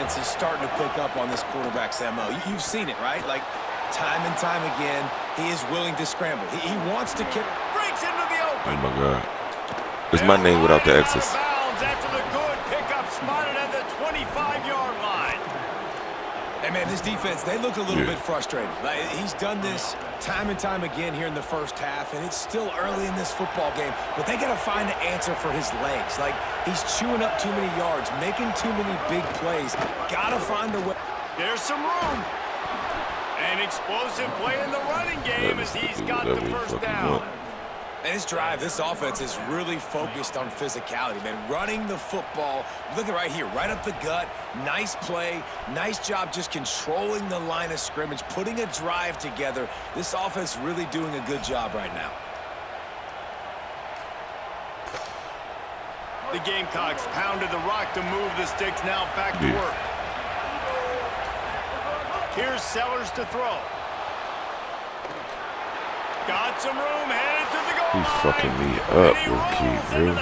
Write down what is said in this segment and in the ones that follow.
defense is starting to pick up on this quarterback's MO. You've seen it, right? Like, time and time again, he is willing to scramble. He wants to kick. Breaks into the open. Oh, my God. It's my name without the X's. After the good pickup spotted at the 25-yard line. And, man, this defense, they look a little bit frustrated. Like, he's done this time and time again here in the first half, and it's still early in this football game, but they got to find an answer for his legs. Like, he's chewing up too many yards, making too many big plays. Got to find a way. There's some room. An explosive play in the running game as he's got the first down. And this drive, this offense is really focused on physicality, man. Running the football. Look at right here, right up the gut. Nice play. Nice job just controlling the line of scrimmage, putting a drive together. This offense really doing a good job right now. The Gamecocks pounded the rock to move the sticks. Now back to work. Here's Sellers to throw. Got some room, headed to the goal line. He's fucking me up, rookie, bro.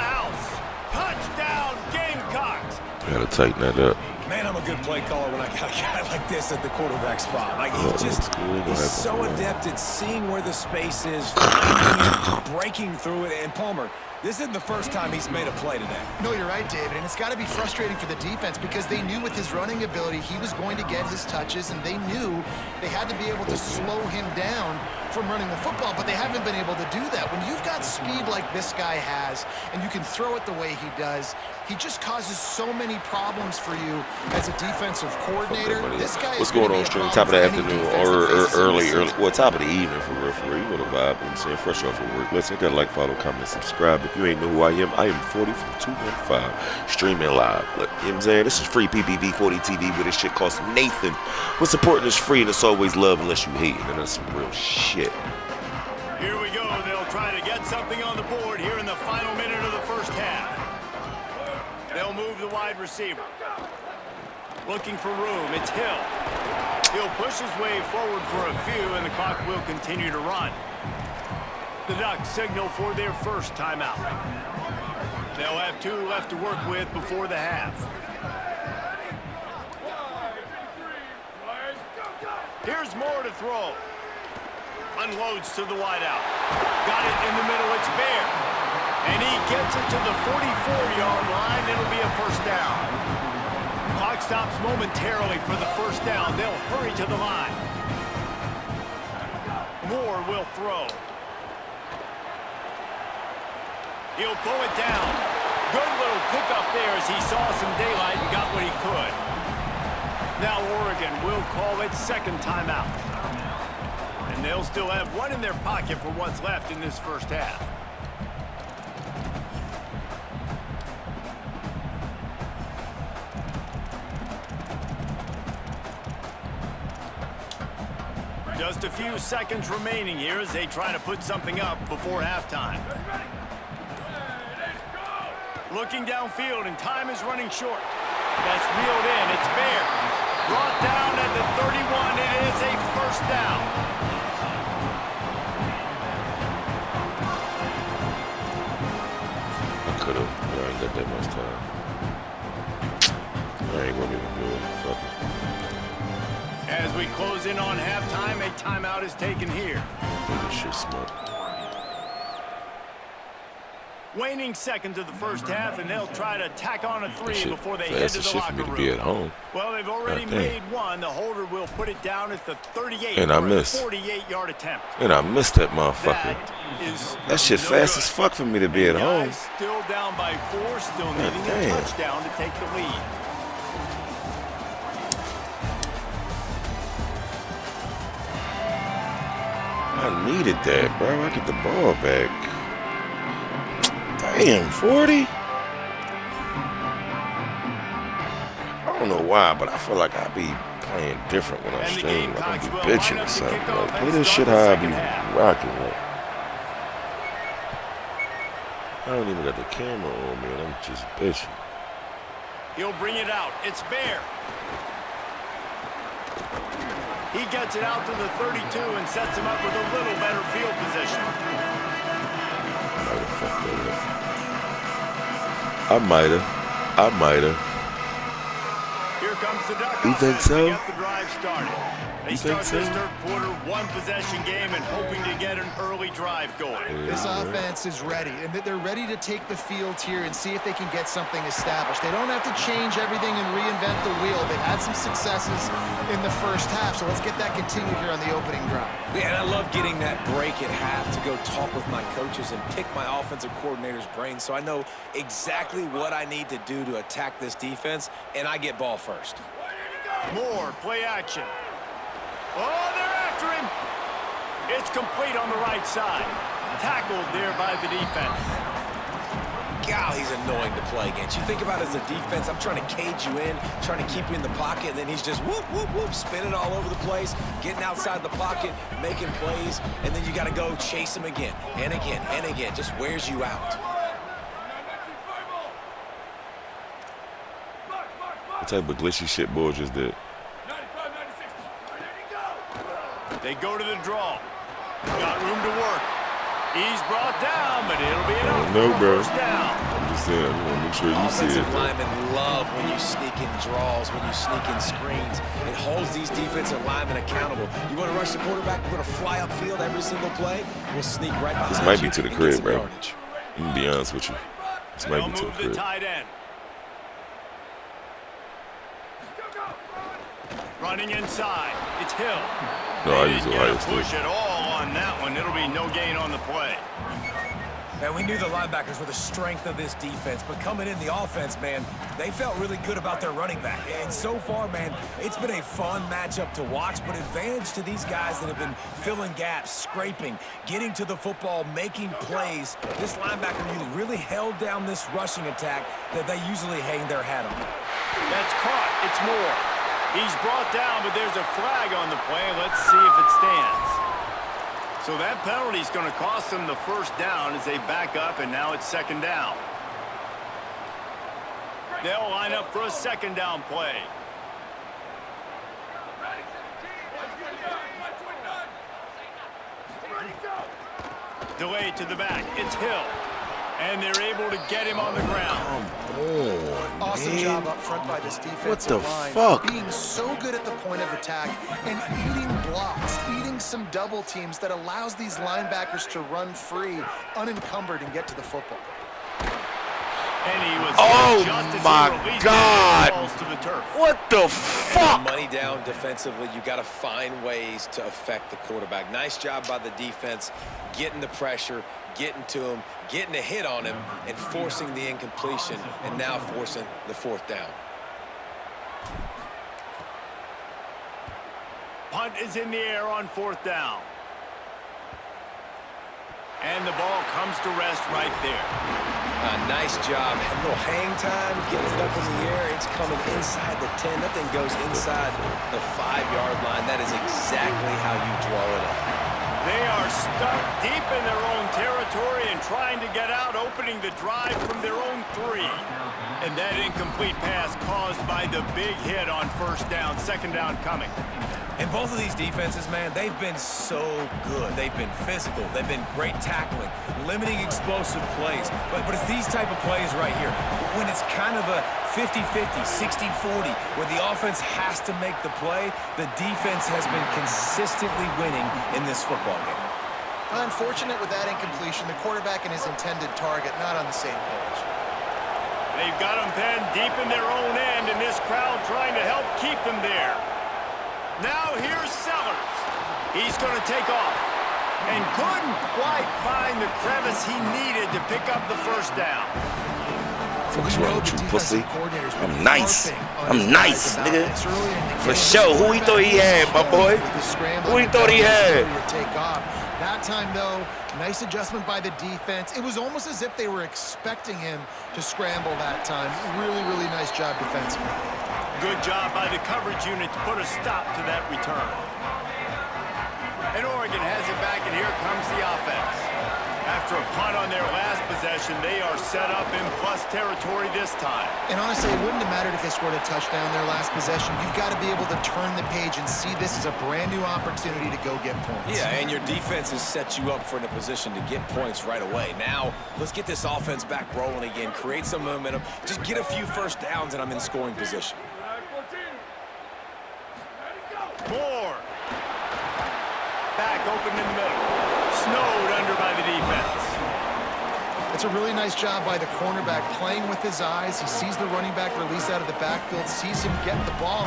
Touchdown, Gamecocks. Gotta tighten that up. Man, I'm a good play caller when I got a guy like this at the quarterback spot. Like, he's so adept at seeing where the space is, breaking through it. And Palmer, this isn't the first time he's made a play today. No, you're right, David, and it's got to be frustrating for the defense because they knew with his running ability he was going to get his touches, and they knew they had to be able to slow him down from running the football, but they haven't been able to do that. When you've got speed like this guy has, and you can throw it the way he does, he just causes so many problems for you as a defensive coordinator. This guy What's going on, stream? Top of the afternoon or early, well, top of the evening for real. You know the vibe. I'm saying fresh off of work. Listen, you gotta like, follow, comment, subscribe. If you ain't know who I am 40 from 215, streaming live. You know what I'm saying? This is free PPV 40 TV where this shit costs Nathan. But supporting is free and it's always love unless you hate. And that's some real shit. Here we go. They'll try to get something on the board here in the final minute of the first half. They'll move the wide receiver. Looking for room. It's Hill. He'll push his way forward for a few, and the clock will continue to run. The Ducks signal for their first timeout. They'll have 2 left to work with before the half. Here's Moore to throw. Unloads to the wideout. Got it in the middle. It's Bear. And he gets it to the 44-yard line. It'll be a first down. Clock stops momentarily for the first down. They'll hurry to the line. Moore will throw. He'll pull it down. Good little pickup there as he saw some daylight and got what he could. Now Oregon will call it second timeout. And they'll still have one in their pocket for what's left in this first half. Just a few seconds remaining here as they try to put something up before halftime. Looking downfield, and time is running short. That's reeled in. It's Bear. Brought down at the 31. It is a first down. I could have, but I ain't got that much time. I ain't gonna even do it. Fuck it. As we close in on halftime, a timeout is taken here. This shit smart. Waning seconds of the first half, and they'll try to tack on a 3 before they head to the shit for locker me to room. be at home. Well, they've already made one. The holder will put it down at the 38 and I for missed. a 48-yard attempt. And I missed that motherfucker. That shit fast as fuck for me to be at home. Still down by 4, still needing a touchdown to take the lead. I needed that, bro. I get the ball back. Damn, 40? I don't know why, but I feel like I be playing different when I'm streaming. Like I be bitching or something. Like, play this shit how I be rocking. Like, I don't even got the camera on me, and I'm just bitching. He'll bring it out. It's Bear. He gets it out to the 32 and sets him up with a little better field position. I might have. Here comes the duck You think offense to so? get the drive started. They You think start so? this third quarter one-possession game and hoping to get an early drive going. This offense is ready, and they're ready to take the field here and see if they can get something established. They don't have to change everything and reinvent the wheel. They've had some successes in the first half, so let's get that continued here on the opening drive. Yeah, and I love getting that break at half to go talk with my coaches and pick my offensive coordinator's brain so I know exactly what I need to do to attack this defense, and I get ball first. More play action. Oh, they're after him. It's complete on the right side. Tackled there by the defense. God, he's annoying to play against. You think about it as a defense, I'm trying to cage you in, trying to keep you in the pocket, and then he's just whoop, whoop, whoop, spinning all over the place, getting outside the pocket, making plays, and then you got to go chase him again and again and again. Just wears you out. What type of glitchy shit board is that? They go to the draw. Got room to work. He's brought down, but it'll be enough No, for a bro. first down. I'm just saying, I want to make sure you see Offensive it. Bro. linemen love when you sneak in draws, when you sneak in screens. It holds these defensive linemen accountable. You want to rush the quarterback, you want to fly upfield every single play, we'll sneak right behind you. This might be to the and get crib, some bro. yardage. I'm gonna be honest with you. This might They'll be to the move the crib. tight end. Running inside. It's Hill. No, I They use didn't the get a highest push stick. at all on that one. It'll be no gain on the play. And we knew the linebackers were the strength of this defense, but coming in the offense, man, they felt really good about their running back. And so far, man, it's been a fun matchup to watch, but advantage to these guys that have been filling gaps, scraping, getting to the football, making plays. This linebacker unit really held down this rushing attack that they usually hang their hat on. That's caught. It's Moore. He's brought down, but there's a flag on the play. Let's see if it stands. So that penalty is going to cost them the first down as they back up, and now it's second down. They'll line up for a second down play. Delay to the back. It's Hill. And they're able to get him on the ground. Awesome job up front by this defensive What the line. fuck? Being so good at the point of attack and eating blocks, eating some double teams that allows these linebackers to run free, unencumbered, and get to the football. And he was Oh just as my he released God. it, falls to the turf. What the fuck? Money down defensively, you got to find ways to affect the quarterback. Nice job by the defense, getting the pressure, getting to him, getting a hit on him, and forcing the incompletion, and now forcing the fourth down. Punt is in the air on fourth down. And the ball comes to rest right there. Nice job. A little hang time, getting it up in the air. It's coming inside the 10. That thing goes inside the 5-yard line. That is exactly how you draw it up. They are stuck deep in their own territory and trying to get out, opening the drive from their own 3. And that incomplete pass caused by the big hit on first down, second down coming. And both of these defenses, man, they've been so good. They've been physical. They've been great tackling, limiting explosive plays. But it's these type of plays right here, when it's kind of a 50-50, 60-40, where the offense has to make the play, the defense has been consistently winning in this football game. Unfortunate with that incompletion, the quarterback and his intended target not on the same page. They've got them penned deep in their own end, and this crowd trying to help keep them there. Now here's Sellers. He's going to take off and couldn't quite find the crevice he needed to pick up the first down. What's wrong with you, pussy? I'm nice. I'm nice, nigga. For sure. Who he thought he had, my boy? Who he thought he had? That time, though, nice adjustment by the defense. It was almost as if they were expecting him to scramble that time. Really, really nice job defensively. Good job by the coverage unit to put a stop to that return. And Oregon has it back, and here comes the offense. After a punt on their last possession, they are set up in plus territory this time. And honestly, it wouldn't have mattered if they scored a touchdown their last possession. You've got to be able to turn the page and see this as a brand new opportunity to go get points. Yeah, and your defense has set you up for in a position to get points right away. Now, let's get this offense back rolling again, create some momentum, just get a few first downs, and I'm in scoring position. open in the middle. Snowed under by the defense. It's a really nice job by the cornerback playing with his eyes. He sees the running back release out of the backfield, sees him get the ball.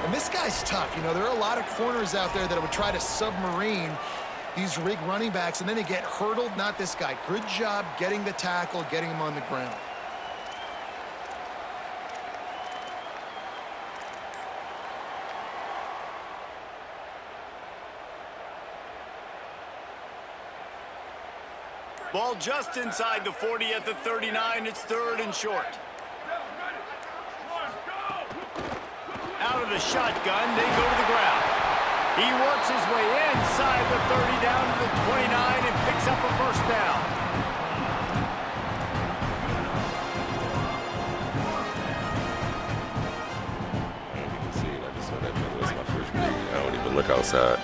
And this guy's tough. You know, there are a lot of corners out there that would try to submarine these rig running backs, and then they get hurdled. Not this guy. Good job getting the tackle, getting him on the ground. Ball just inside the 40 at the 39. It's 3rd and short. Out of the shotgun, they go to the ground. He works his way inside the 30 down to the 29 and picks up a first down. I didn't even see it. I just saw that. That's my first read. I don't even look outside.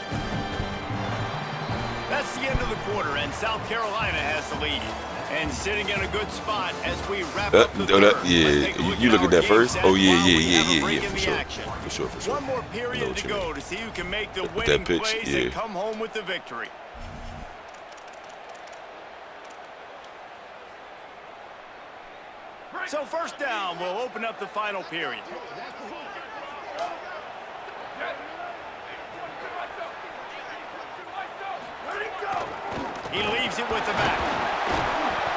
That's the end of the quarter, and South Carolina has the lead. And sitting in a good spot as we wrap up the third. Yeah, you look at that first? Oh, yeah, for sure. One more period to go to see who can make the winning plays and come home with the victory. So first down will open up the final period. He leaves it with the back.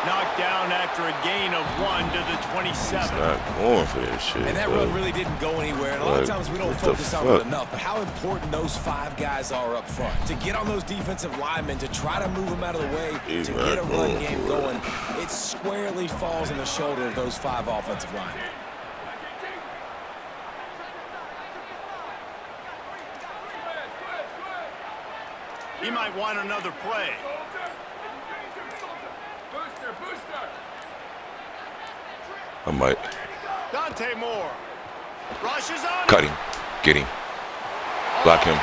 Knocked down after a gain of 1 to the 27. He's not going for that shit. And that run really didn't go anywhere. And a lot of times we don't focus on it enough. But how important those 5 guys are up front. To get on those defensive linemen, to try to move them out of the way, to get a run game going, it squarely falls on the shoulder of those 5 offensive linemen. He might want another play. I might. Dante Moore rushes on. Cut him. Get him. Block him.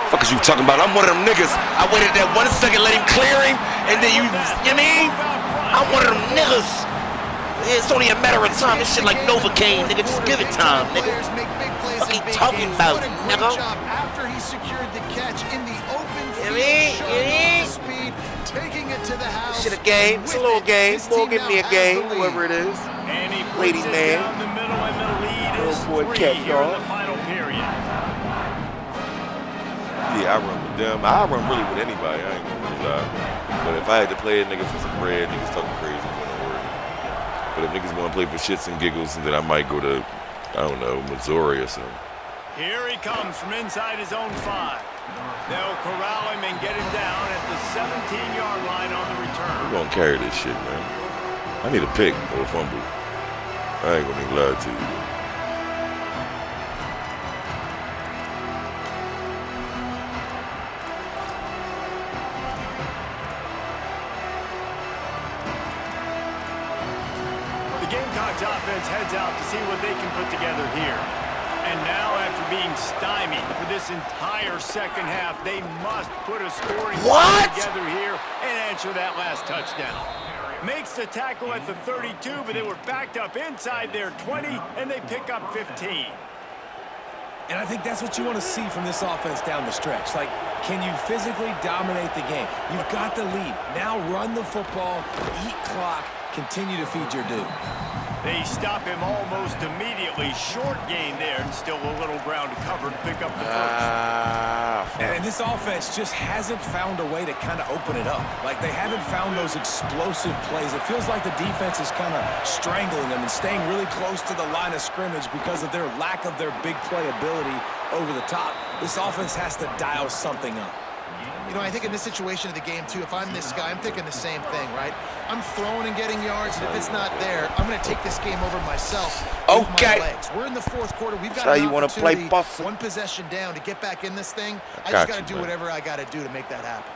Fuck is you talking about? I'm one of them niggas. I waited that 1 second, let him clear him, and then you know what I mean? I'm one of them niggas. It's only a matter of time. This shit like Novocaine, nigga. Just give it time, nigga. Fuck you talking about, nigga? After he secured the catch in the open field, speed, taking it to the house. Shit, a game. It's a little game. Boy, give me a game, whoever it is. Lady man. Little boy cat dog. Yeah, I run with them. I run really with anybody. I ain't gonna really lie. But if I had to play a nigga for some bread, niggas talking crazy, it wouldn't work. But if niggas want to play for shits and giggles, then I might go to, I don't know, Missouri or something. Here he comes from inside his own 5. They'll corral him and get him down at the 17-yard line on the return. We're gonna carry this shit, man. I need a pick or a fumble. I ain't gonna even lie to you. The Gamecocks offense heads out to see what they can put together here. And now, after being stymied for this entire second half, they must put a scoring together here and answer that last touchdown. Makes the tackle at the 32, but they were backed up inside their 20, and they pick up 15. And I think that's what you want to see from this offense down the stretch. Like, can you physically dominate the game? You've got the lead. Now run the football, eat clock, continue to feed your due. They stop him almost immediately. Short gain there, and still a little ground to cover to pick up the first. And this offense just hasn't found a way to kind of open it up. Like, they haven't found those explosive plays. It feels like the defense is kind of strangling them and staying really close to the line of scrimmage because of their lack of their big play ability over the top. This offense has to dial something up. You know, I think in this situation of the game, too, if I'm this guy, I'm thinking the same thing, right? I'm throwing and getting yards, and if it's not there, I'm going to take this game over myself with my legs. We're in the 4th quarter. We've got an opportunity, one possession down, to get back in this thing. I just got to do whatever I got to do to make that happen.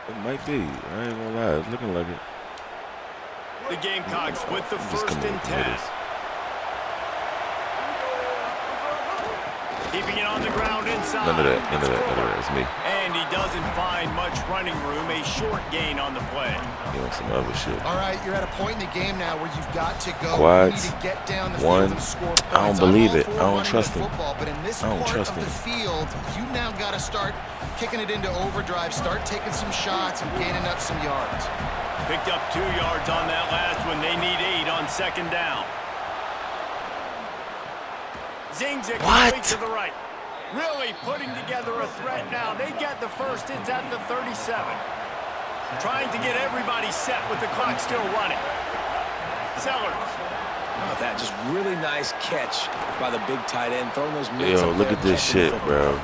It might be. I ain't going to lie. It's looking like it. The Gamecocks with the 1st and 10. Keeping it on the ground inside. None of that. None of that. None of that. It's me. And he doesn't find much running room. A short gain on the play. You know, some other shit. All right, you're at a point in the game now where you've got to go. Quads. You need to get down the One. field and score points. I don't believe it. I don't running trust the him. football, but in this I don't part trust of him. the field, you now got to start kicking it into overdrive, start taking some shots and gaining up some yards. Picked up 2 yards on that last one. They need 8 on second down. Zings it complete to the right. Really putting together a threat now. They get the first. It's at the 37. Trying to get everybody set with the clock still running. Sellers. How about that? Just really nice catch by the big tight end. Throwing those Yo, look at this shit, bro.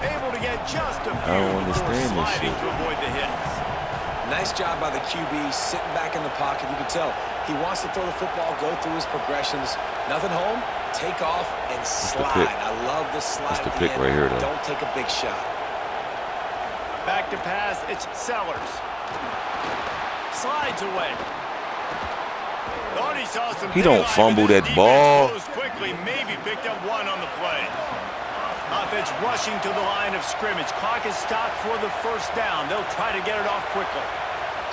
Able to get just a few I don't understand this sliding shit. to avoid the hits. Nice job by the QB, sitting back in the pocket. You can tell he wants to throw the football, go through his progressions. Nothing home, take off, and slide. I love this slide. That's the at pick end. right here, though. Don't take a big shot. Back to pass, it's Sellers. Slides away. Thought he saw some He don't daylight, fumble but his that defense ball. closed quickly, maybe picked up 1 on the play. Offense rushing to the line of scrimmage. Clock is stopped for the first down. They'll try to get it off quickly.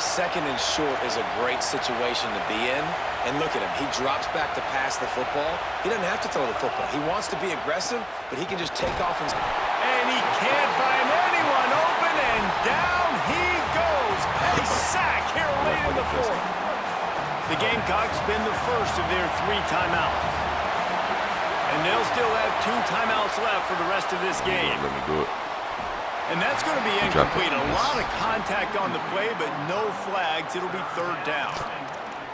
Second and short is a great situation to be in. And look at him. He drops back to pass the football. He doesn't have to throw the football. He wants to be aggressive, but he can just take off and... And he can't find anyone open, and down he goes. A sack here late in the fourth. The Gamecocks spend the first of their 3 timeouts. And they'll still have 2 timeouts left for the rest of this game. Let me do it. And that's going to be incomplete. A lot of contact on the play, but no flags. It'll be third down.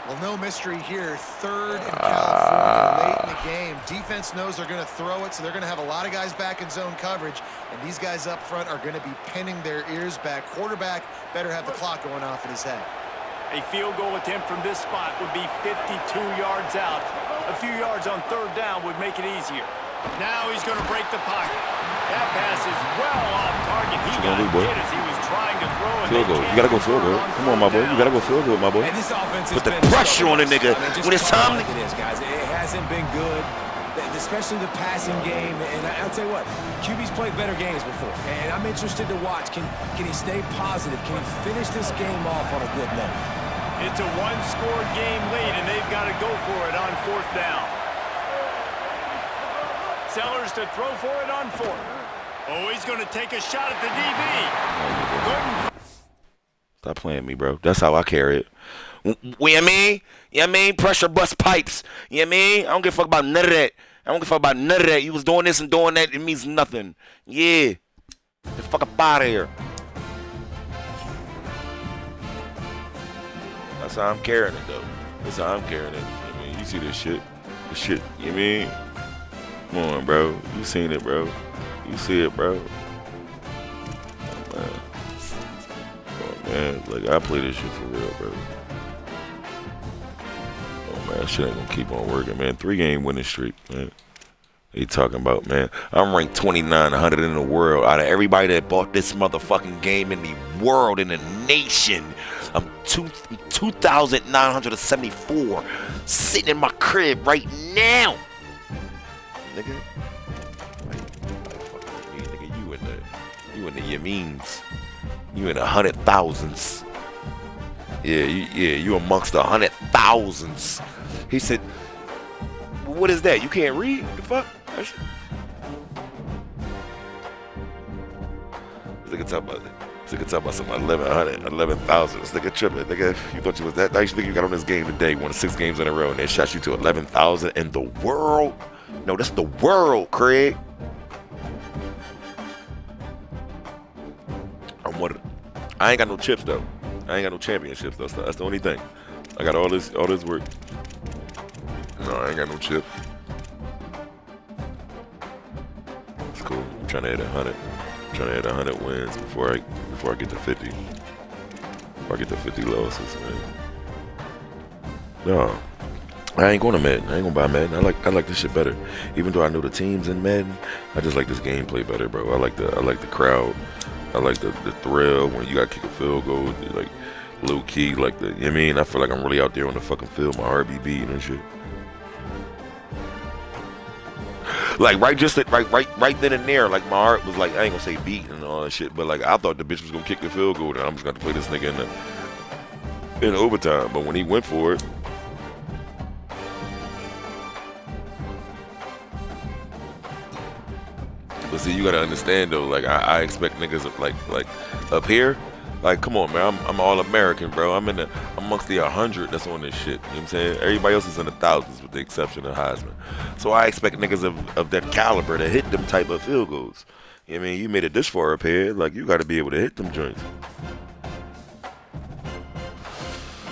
Well, no mystery here. Third in California late in the game. Defense knows they're going to throw it, so they're going to have a lot of guys back in zone coverage. And these guys up front are going to be pinning their ears back. Quarterback better have the clock going off in his head. A field goal attempt from this spot would be 52 yards out. A few yards on third down would make it easier. Now he's going to break the pocket. That pass is well off target. He got hit as he was trying to throw it. Field goal. You gotta go field goal. Come on, my boy. You gotta go field goal, my boy. And this offense Put the pressure on the nigga. When it's time like it is, guys. It hasn't been good, especially the passing game. And I'll tell you what, QB's played better games before. And I'm interested to watch. Can he stay positive? Can he finish this game off on a good note? It's a 1-score game late, and they've got to go for it on fourth down. Sellers to throw for it on fourth. Oh, he's going to take a shot at the DB. Couldn't. Stop playing me, bro. That's how I carry it. You know what I mean? You know what I mean? Pressure bust pipes. You know what I mean? I don't give a fuck about none of that. I don't give a fuck about none of that. You was doing this and doing that. It means nothing. Yeah. Get the fuck up out of here. That's how I'm carrying it, though. That's how I'm carrying it. I mean, you see this shit. This shit, you know what I mean? Come on, bro. You seen it, bro. You see it, bro. Man. Oh, man. Like, I play this shit for real, bro. Oh, man. Shit ain't gonna keep on working, man. 3-game winning streak, man. They talking about, man. I'm ranked 2900 in the world. Out of everybody that bought this motherfucking game in the world, in the nation, I'm 2,974 sitting in my crib right now. Nigga. Nigga, you in the Yamins. You in the 100,000s. Yeah, you amongst the 100,000s. He said, what is that? You can't read? What the fuck? This nigga talking about some 11,000. This nigga tripping. Nigga, you thought you was that nice? You think you got on this game today, won 6 games in a row, and they shot you to 11,000 in the world? No, that's the world, Craig. I ain't got no chips though. I ain't got no championships though. That's the only thing. I got all this work. No, I ain't got no chips. It's cool. I'm trying to hit 100. I'm trying to hit 100 wins before I get to 50. Before I get to 50 losses, man. No. I ain't going to Madden. I ain't gonna buy Madden. I like this shit better. Even though I know the teams in Madden, I just like this gameplay better, bro. I like the crowd. I like the thrill when you gotta kick a field goal, like low key, like the, you know what I mean? I feel like I'm really out there on the fucking field, my heart be beating and shit. Like right then and there, like my heart was like, I ain't gonna say beating and all that shit, but like I thought the bitch was gonna kick the field goal and I'm just gonna play this nigga in overtime. But when he went for it, but see, you gotta understand though, like I expect niggas like up here. Like, come on, man, I'm all American, bro. I'm amongst the 100 that's on this shit. You know what I'm saying? Everybody else is in the thousands with the exception of Heisman. So I expect niggas of that caliber to hit them type of field goals. You know what I mean? You made it this far up here, like you gotta be able to hit them joints.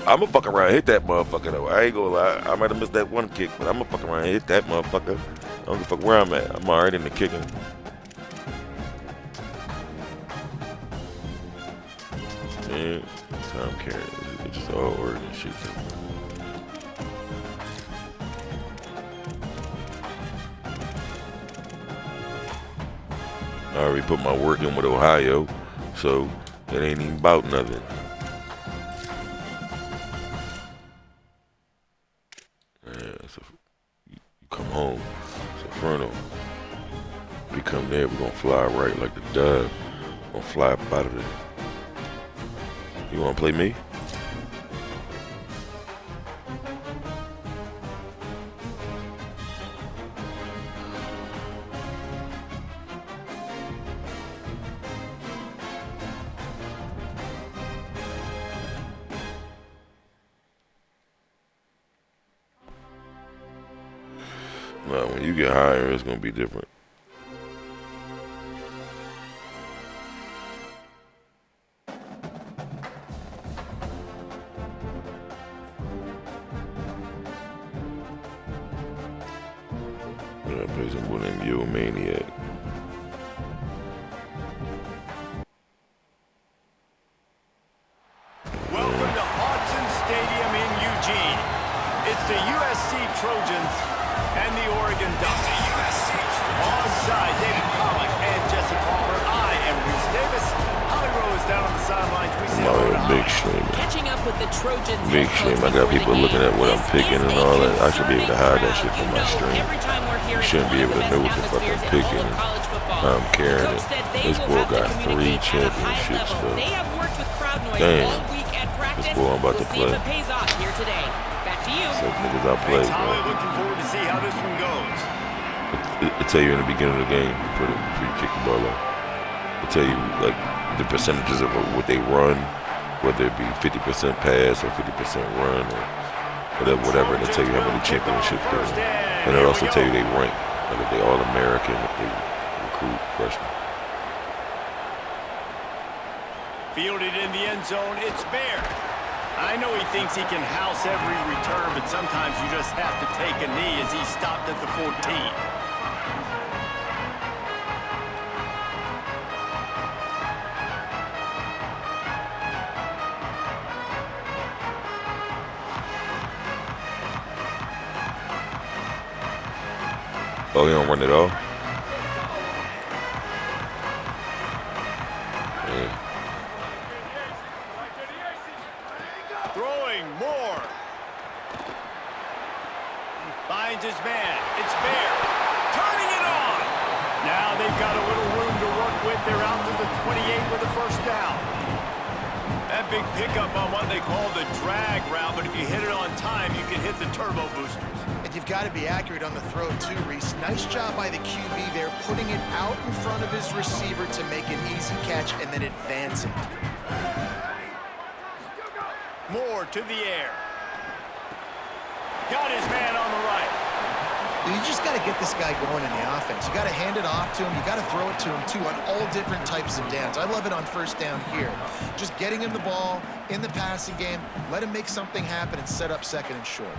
I'ma fuck around and hit that motherfucker though. I ain't gonna lie. I might have missed that one kick, but I'ma fuck around and hit that motherfucker. I don't give a fuck where I'm at. I'm already in the kicking. Man, Tom carrying. It's just all Oregon shit. I already put my work in with Ohio, so it ain't even about nothing. Yeah, so you come home, it's Inferno. We come there, we're gonna fly right like the dove. We're gonna fly up out of there. You wanna play me? No, when you get higher, it's gonna be different. Play some with him, Yo Maniac. Welcome to Hodgson Stadium in Eugene. It's the USC Trojans and the Oregon Ducks. Alongside David Pollack and Jesse Palmer, I am Reese Davis. Holly Rowe is down on the sidelines. We see Big stream. Catching up with the Trojans. Big stream. I got people looking at what I'm picking and all that. I should be able to hide that shit from my stream. You shouldn't be able to know what the fuck I'm picking and how I'm carrying it. This boy got 3 championships though. Damn. This boy I'm about to play. So niggas I play, bro. Looking forward to see how this one goes. It tell you in the beginning of the game before you kick the ball off. It tell you like the percentages of what they run, whether it be 50% pass or 50% run or whatever. And it'll tell you how many championships they win. And it'll also tell you they rank, like if they All-American, if they recruit freshmen. Fielded in the end zone, it's Bear. I know he thinks he can house every return, but sometimes you just have to take a knee as he stopped at the 14. Oh, he don't run it all? Yeah. Throwing more. Finds his man. It's Bear. Turning it on. Now they've got a little room to work with. They're out to the 28 with a first down. That big pickup on what they call the drag route, but if you hit it on time, you can hit the turbo boosters. And you've got to be accurate on the throw too, Reese. Nice job by the QB there, putting it out in front of his receiver to make an easy catch and then advance it. More to the air. Got his man on the right. You just got to get this guy going in the offense. You got to hand it off to him. You got to throw it to him, too, on all different types of downs. I love it on first down here. Just getting him the ball in the passing game, let him make something happen and set up second and short.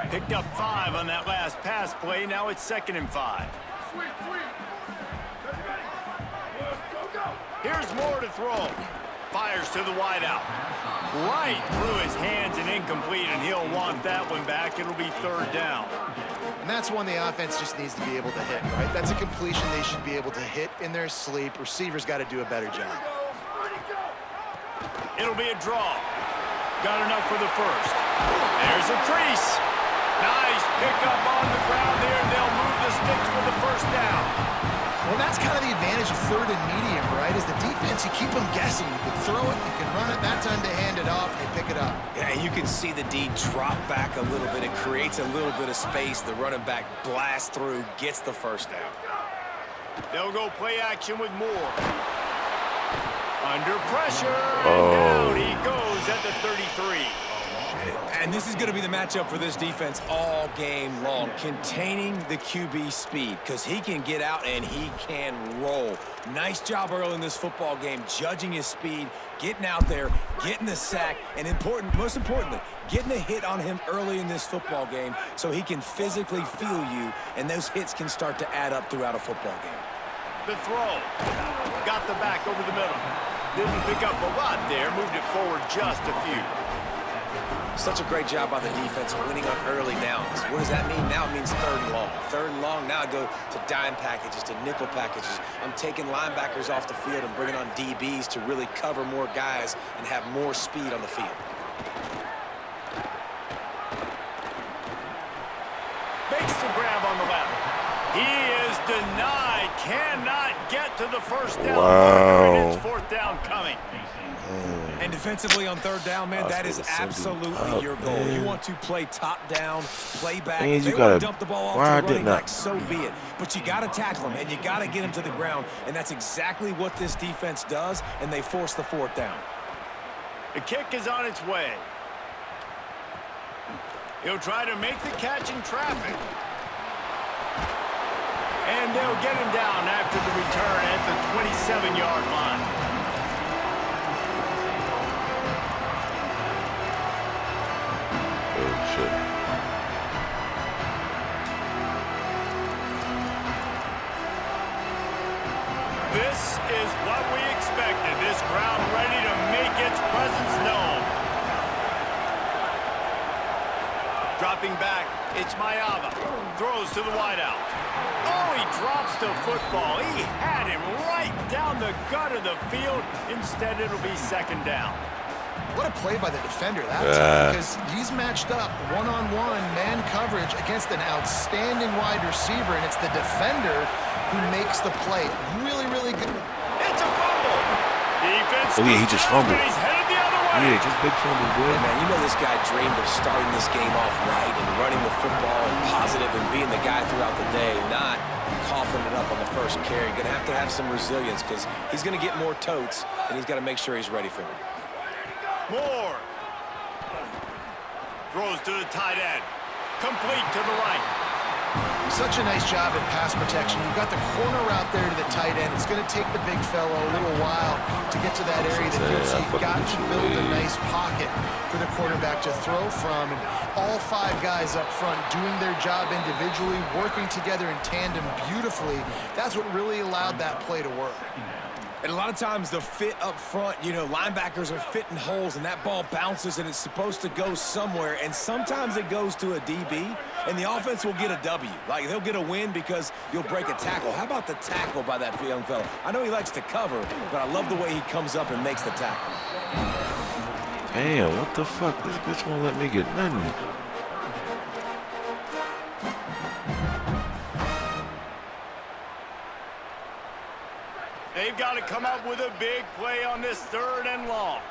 Picked up 5 on that last pass play. Now it's 2nd and 5. Here's more to throw. Fires to the wideout. Right through his hands and incomplete, and he'll want that one back. It'll be 3rd down. And that's one the offense just needs to be able to hit, right? That's a completion they should be able to hit in their sleep. Receivers got to do a better job. It'll be a draw. got enough for the first. There's a crease. Nice pickup on the ground there. They'll move the sticks for the first down. Well, that's kind of the advantage of third and medium, right? Is the defense, you keep them guessing. You can throw it, you can run it. That time they hand it off, they pick it up. Yeah, and you can see the D drop back a little bit. It creates a little bit of space. The running back blasts through, gets the first down. They'll go play action with Moore. Under pressure, and down he goes at the 33. And this is going to be the matchup for this defense all game long, containing the QB speed, because he can get out and he can roll. Nice job early in this football game, judging his speed, getting out there, getting the sack, and most importantly, getting a hit on him early in this football game so he can physically feel you, and those hits can start to add up throughout a football game. The throw. Got the back over the middle. Didn't pick up a lot there, moved it forward just a few. Such a great job by the defense winning on early downs. What does that mean? Now it means third and long. Third and long, now I go to dime packages, to nickel packages. I'm taking linebackers off the field and bringing on DBs to really cover more guys and have more speed on the field. Makes the grab on the left. He is denied. Cannot get to the first down. Wow. It's fourth down coming. And defensively on third down, man, that is absolutely your goal. Man. You want to play top down, play back. Man, If they you want gotta- to dump the ball off why to the didn't running I- back, so be it. But you got to tackle him, and you got to get him to the ground. And that's exactly what this defense does, and they force the fourth down. The kick is on its way. He'll try to make the catch in traffic. And they'll get him down after the return at the 27-yard line. Oh, shit. This is what we expected. This crowd ready to make its presence known. Dropping back, it's Mayava. Throws to the wideout. Oh, he drops the football. He had him right down the gut of the field. Instead, it'll be second down. What a play by the defender that time, because he's matched up one-on-one man coverage against an outstanding wide receiver, and it's the defender who makes the play. Really, really good. It's a fumble. Defense. Oh, yeah, he just fumbled. And he's headed the other way. Yeah, just big fumble, boy. Hey, man, you know this guy dreamed of starting this game off right and running the football and positive and being the guy throughout the day, not coughing it up on the first carry. Going to have some resilience because he's going to get more totes, and he's got to make sure he's ready for it. Moore. Throws to the tight end. Complete to the right. Such a nice job at pass protection. You've got the corner out there to the tight end. It's going to take the big fellow a little while to get to that area of the field, so you've got to build a nice pocket for the quarterback to throw from. And all five guys up front doing their job individually, working together in tandem beautifully. That's what really allowed that play to work. And a lot of times the fit up front, you know, linebackers are fitting holes and that ball bounces and it's supposed to go somewhere. And sometimes it goes to a DB and the offense will get a W. Like they'll get a win because you'll break a tackle. How about the tackle by that young fella? I know he likes to cover, but I love the way he comes up and makes the tackle. Damn, what the fuck? This bitch won't let me get nothing. They've got to come up with a big play on this third and long.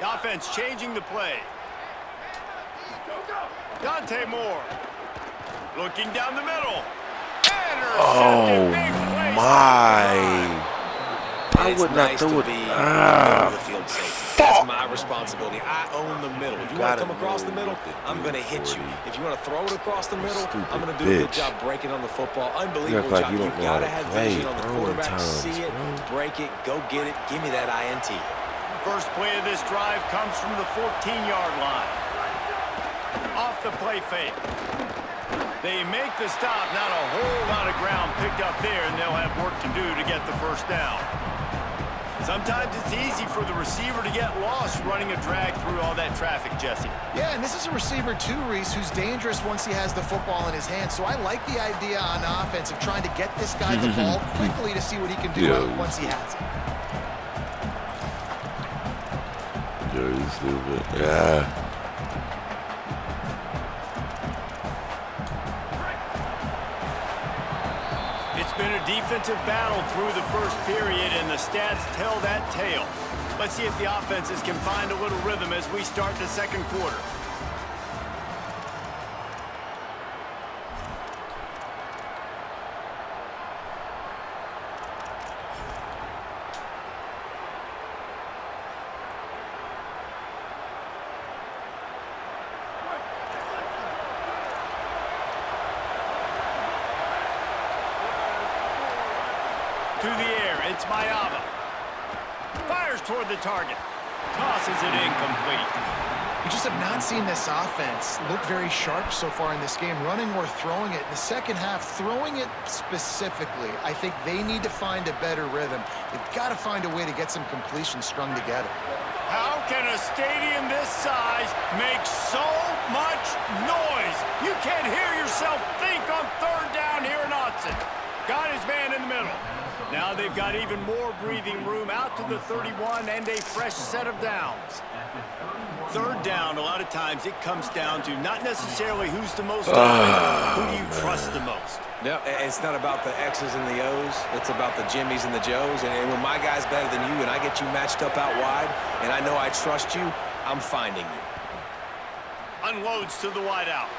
The offense changing the play. Dante Moore. Looking down the middle. Oh, my. I would not nice throw to it. be the field safety. That's my responsibility. I own the middle. If you want to come across the middle, I'm going to hit you. If you want to throw it across the middle, I'm going to do a good job breaking on the football. Unbelievable job. You got to have vision on the quarterback. See it, break it, go get it. Give me that INT. First play of this drive comes from the 14-yard line. Off the play fake. They make the stop. Not a whole lot of ground picked up there, and they'll have work to do to get the first down. Sometimes it's easy for the receiver to get lost running a drag through all that traffic, Jesse. Yeah, and this is a receiver too, Reese, who's dangerous once he has the football in his hand. So I like the idea on offense of trying to get this guy the ball quickly to see what he can do once he has it. Yeah, Stupid. Yeah. It's been a defensive battle through the first period, and the stats tell that tale. Let's see if the offenses can find a little rhythm as we start the second quarter. To the air, it's Mayava. Fires toward the target. Tosses it incomplete. You just have not seen this offense look very sharp so far in this game, running or throwing it. In the second half, throwing it specifically, I think they need to find a better rhythm. They've got to find a way to get some completions strung together. How can a stadium this size make so much noise? You can't hear yourself think on third down here in Austin. Got his man in the middle. Now they've got even more breathing room out to the 31 and a fresh set of downs. Third down, a lot of times it comes down to not necessarily who's the most who do you trust the most? No, it's not about the X's and the O's. It's about the Jimmys and the Joes. And when my guy's better than you and I get you matched up out wide and I know I trust you, I'm finding you. Unloads to the wideout.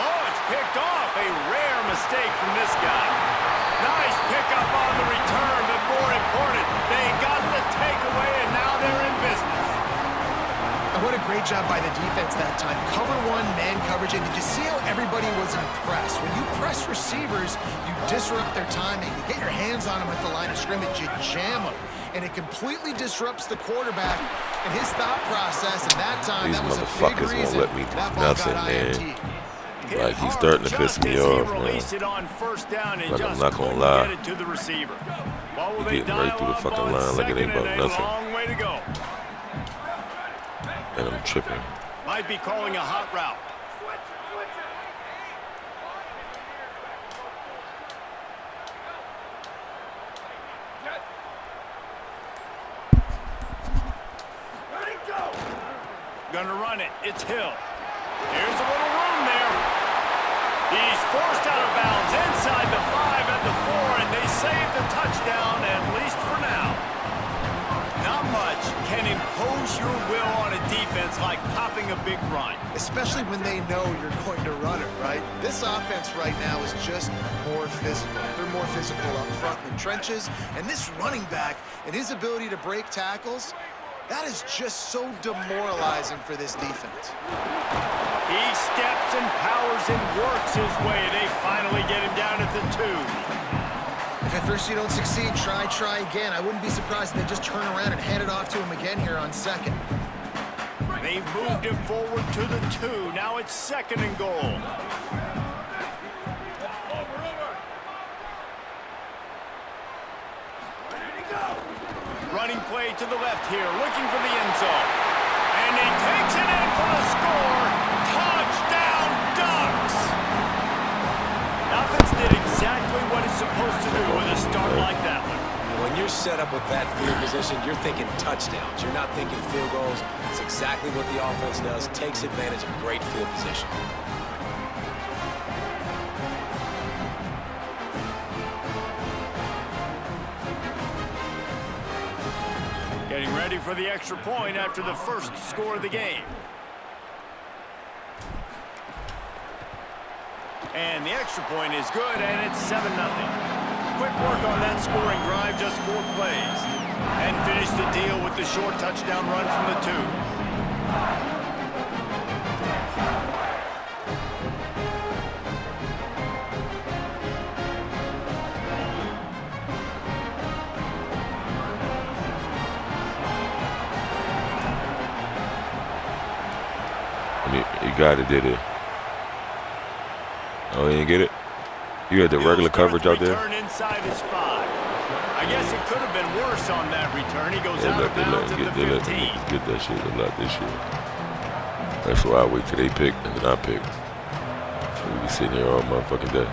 Oh, it's picked off. A rare mistake from this guy. Nice pickup on the return, but more important, they got the takeaway, and now they're in business. And what a great job by the defense that time. Cover one, man coverage, and did you see how everybody was impressed? When you press receivers, you disrupt their timing. You get your hands on them at the line of scrimmage, you jam them. And it completely disrupts the quarterback and his thought process, and that time, These that was a big motherfuckers reason won't let me do that ball nothing, got man. INT. Like, he's starting to piss me off, man. Like, I'm not gonna lie. He's getting right through the fucking line like it ain't about nothing. And I'm tripping. Might be calling a hot route. Gonna run it. It's Hill. Here's a little room there. He's forced out of bounds inside the 5 at the 4, and they save the touchdown, at least for now. Not much can impose your will on a defense like popping a big run. Especially when they know you're going to run it, right? This offense right now is just more physical. They're more physical up front in the trenches, and this running back and his ability to break tackles, that is just so demoralizing for this defense. He steps and powers and works his way. They finally get him down at the 2. If at first you don't succeed, try again. I wouldn't be surprised if they just turn around and hand it off to him again here on second. They've moved him forward to the 2. Now it's second and goal. Running play to the left here, looking for the end zone. And he takes it in for the score. Touchdown, Ducks! Offense did exactly what it's supposed to do with a start like that one. When you're set up with that field position, you're thinking touchdowns. You're not thinking field goals. It's exactly what the offense does. Takes advantage of great field position. Getting ready for the extra point after the first score of the game. And the extra point is good, and it's 7-0. Quick work on that scoring drive, just 4 plays. And finish the deal with the short touchdown run from the 2. You got it, did it? Oh, you didn't get it? You had the regular coverage out there? Inside his 5. I guess it could have been worse on that return. He goes out of bounds at the 15. Get that shit a lot this year. That's why I wait till they pick and then I pick. So we be sitting here all motherfucking day.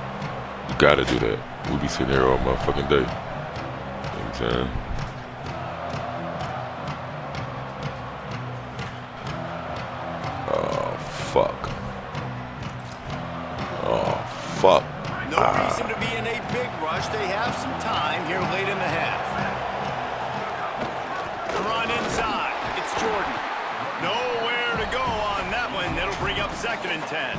You gotta do that. We'll be sitting here all motherfucking day. You know what I'm saying? fuck. Oh, fuck. No reason to be in a big rush. They have some time here late in the half. The run inside. It's Jordan. Nowhere to go on that one. That'll bring up 2nd and 10.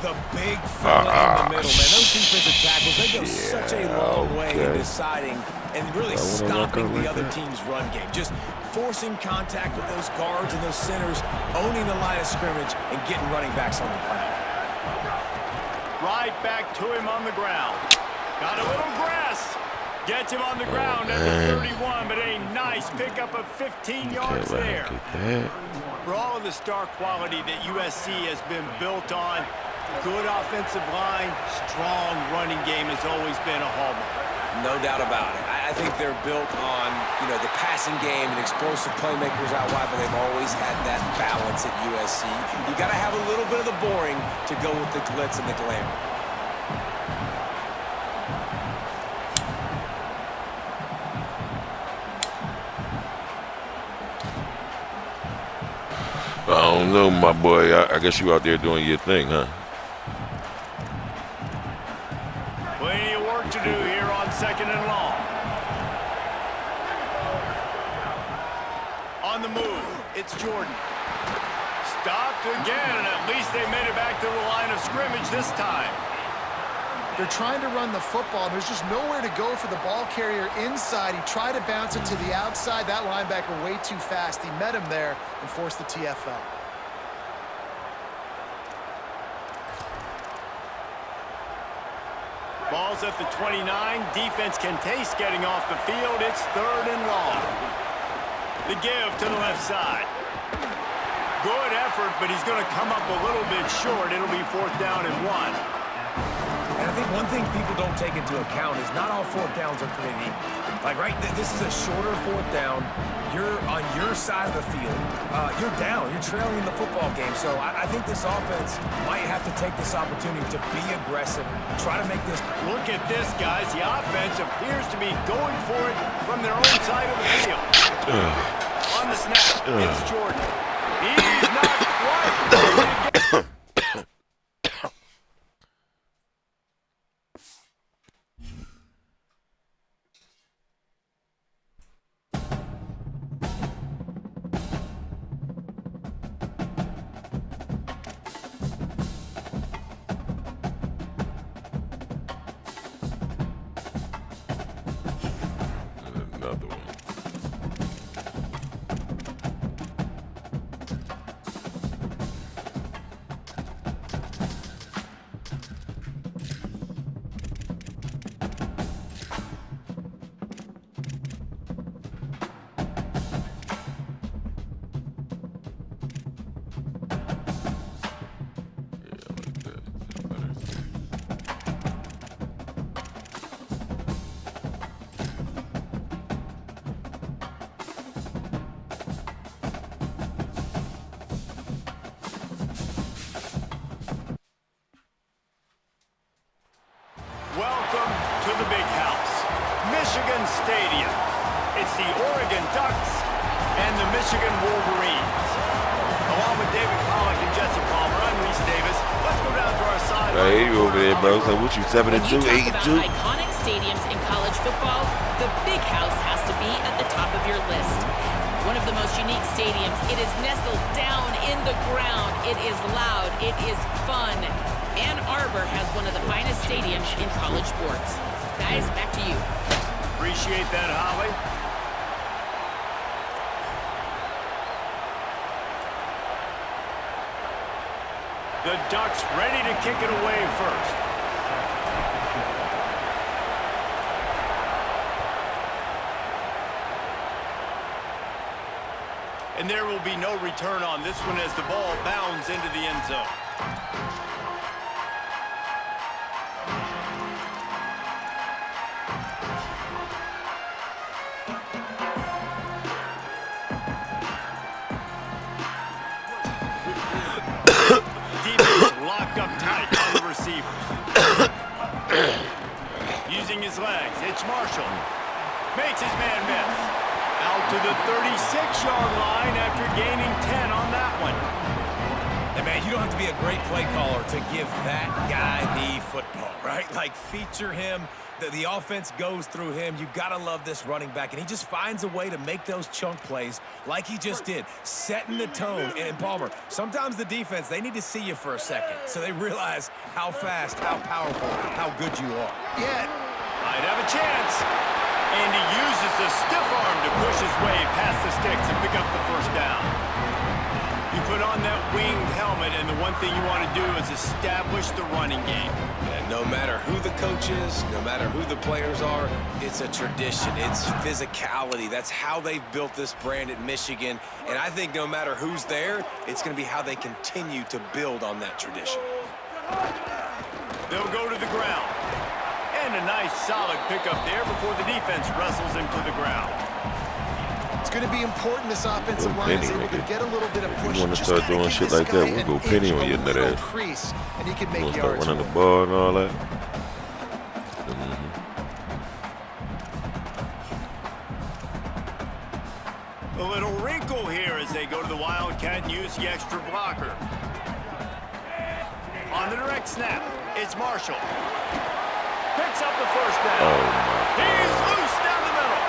The big fella in the middle, man. Those defensive tackles, they go such a long way in deciding and really stopping the other team's run game. Just forcing contact with those guards and those centers, owning the line of scrimmage, and getting running backs on the ground. Right back to him on the ground. Got a little grass. Gets him on the ground at the 31, but a nice pickup of 15 yards there. For all of the star quality that USC has been built on, good offensive line, strong running game has always been a hallmark. No doubt about it. I think they're built on, the passing game and explosive playmakers out wide, but they've always had that balance at USC. You got to have a little bit of the boring to go with the glitz and the glamour. I don't know, my boy. I guess you out there doing your thing, huh? Plenty of work to do here on 2nd and long. On the move, it's Jordan. Stopped again, and at least they made it back to the line of scrimmage this time. They're trying to run the football. There's just nowhere to go for the ball carrier inside. He tried to bounce it to the outside. That linebacker way too fast. He met him there and forced the TFL. Ball's at the 29. Defense can taste getting off the field. It's 3rd and long. The give to the left side. Good effort, but he's going to come up a little bit short. It'll be 4th down and 1. And I think one thing people don't take into account is not all 4th downs are created equal. Like, right, this is a shorter 4th down. You're on your side of the field. You're down. You're trailing in the football game. So I think this offense might have to take this opportunity to be aggressive, try to make this. Look at this, guys. The offense appears to be going for it from their own side of the field. On the snap, it's Jordan. He's not quite. Another one. Welcome to the big house, Michigan Stadium. It's the Oregon Ducks and the Michigan Wolverines. Along with David Pollack and Jesse Palmer, I'm Reese Davis. Let's go down to our sideline. Hey, you over there, bro. So what you, 7-2, 8-2? Iconic stadiums in college football, the big house has to be at the top of your list. One of the most unique stadiums. It is nestled down in the ground. It is loud. It is fun. Ann Arbor has one of the finest stadiums in college sports. Guys, back to you. Appreciate that, Holly. The Ducks ready to kick it away first. And there will be no return on this one as the ball bounds into the end zone. Defense locked up tight on the receivers. Using his legs, it's Marshall. Makes his man miss. Out to the 36-yard line after gaining 10 on that one. They You don't have to be a great play caller to give that guy the football, right? Like, feature him. The offense goes through him. You got to love this running back, and he just finds a way to make those chunk plays like he just did, setting the tone. And, Palmer, sometimes the defense, they need to see you for a second so they realize how fast, how powerful, how good you are. Yeah. Might have a chance. And he uses the stiff arm to push his way past the sticks and pick up the first down. You put on that winged helmet, and the one thing you want to do is establish the running game. And no matter who the coach is, no matter who the players are, it's a tradition. It's physicality. That's how they've built this brand at Michigan. And I think no matter who's there, it's going to be how they continue to build on that tradition. They'll go to the ground. And a nice solid pickup there before the defense wrestles him to the ground. It's going to be important this offensive line is able to get a little bit of push. You want to start doing shit like that, we'll go penny on your nut ass. Crease, and he can You make want to start yards. running the ball and all that? A little wrinkle here as they go to the Wildcat and use the extra blocker. On the direct snap, it's Marshall. Picks up the first down. Oh, my God. He's loose down the middle.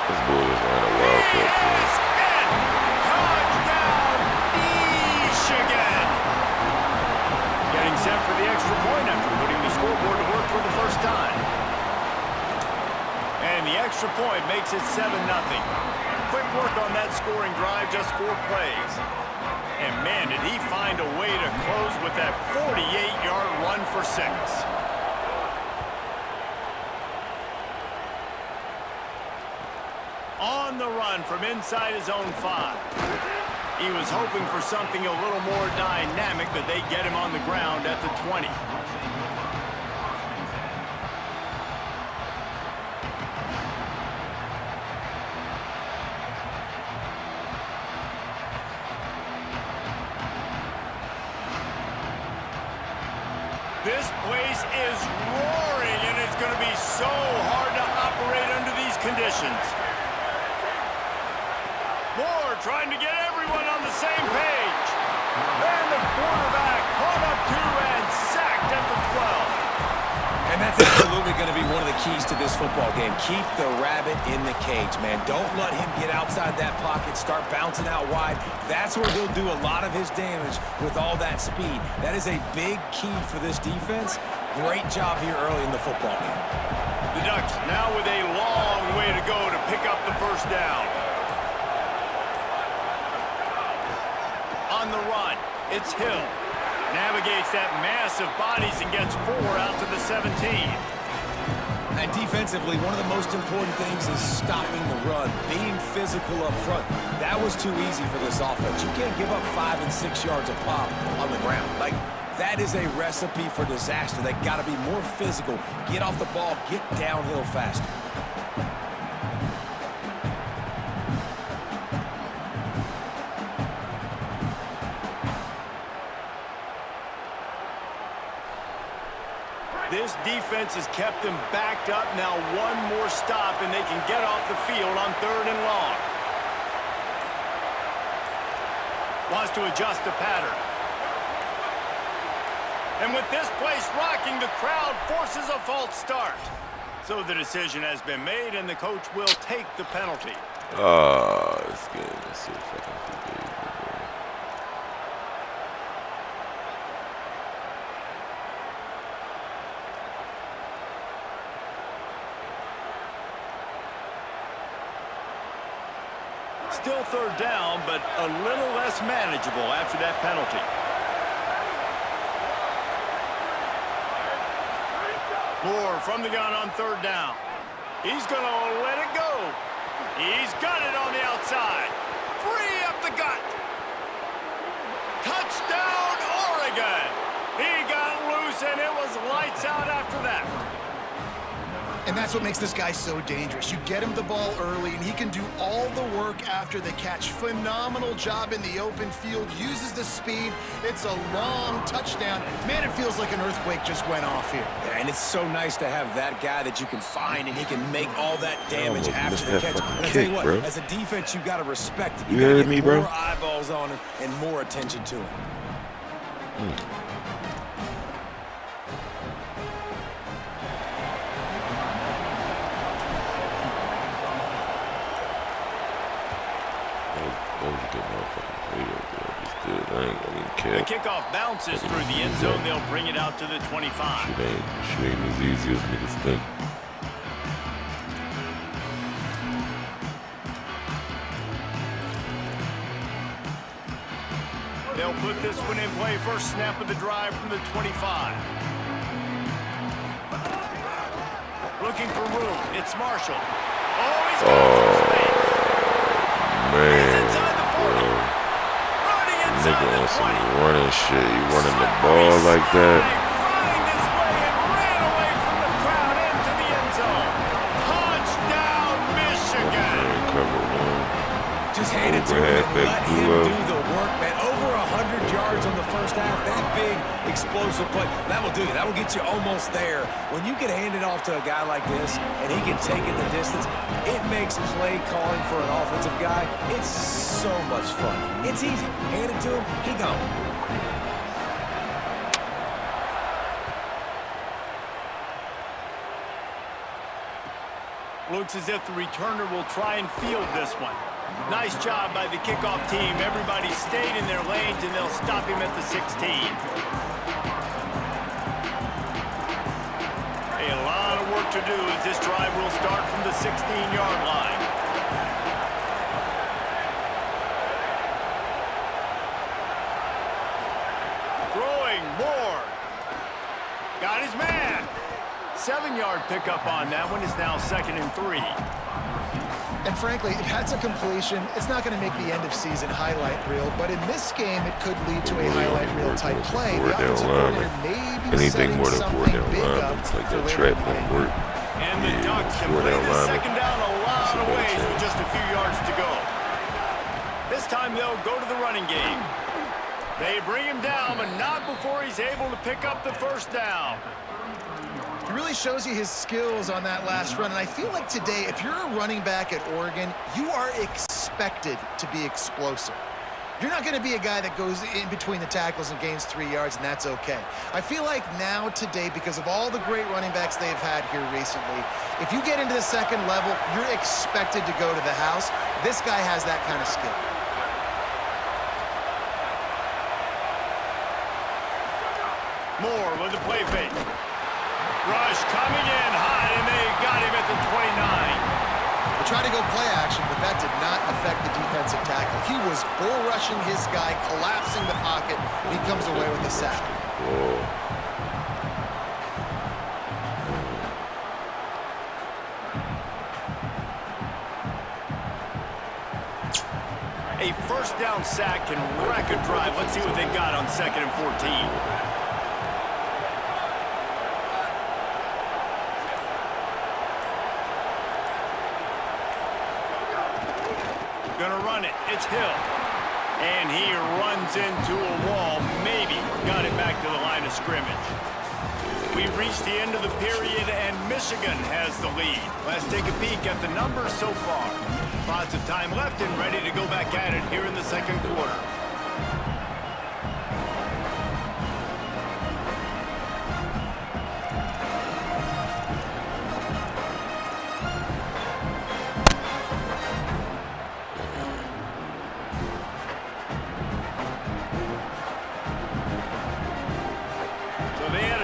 This boy is running a wildcat play. He's in. Touchdown, Michigan. Getting set for the extra point after putting the scoreboard to work for the first time. And the extra point makes it 7-0. Quick work on that scoring drive, just 4 plays. And man, did he find a way to close with that 48-yard run for 6. On the run from inside his own 5. He was hoping for something a little more dynamic, but they get him on the ground at the 20. This place is roaring, and it's going to be so hard to operate under these conditions. Moore trying to get everyone on the same page. And the quarterback caught up to and sacked at the 12. And that's absolutely going to be one of the keys to this football game. Keep the rabbit in the cage, man. Don't let him get outside that pocket, start bouncing out wide. That's where he'll do a lot of his damage with all that speed. That is a big key for this defense. Great job here early in the football game. The Ducks now with a long way to go to pick up the first down. On the run, it's Hill. Navigates that mass of bodies and gets 4 out to the 17. And defensively, one of the most important things is stopping the run, being physical up front. That was too easy for this offense. You can't give up 5 and 6 yards a pop on the ground. Like, that is a recipe for disaster. They got to be more physical, get off the ball, get downhill faster. This defense has kept them backed up. Now one more stop, and they can get off the field on 3rd and long. Wants to adjust the pattern. And with this place rocking, the crowd forces a false start. So the decision has been made, and the coach will take the penalty. This game is so fucking forgiving. Still 3rd down, but a little less manageable after that penalty. Moore from the gun on 3rd down. He's going to let it go. He's got it on the outside. Free up the gut. Touchdown, Oregon. He got loose, and it was lights out after that. And that's what makes this guy so dangerous. You get him the ball early, and he can do all the work after the catch. Phenomenal job in the open field. Uses the speed. It's a long touchdown. Man, it feels like an earthquake just went off here. Yeah, and it's so nice to have that guy that you can find, and he can make all that damage after the catch. And I tell you what, bro. as a defense, you got to respect it. You gotta heard get me, bro? more eyeballs on him and more attention to him. That was a good motherfucking play there. Just did. I ain't gonna even care. The kickoff bounces through the end zone. They'll bring it out to the 25. Shit ain't as easy as niggas think. They'll put this one in play. First snap of the drive from the 25. Looking for room. It's Marshall. Oh, he's got some space. Man, Inside the 40. Running inside nigga the on some 20. running shit. You running the ball like that. Running this way and ran away from the crowd into the end zone. Touchdown, Michigan. Man, cover, man. Just hand it to him and let him do the work, man. Over 100 yards on the first half. That big, explosive play. That will do you. That will get you almost there. When you get handed off to a guy like this and he can take it the distance, it makes play calling for an offensive guy, it's so much fun. It's easy. Hand it to him, he gone. Looks as if the returner will try and field this one. Nice job by the kickoff team. Everybody stayed in their lanes, and they'll stop him at the 16. A lot of work to do as this drive will start from the 16-yard line. Throwing more. Got his man. 7-yard pickup on that one. Is now 2nd and 3. And frankly, if that's a completion, it's not going to make the end-of-season highlight reel. But in this game, it could lead to a highlight reel type play. The offensive coordinator may be Anything setting more than four something down big up linemen, it's like for that later trap in the don't game. work. And the Yeah, Ducks can four play down this lineman. second down a lot It's a of better ways with chance. just a few yards to go. This time they'll go to the running game. They bring him down, but not before he's able to pick up the first down. He really shows you his skills on that last run. And I feel like today, if you're a running back at Oregon, you are expected to be explosive. You're not going to be a guy that goes in between the tackles and gains 3 yards, and that's okay. I feel like now today, because of all the great running backs they've had here recently, if you get into the second level, you're expected to go to the house. This guy has that kind of skill. Moore with the play fake. Rush coming in hot, and they got him at the 29. They tried to go play action, but that did not affect the defensive tackle. He was bull rushing his guy, collapsing the pocket, and he comes away with the sack. A first down sack can wreck a drive. Let's see what they got on 2nd and 14. Gonna run it. It's Hill. And he runs into a wall. Maybe got it back to the line of scrimmage. We've reached the end of the period, and Michigan has the lead. Let's take a peek at the numbers so far. Lots of time left and ready to go back at it here in the second quarter.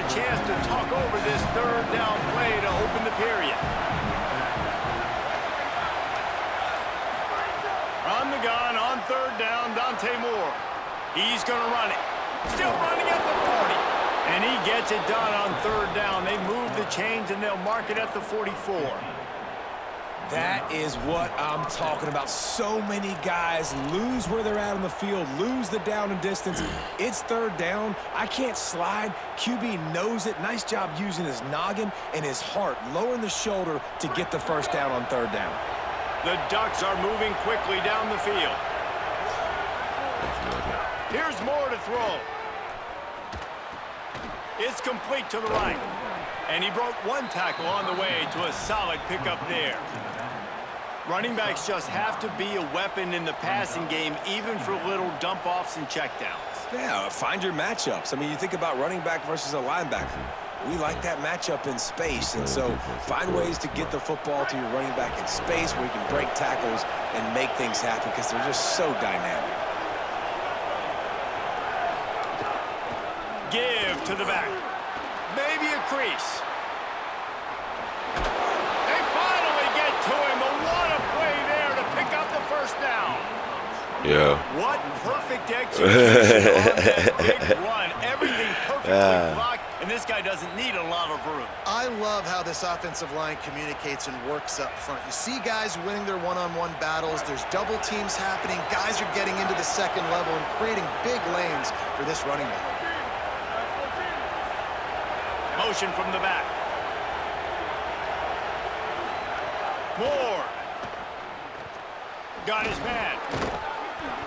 Chance to talk over this third down play to open the period. On the gun, on third down, Dante Moore. He's going to run it. Still running at the 40. And he gets it done on third down. They move the chains, and they'll mark it at the 44. That is what I'm talking about. So many guys lose where they're at on the field, lose the down and distance. It's third down. I can't slide. QB knows it. Nice job using his noggin and his heart, lowering the shoulder to get the first down on third down. The Ducks are moving quickly down the field. Here's Moore to throw. It's complete to the right. And he broke one tackle on the way to a solid pickup there. Running backs just have to be a weapon in the passing game, even for little dump-offs and checkdowns. Yeah, find your matchups. I mean, you think about running back versus a linebacker. We like that matchup in space, and so find ways to get the football to your running back in space where you can break tackles and make things happen because they're just so dynamic. Give to the back. Maybe a crease. They finally get to him, but what a play there to pick up the first down. Yeah. What perfect execution on that big run. Everything perfectly blocked, and this guy doesn't need a lot of room. I love how this offensive line communicates and works up front. You see guys winning their one-on-one battles. There's double teams happening. Guys are getting into the second level and creating big lanes for this running back. Motion from the back. Moore. Got his man.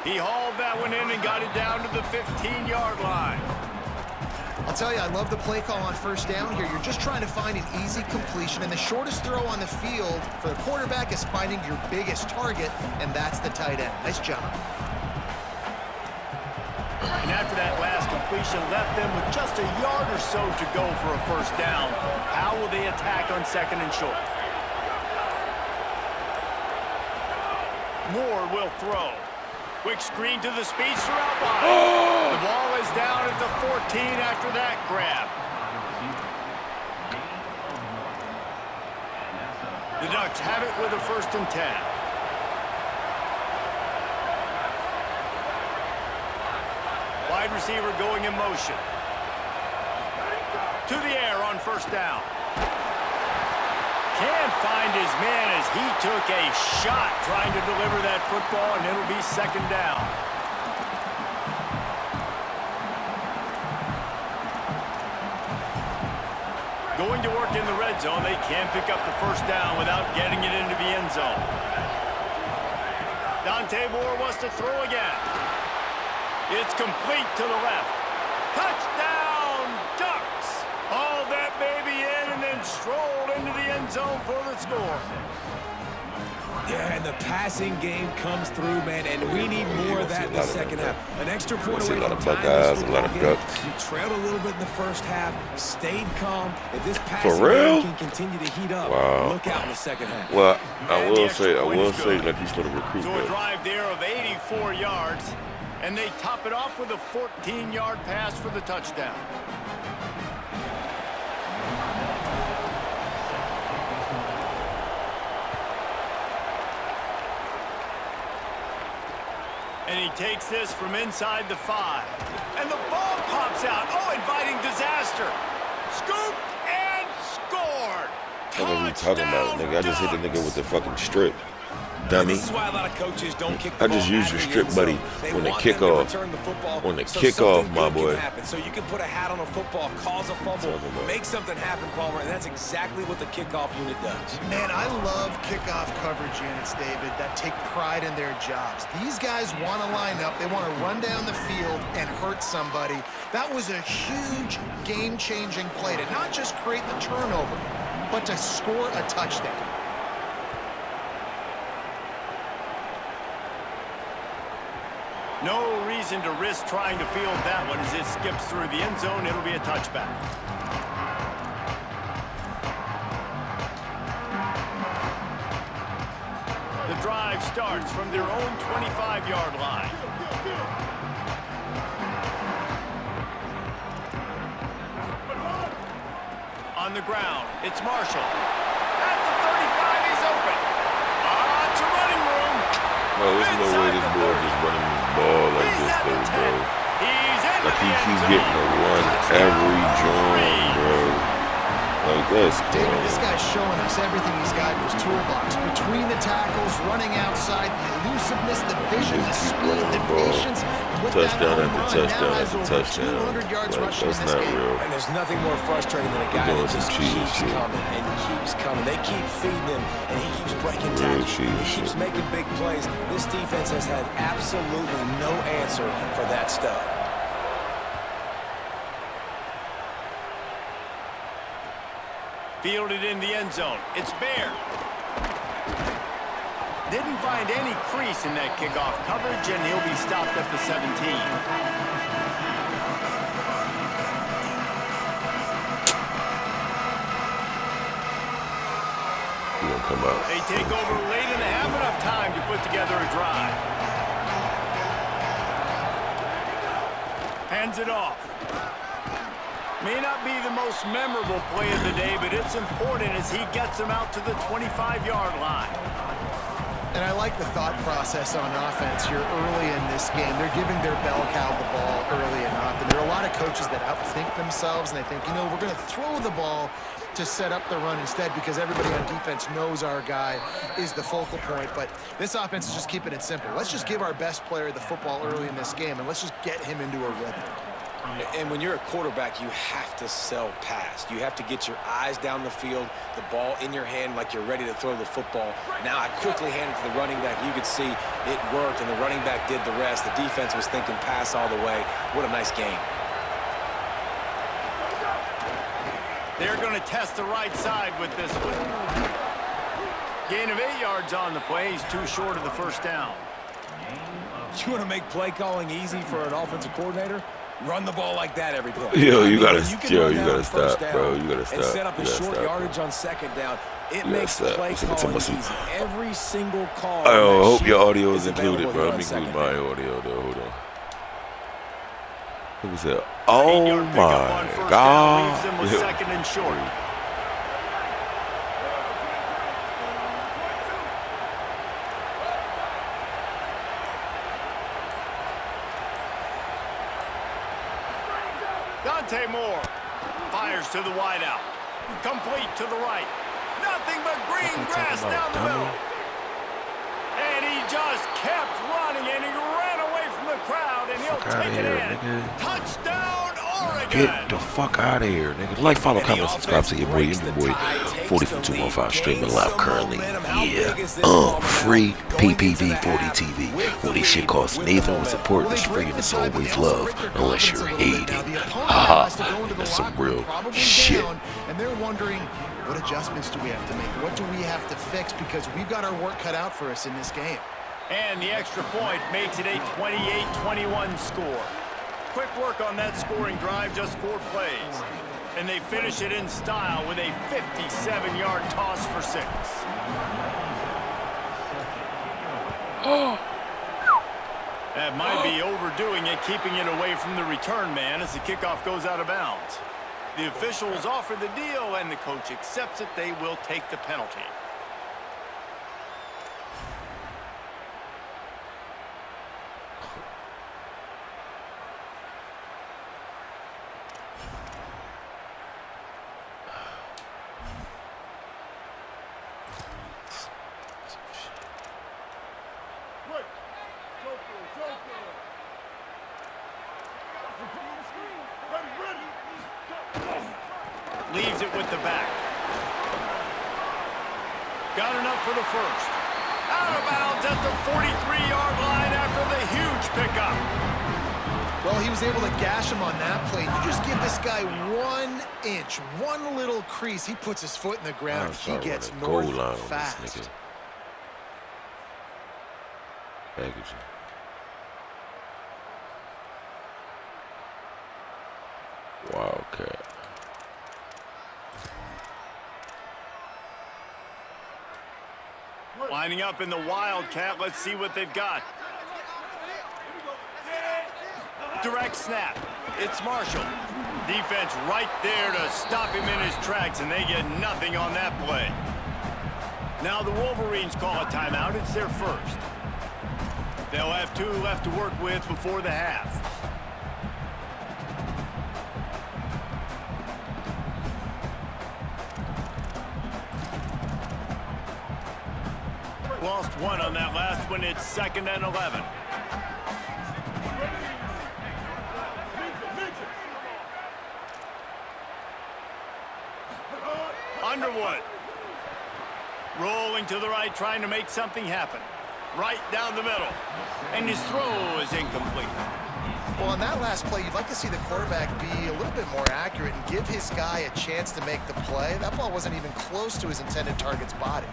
He hauled that one in and got it down to the 15-yard line. I'll tell you, I love the play call on first down here. You're just trying to find an easy completion, and the shortest throw on the field for the quarterback is finding your biggest target, and that's the tight end. Nice job. And after that last completion, left them with just a yard or so to go for a first down. How will they attack on second and short? Moore will throw. Quick screen to the speedster out wide. The ball is down at the 14 after that grab. The Ducks have it with a 1st and 10. Wide receiver going in motion. To the air on first down. Can't find his man as he took a shot trying to deliver that football, and it'll be second down. Going to work in the red zone. They can pick up the first down without getting it into the end zone. Dante Moore wants to throw again. It's complete to the left. Touchdown, Ducks! All that baby in and then strolled into the end zone for the score. Yeah, and the passing game comes through, man, and we need more of that in the second half. An extra point away from Buckeyes, a lot of Ducks. You trailed a little bit in the first half, stayed calm. If this For passing real? game can continue to heat up, look out in the second half. Well, I will say, like he's going to recruit. So a drive there of 84 yards, and they top it off with a 14-yard pass for the touchdown. And he takes this from inside the 5. And the ball pops out. Oh, inviting disaster. Scooped and scored. What are you talking about, nigga? I just hit the nigga with the fucking strip. Dummy. This is why a lot of coaches don't kick the I ball just use at your the strip, end zone. buddy, They on the want them to kickoff. return the football On the so kickoff, something my good can boy. happen. So you can put a hat on a football, cause a fumble, make something happen, Palmer, and that's exactly what the kickoff unit does. Man, I love kickoff coverage units, David, that take pride in their jobs. These guys want to line up. They want to run down the field and hurt somebody. That was a huge game-changing play to not just create the turnover, but to score a touchdown. No reason to risk trying to field that one as it skips through the end zone. It'll be a touchback. The drive starts from their own 25-yard line. On the ground, it's Marshall. At the 35, he's open. To running room. Well, there's no way this boy just running the ball like this, though, bro. Like he keep getting a run every joint, bro. Like that's David, this guy's showing us everything he's got in his toolbox. Between the tackles, running outside, the elusiveness, the vision, the speed, the patience. With touchdown that after home run, touchdown now has after over touchdown. 200 yards Like, rushing in that's this not game. real. And there's nothing more frustrating than a guy doing that just some cheating keeps shit. coming and keeps coming. They keep feeding him, and he keeps breaking Real tackles. cheating He keeps shit. making big plays. This defense has had absolutely no answer for that stud. Fielded in the end zone. It's Bear. Didn't find any crease in that kickoff coverage, and he'll be stopped at the 17. come out. They take over late and have enough time to put together a drive. Hands it off. May not be the most memorable play of the day, but it's important as he gets them out to the 25-yard line. And I like the thought process on offense here early in this game. They're giving their bell cow the ball early and often. There are a lot of coaches that outthink themselves, and they think, you know, we're going to throw the ball to set up the run instead because everybody on defense knows our guy is the focal point. But this offense is just keeping it simple. Let's just give our best player the football early in this game, and let's just get him into a rhythm. And when you're a quarterback, you have to sell past. You have to get your eyes down the field, the ball in your hand like you're ready to throw the football. Now I quickly hand it to the running back. You could see it worked, and the running back did the rest. The defense was thinking pass all the way. What a nice game. They're going to test the right side with this one. Gain of 8 yards on the play. He's too short of the first down. You want to make play calling easy for an offensive coordinator? Run the ball like that every play. Yo, you gotta stop, bro. You gotta stop. And set up a short yardage on second down. It makes play calling easy. Every single call. I hope your audio is included, bro. Let me include my audio, though. Hold on. Who was that? Oh my God. Leaves them with second and short. Moore fires to the wideout. Complete to the right. Nothing but green grass down the middle. And he just kept running, and he ran away from the crowd, and he'll take it in. Nigga. Touchdown, Oregon. Get the fuck out of here, nigga. Like, follow, comment, subscribe to your boy. Your boy, 40 from 215, streaming live currently. Yeah. Free PPV 40 TV. Well, this shit costs neither. What's important is free and it's always love, unless you're hating. Haha. That's some real shit. And they're wondering, what adjustments do we have to make? What do we have to fix? Because we've got our work cut out for us in this game. And the extra point makes it a 28-21 score. Quick work on that scoring drive, just 4 plays. And they finish it in style with a 57-yard toss for 6. That might be overdoing it, keeping it away from the return man as the kickoff goes out of bounds. The officials offer the deal, and the coach accepts it. They will take the penalty. Leaves it with the back. Got enough for the first. Out of bounds at the 43-yard line after the huge pickup. Well, he was able to gash him on that play. You just give this guy 1 inch, one little crease. He puts his foot in the ground. He gets north fast. Packaging. Wildcat. Lining up in the Wildcat. Let's see what they've got. Direct snap. It's Marshall. Defense right there to stop him in his tracks, and they get nothing on that play. Now the Wolverines call a timeout. It's their first. They'll have 2 left to work with before the half. Lost 1 on that last one. It's 2nd and 11. Underwood. Rolling to the right, trying to make something happen. Right down the middle. And his throw is incomplete. Well, on that last play, you'd like to see the quarterback be a little bit more accurate and give his guy a chance to make the play. That ball wasn't even close to his intended target's body.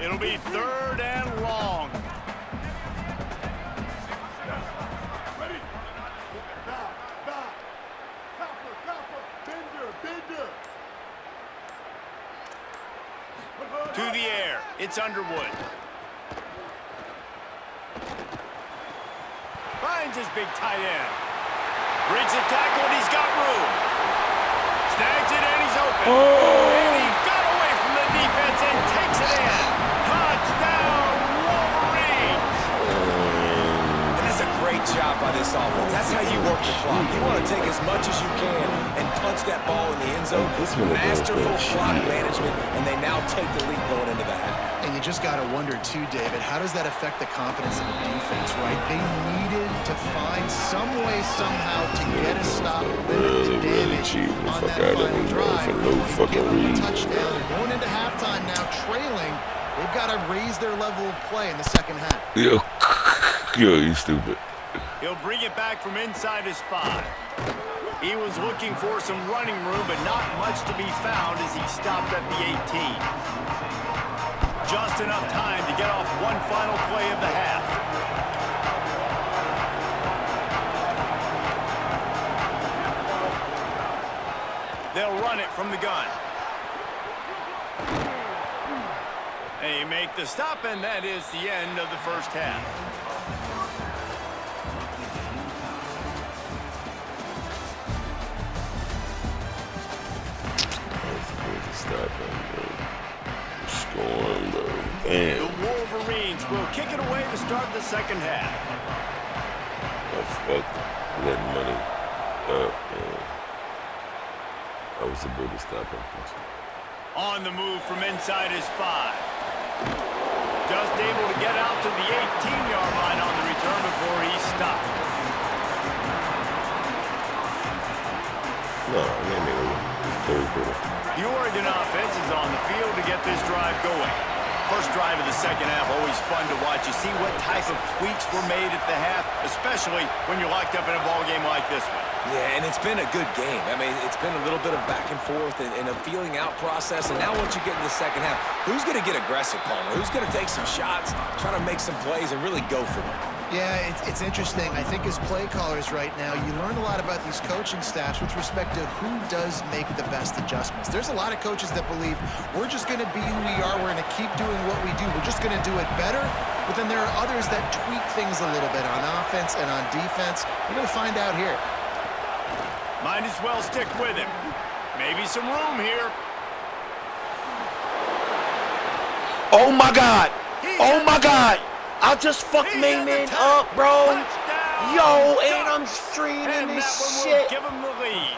It'll be 3rd and long. To the air. It's Underwood. Finds his big tight end. Breaks the tackle, and he's got room. Snags it, and he's open. And he got away from the defense and takes it in. Touchdown, Wolverines! And that's a great job by this offense. That's how you work the clock. You want to take as much as you can and punch that ball in the end zone. Masterful clock management, and they now take the lead going into the half. And you just got to wonder, too, David, how does that affect the confidence of the defense, right? They needed to find some way, somehow, to get a stop, limit the damage on that final drive. Give them a touchdown. Going into halftime now, trailing. They've got to raise their level of play in the second half. Yo, you stupid. He'll bring it back from inside his 5. He was looking for some running room, but not much to be found as he stopped at the 18. Just enough time to get off one final play of the half. They'll run it from the gun. They make the stop, and that is the end of the first half. Damn. The Wolverines will kick it away to start the second half. I fucked that money up, man. That was a bigger stop, unfortunately. On the move from inside his 5. Just able to get out to the 18-yard line on the return before he stopped. No, they made it. It's third quarter. The Oregon offense is on the field to get this drive going. First drive of the second half, always fun to watch. You see what type of tweaks were made at the half, especially when you're locked up in a ball game like this one. Yeah, and it's been a good game. I mean, it's been a little bit of back and forth and a feeling out process. And now once you get in the second half, who's going to get aggressive, Palmer? Who's going to take some shots, try to make some plays, and really go for it? Yeah, it's interesting. I think as play callers right now, you learn a lot about these coaching staffs with respect to who does make the best adjustments. There's a lot of coaches that believe we're just going to be who we are. We're going to keep doing what we do. We're just going to do it better. But then there are others that tweak things a little bit on offense and on defense. We're going to find out here. Might as well stick with him. Maybe some room here. Oh, my God. Oh, my God. I just fucked Mayman up, bro. Touchdown. Yo, and I'm streaming this shit. Give him the lead.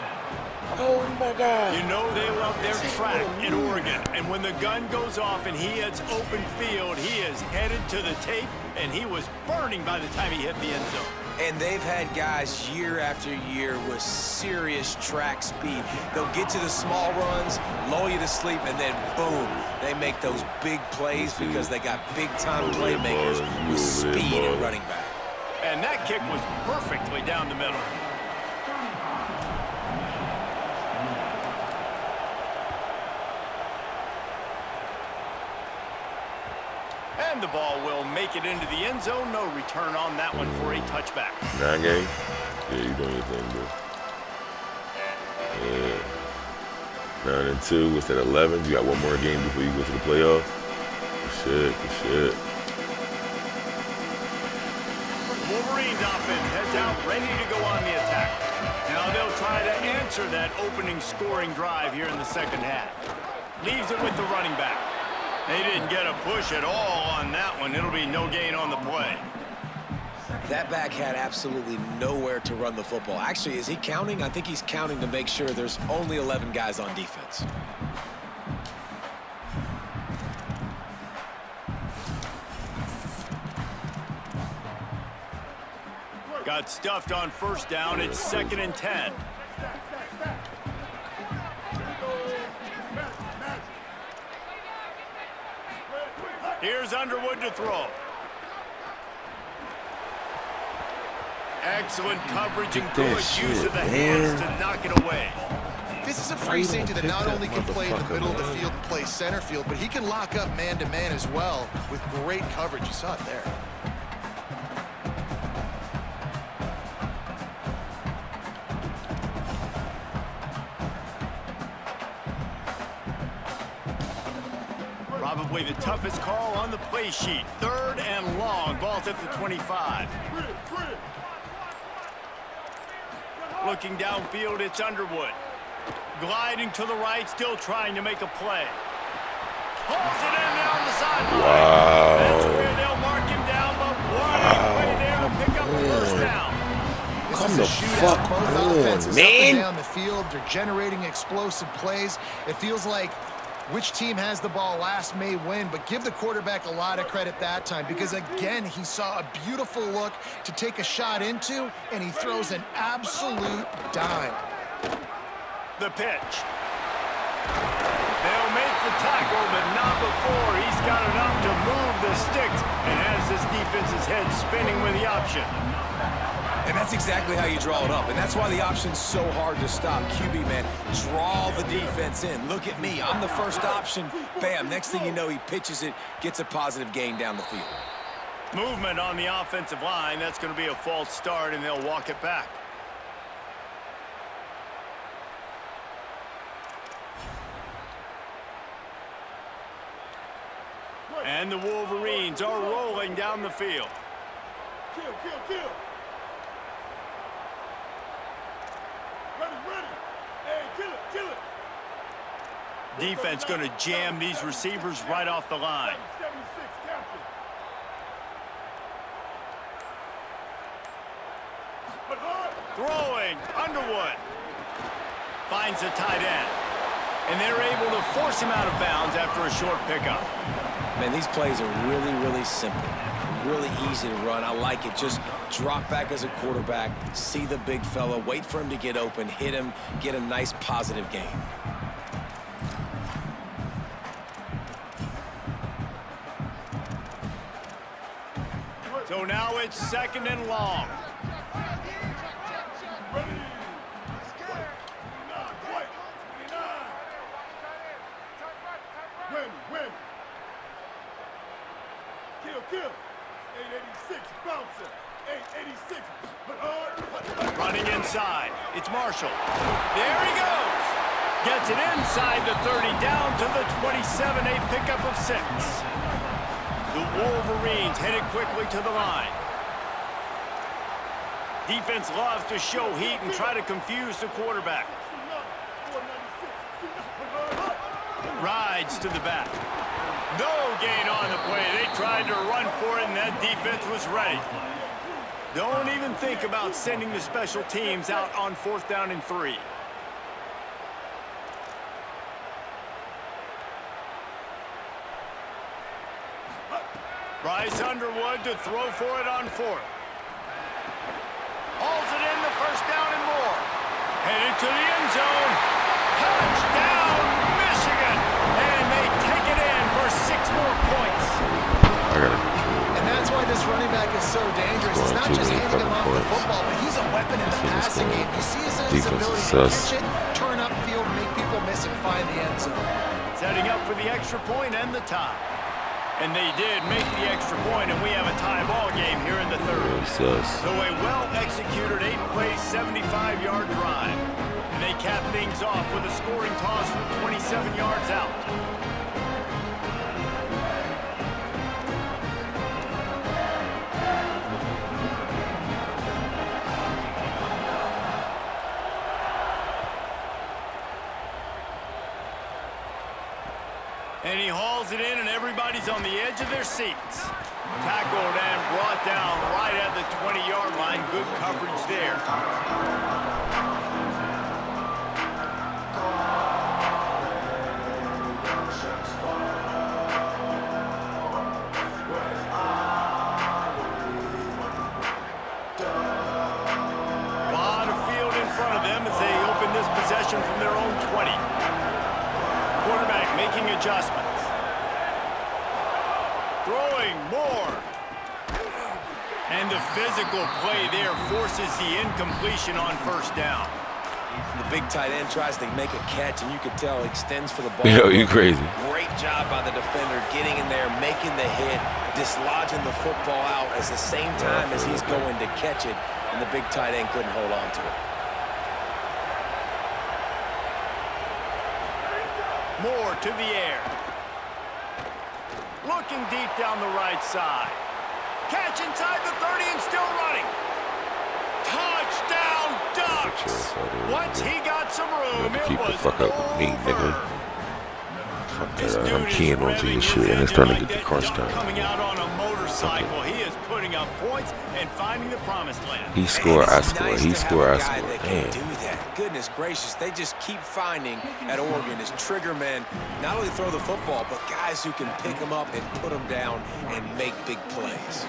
Oh, my God. You know they love their track in Oregon. And when the gun goes off and he hits open field, he is headed to the tape, and he was burning by the time he hit the end zone. And they've had guys year after year with serious track speed. They'll get to the small runs, lull you to sleep, and then boom, they make those big plays because they got big-time playmakers with speed and running back. And that kick was perfectly down the middle. And the ball will make it into the end zone. No return on that one for a touchback. 9 game? Yeah, you doing your thing, bro. Yeah. 9-2. What's that, 11? You got one more game before you go to the playoffs? Good shit. Wolverines offense heads out, ready to go on the attack. Now they'll try to answer that opening scoring drive here in the second half. Leaves it with the running back. They didn't get a push at all on that one. It'll be no gain on the play. That back had absolutely nowhere to run the football. Actually, is he counting? I think he's counting to make sure there's only 11 guys on defense. Got stuffed on first down. It's 2nd and 10. Here's Underwood to throw. Excellent coverage and good use of the hands to knock it away. This is a free safety that not only can play in the middle of the field and play center field, but he can lock up man-to-man as well with great coverage. You saw it there. Probably the toughest call on the play sheet. 3rd and long. Ball's at the 25. Looking downfield, it's Underwood. Gliding to the right, still trying to make a play. Pulls it in down the sideline. Wow. That's where they'll mark him down, but what a play there to pick up a first down. This Come is a the shootout. fuck Both on, offenses up man. and down the field. They're generating explosive plays. It feels like which team has the ball last may win, but give the quarterback a lot of credit that time because, again, he saw a beautiful look to take a shot into, and he throws an absolute dime. The pitch. They'll make the tackle, but not before he's got enough to move the sticks and has this defense's head spinning with the option. And that's exactly how you draw it up. And that's why the option's so hard to stop. QB, man, draw the defense in. Look at me. I'm the first option. Bam. Next thing you know, he pitches it, gets a positive gain down the field. Movement on the offensive line. That's going to be a false start, and they'll walk it back. And the Wolverines are rolling down the field. Kill. Ready. Hey, kill it. Defense going to jam these receivers right off the line. 76, captain. Throwing, Underwood. Finds a tight end. And they're able to force him out of bounds after a short pickup. Man, these plays are really, really simple. Really easy to run. I like it. Just drop back as a quarterback, see the big fella, wait for him to get open, hit him, get a nice positive gain. So now it's 2nd and long. Win. Kill. 886, bouncer. 886, but hard. Running inside. It's Marshall. There he goes. Gets it inside the 30, down to the 27, a pickup of 6. The Wolverines headed quickly to the line. Defense loves to show heat and try to confuse the quarterback. Rides to the back. No gain on the play. They tried to run for it, and that defense was ready. Don't even think about sending the special teams out on 4th down and 3. Bryce Underwood to throw for it on 4th. Hauls it in, the 1st down and more. Headed to the end zone. Touchdown, Michigan! And they take it in for 6 more points. And that's why this running back is so dangerous. It's not just handing him off the football, but he's a weapon in the passing game. You see his ability to catch it, turn upfield, make people miss, and find the end zone. Setting up for the extra point and the tie. And they did make the extra point, and we have a tie ball game here in the 3rd. So a well-executed 8-play, 75-yard drive. And they cap things off with a scoring toss from 27 yards out. And he hauls it in, and everybody's on the edge of their seats. Tackled and brought down right at the 20-yard line. Good coverage there. A lot of field in front of them as they open this possession from their own 20. Quarterback making adjustments. Throwing more. And the physical play there forces the incompletion on 1st down. The big tight end tries to make a catch, and you could tell extends for the ball. Yo, you crazy. Great job by the defender getting in there, making the hit, dislodging the football out at the same time as he's going to catch it, and the big tight end couldn't hold on to it. Moore to the air. Looking deep down the right side. Catch inside the 30 and still running. Touchdown Ducks! Once he got some room, it keep the was fuck up with me, nigga. over. Fuck This that, dude I'm is keying onto revving your his shit, and it's engine starting like to get that the crunch duck time. coming out on a motorcycle. He is putting up points and finding the promised land. He scored, I It's scored. nice He to have scored, a I guy scored. that can Damn. do that. Goodness gracious, they just keep finding at Oregon is trigger men, not only throw the football, but guys who can pick them up and put them down and make big plays.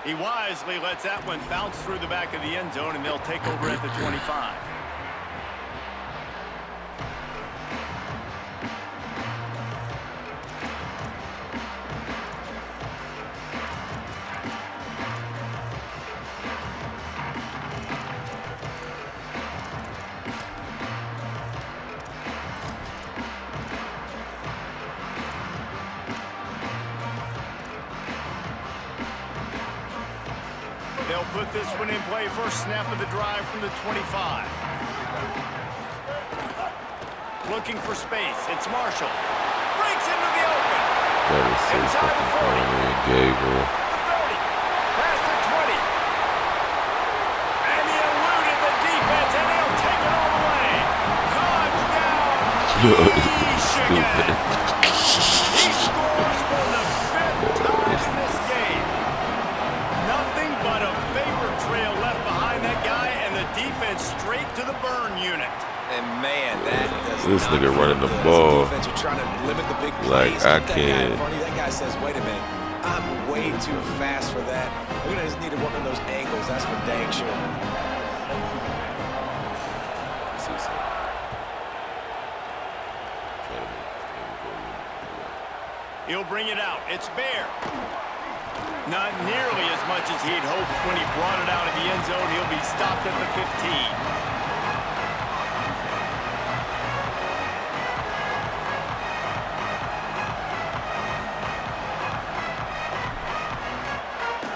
He wisely lets that one bounce through the back of the end zone, and they'll take over at the 25. They'll put this one in play. First snap of the drive from the 25. Looking for space. It's Marshall. Breaks into the open. That is so Inside the fucking 40. funny, Gabriel. The 30. Past the 20. And he eluded the defense, and he'll take it all the way. Touchdown. Michigan. He scores for the 5th time in this game. Nothing but a vapor trail left behind that guy, and the defense straight to the burn unit. And man, that does This not nigga feel running the good. As a ball. defense, you're trying to limit the big Like, plays. I Keep that guy in can't. front of you. That guy says, wait a minute, I'm way too fast for that. We're gonna just need to work on those angles. That's for dang sure. He'll bring it out. It's Bear. Not nearly as much as he'd hoped when he brought it out of the end zone. He'll be stopped at the 15.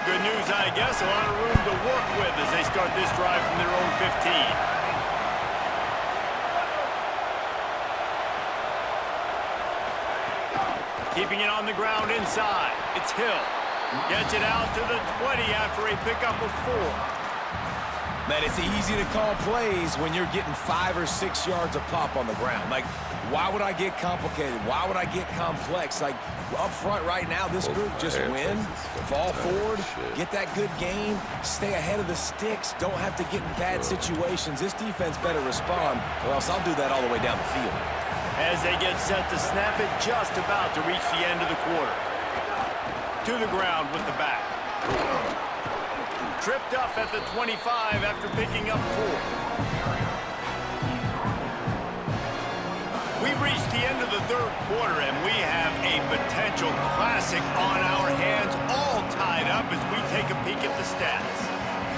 Good news, I guess. A lot of room to work with as they start this drive from their own 15. Keeping it on the ground inside. It's Hill. Gets it out to the 20 after a pickup of 4. Man, it's easy to call plays when you're getting 5 or 6 yards of pop on the ground. Like, why would I get complicated? Why would I get complex? Like, up front right now, this group just win, fall forward, get that good game, stay ahead of the sticks, don't have to get in bad situations. This defense better respond, or else I'll do that all the way down the field. As they get set to snap it, just about to reach the end of the quarter. To the ground with the back. Tripped up at the 25 after picking up 4. We've reached the end of the 3rd quarter, and we have a potential classic on our hands, all tied up as we take a peek at the stats.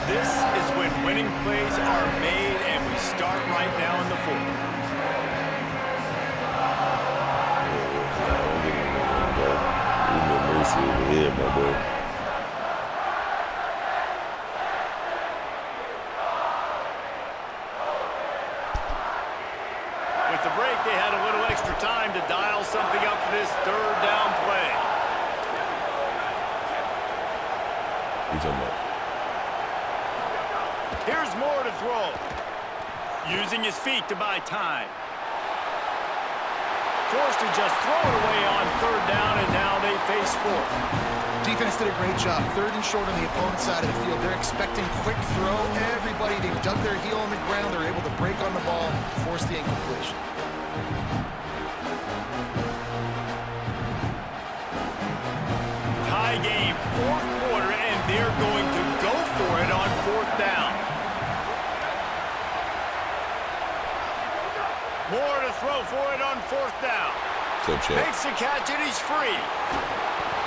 This is when winning plays are made, and we start right now in the 4th. Over here, my boy. With the break, they had a little extra time to dial something up for this 3rd down play. You talking about? Here's Moore to throw. Using his feet to buy time. Forced to just throw it away on 3rd down, and now they face 4th. Defense did a great job. 3rd and short on the opponent's side of the field. They're expecting quick throw. Everybody, they dug their heel on the ground. They're able to break on the ball, force the incompletion. Tie game, 4th quarter, and they're going to go for it on 4th down. Moore to throw for it on 4th down. So check. Makes the catch, and he's free.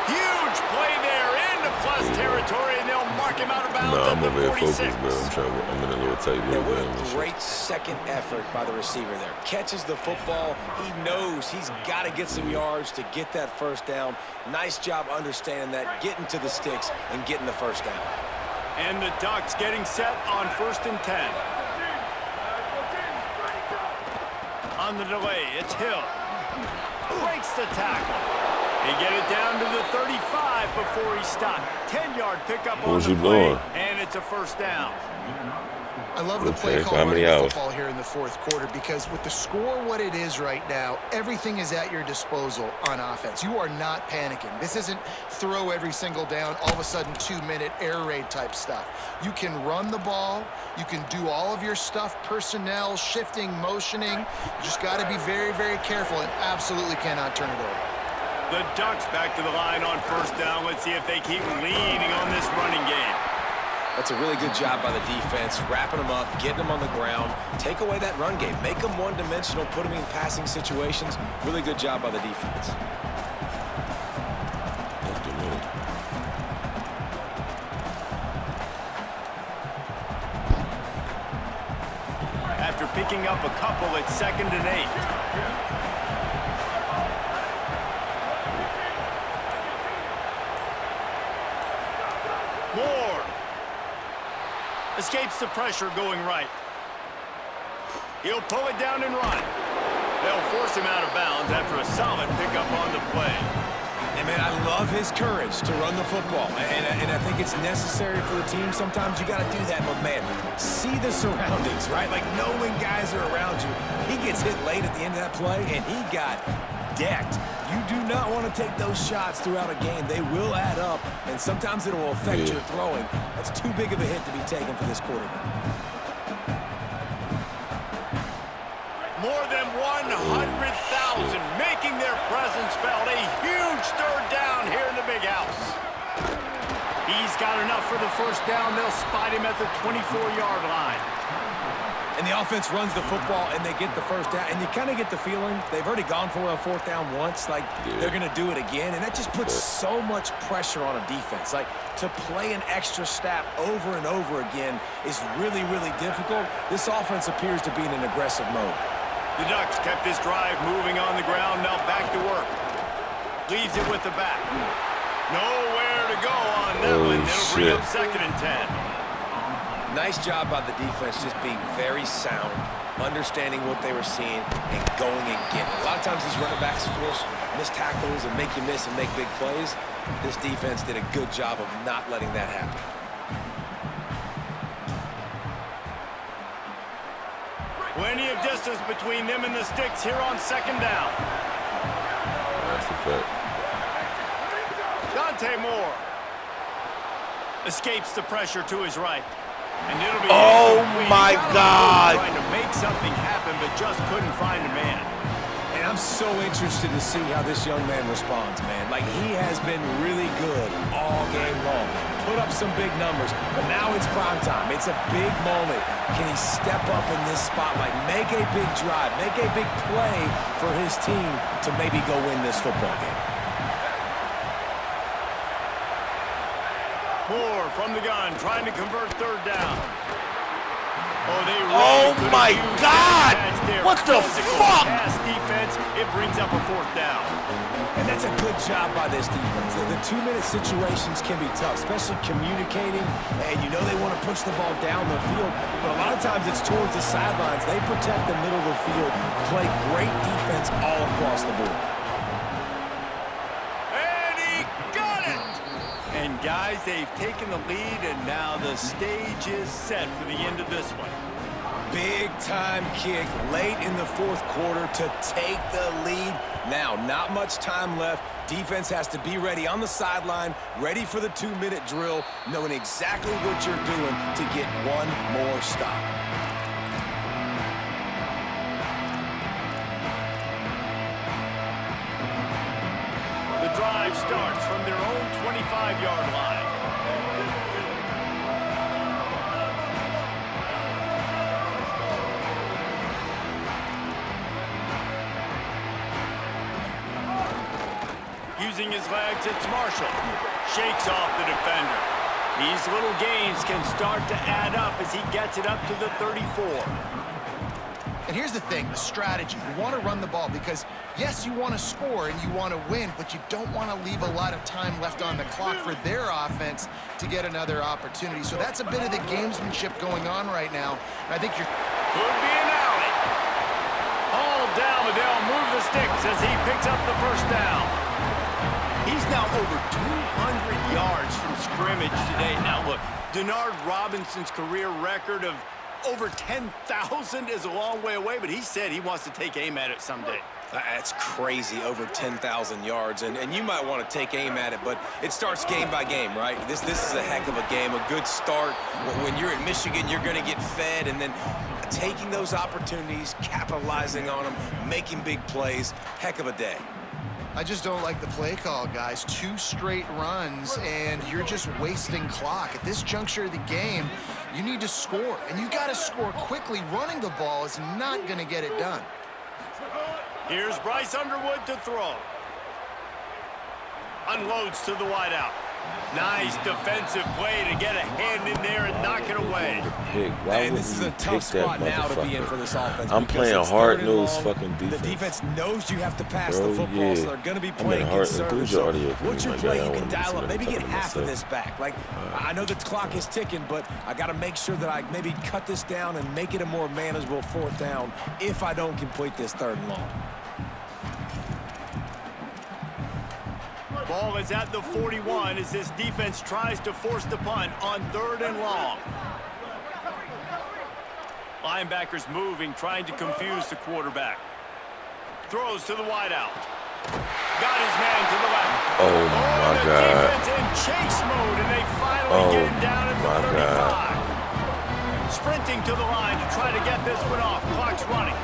Huge play there in into plus territory, and they'll mark him out of bounds No, at I'm the over here 46. focused, man. I'm in a little tight Yeah, little what game and a shit. great second effort by the receiver there. Catches the football. He knows he's got to get some yards to get that first down. Nice job understanding that, getting to the sticks and getting the first down. And the Ducks getting set on 1st and 10. On the delay, it's Hill. Breaks the tackle. He get it down to the 35 before he stopped. 10-yard pickup on the play, and it's a first down. I love the play call running the football here in the fourth quarter because with the score what it is right now, everything is at your disposal on offense. You are not panicking. This isn't throw every single down, all of a sudden 2-minute air raid type stuff. You can run the ball. You can do all of your stuff, personnel, shifting, motioning. You just got to be very, very careful and absolutely cannot turn it over. The Ducks back to the line on 1st down. Let's see if they keep leaning on this running game. That's a really good job by the defense, wrapping them up, getting them on the ground, take away that run game, make them one-dimensional, put them in passing situations. Really good job by the defense. After picking up a couple, it's 2nd and 8. Moore escapes the pressure going right. He'll pull it down and run. They'll force him out of bounds after a solid pickup on the play. And, man, I love his courage to run the football. And I think it's necessary for the team. Sometimes you got to do that. But, man, see the surroundings, right? Like, knowing guys are around you. He gets hit late at the end of that play, and he got decked. You do not want to take those shots throughout a game. They will add up, and sometimes it will affect your throwing. That's too big of a hit to be taken for this quarterback. More than 100,000 making their presence felt. A huge 3rd down here in the big house. He's got enough for the first down. They'll spot him at the 24-yard line. And the offense runs the football, and they get the first down. And you kind of get the feeling they've already gone for a 4th down once. Like, they're going to do it again. And that just puts so much pressure on a defense. Like, to play an extra snap over and over again is really, really difficult. This offense appears to be in an aggressive mode. The Ducks kept this drive moving on the ground. Now back to work. Leaves it with the back. Nowhere to go on that one. It'll bring up 2nd and 10. Nice job by the defense just being very sound, understanding what they were seeing, and going and getting it. A lot of times these running backs force missed tackles and make you miss and make big plays. This defense did a good job of not letting that happen. Plenty of distance between them and the sticks here on 2nd down. That's a fact. Dante Moore escapes the pressure to his right. And it'll be my God. Trying to make something happen, but just couldn't find a man. And I'm so interested to see how this young man responds, man. Like, he has been really good all game long. Put up some big numbers, but now it's prime time. It's a big moment. Can he step up in this spotlight, make a big drive, make a big play for his team to maybe go win this football game? Moore from the gun, trying to convert 3rd down. Oh my God! What the fuck? Pass defense, it brings up a 4th down. And that's a good job by this defense. The 2-minute situations can be tough, especially communicating. And you know they want to push the ball down the field, but a lot of times it's towards the sidelines. They protect the middle of the field, play great defense all across the board. And he got it! And guys, they've taken the lead, and now the stage is set for the end of this one. Big time kick late in the 4th quarter to take the lead. Now, not much time left. Defense has to be ready on the sideline, ready for the 2-minute drill, knowing exactly what you're doing to get one more stop. The drive starts from their own 25-yard line. Using his legs, it's Marshall. Shakes off the defender. These little gains can start to add up as he gets it up to the 34. And here's the thing, the strategy. You want to run the ball because, yes, you want to score and you want to win, but you don't want to leave a lot of time left on the clock for their offense to get another opportunity. So that's a bit of the gamesmanship going on right now. And I think you're... Could be an alley. All down, but they'll move the sticks as he picks up the first down. He's now over 200 yards from scrimmage today. Now, look, Denard Robinson's career record of over 10,000 is a long way away, but he said he wants to take aim at it someday. That's crazy, over 10,000 yards, and you might want to take aim at it, but it starts game by game, right? This is a heck of a game, a good start. When you're in Michigan, you're going to get fed, and then taking those opportunities, capitalizing on them, making big plays, heck of a day. I just don't like the play call, guys. 2 straight runs, and you're just wasting clock. At this juncture of the game, you need to score, and you got to score quickly. Running the ball is not going to get it done. Here's Bryce Underwood to throw. Unloads to the wideout. Nice defensive play to get a hand in there and knock it away. And this is a tough spot now to be in for this offense. I'm playing hard-nosed fucking defense. The defense knows you have to pass the football, so they're going to be playing conservative. So what's your play you can dial up? Maybe get half of this back. Like, I know the clock is ticking, but I got to make sure that I maybe cut this down and make it a more manageable 4th down if I don't complete this 3rd and long. Ball is at the 41 as this defense tries to force the punt on 3rd and long. Linebackers moving, trying to confuse the quarterback. Throws to the wideout. Got his man to the left. Oh, my the God. Defense in chase mode, and they finally get him down at the 35. Sprinting to the line to try to get this one off. Clock's running.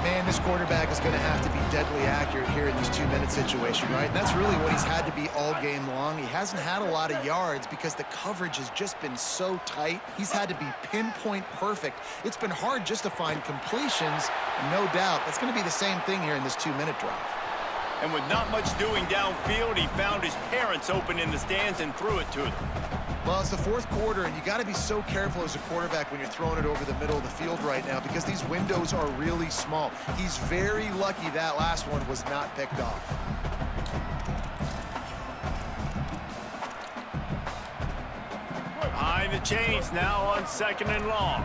Man, this quarterback is going to have to be deadly accurate here in this 2-minute situation, right? And that's really what he's had to be all game long. He hasn't had a lot of yards because the coverage has just been so tight. He's had to be pinpoint perfect. It's been hard just to find completions, no doubt. That's going to be the same thing here in this 2-minute drive. And with not much doing downfield, he found his parents open in the stands and threw it to them. Well, it's the 4th quarter, and you got to be so careful as a quarterback when you're throwing it over the middle of the field right now because these windows are really small. He's very lucky that last one was not picked off. Behind the chains now on 2nd and long.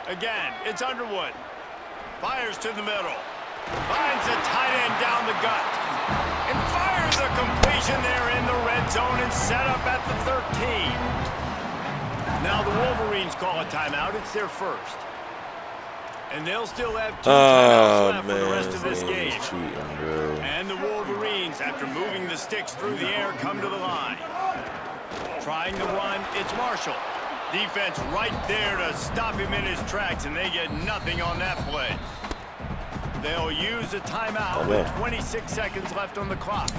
Again, it's Underwood. Fires to the middle. Finds a tight end down the gut. And fires a completion there in the red zone and set up at the 13. Now the Wolverines call a timeout. It's their first. And they'll still have 2 timeouts left for the rest of this game. And the Wolverines, after moving the sticks through the air, come to the line. Trying to run, it's Marshall. Defense right there to stop him in his tracks, and they get nothing on that play. They'll use a timeout with 26 seconds left on the clock.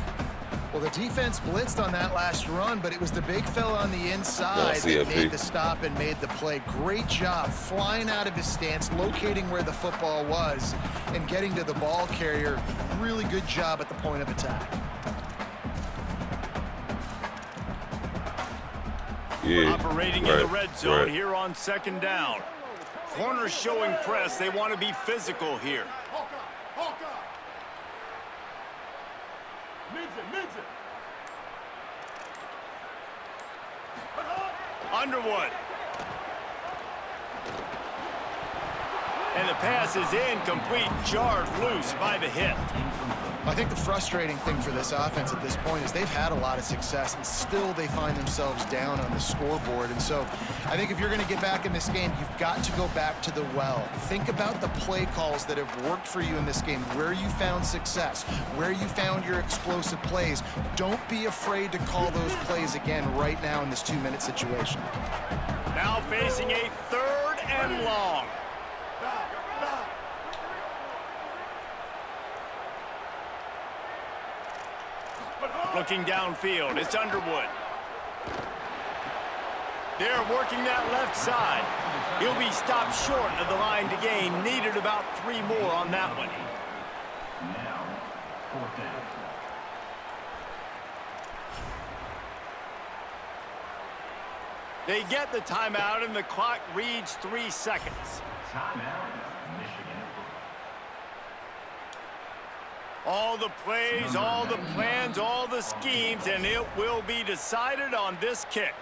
Well, the defense blitzed on that last run, but it was the big fella on the inside that made the stop and made the play. Great job flying out of his stance, locating where the football was, and getting to the ball carrier. Really good job at the point of attack. Operating in the red zone here on 2nd down. Corners showing press. They want to be physical here. Hawkeye. Ninja. Underwood. And the pass is incomplete, jarred loose by the hit. I think the frustrating thing for this offense at this point is they've had a lot of success, and still they find themselves down on the scoreboard. And so I think if you're going to get back in this game, you've got to go back to the well. Think about the play calls that have worked for you in this game, where you found success, where you found your explosive plays. Don't be afraid to call those plays again right now in this 2-minute situation. Now facing a 3rd and long. Looking downfield, it's Underwood. They're working that left side. He'll be stopped short of the line to gain. Needed about 3 more on that one. Now, 4th down. They get the timeout, and the clock reads 3 seconds. Timeout, Michigan. All the plays, all the plans, all the schemes, and it will be decided on this kick.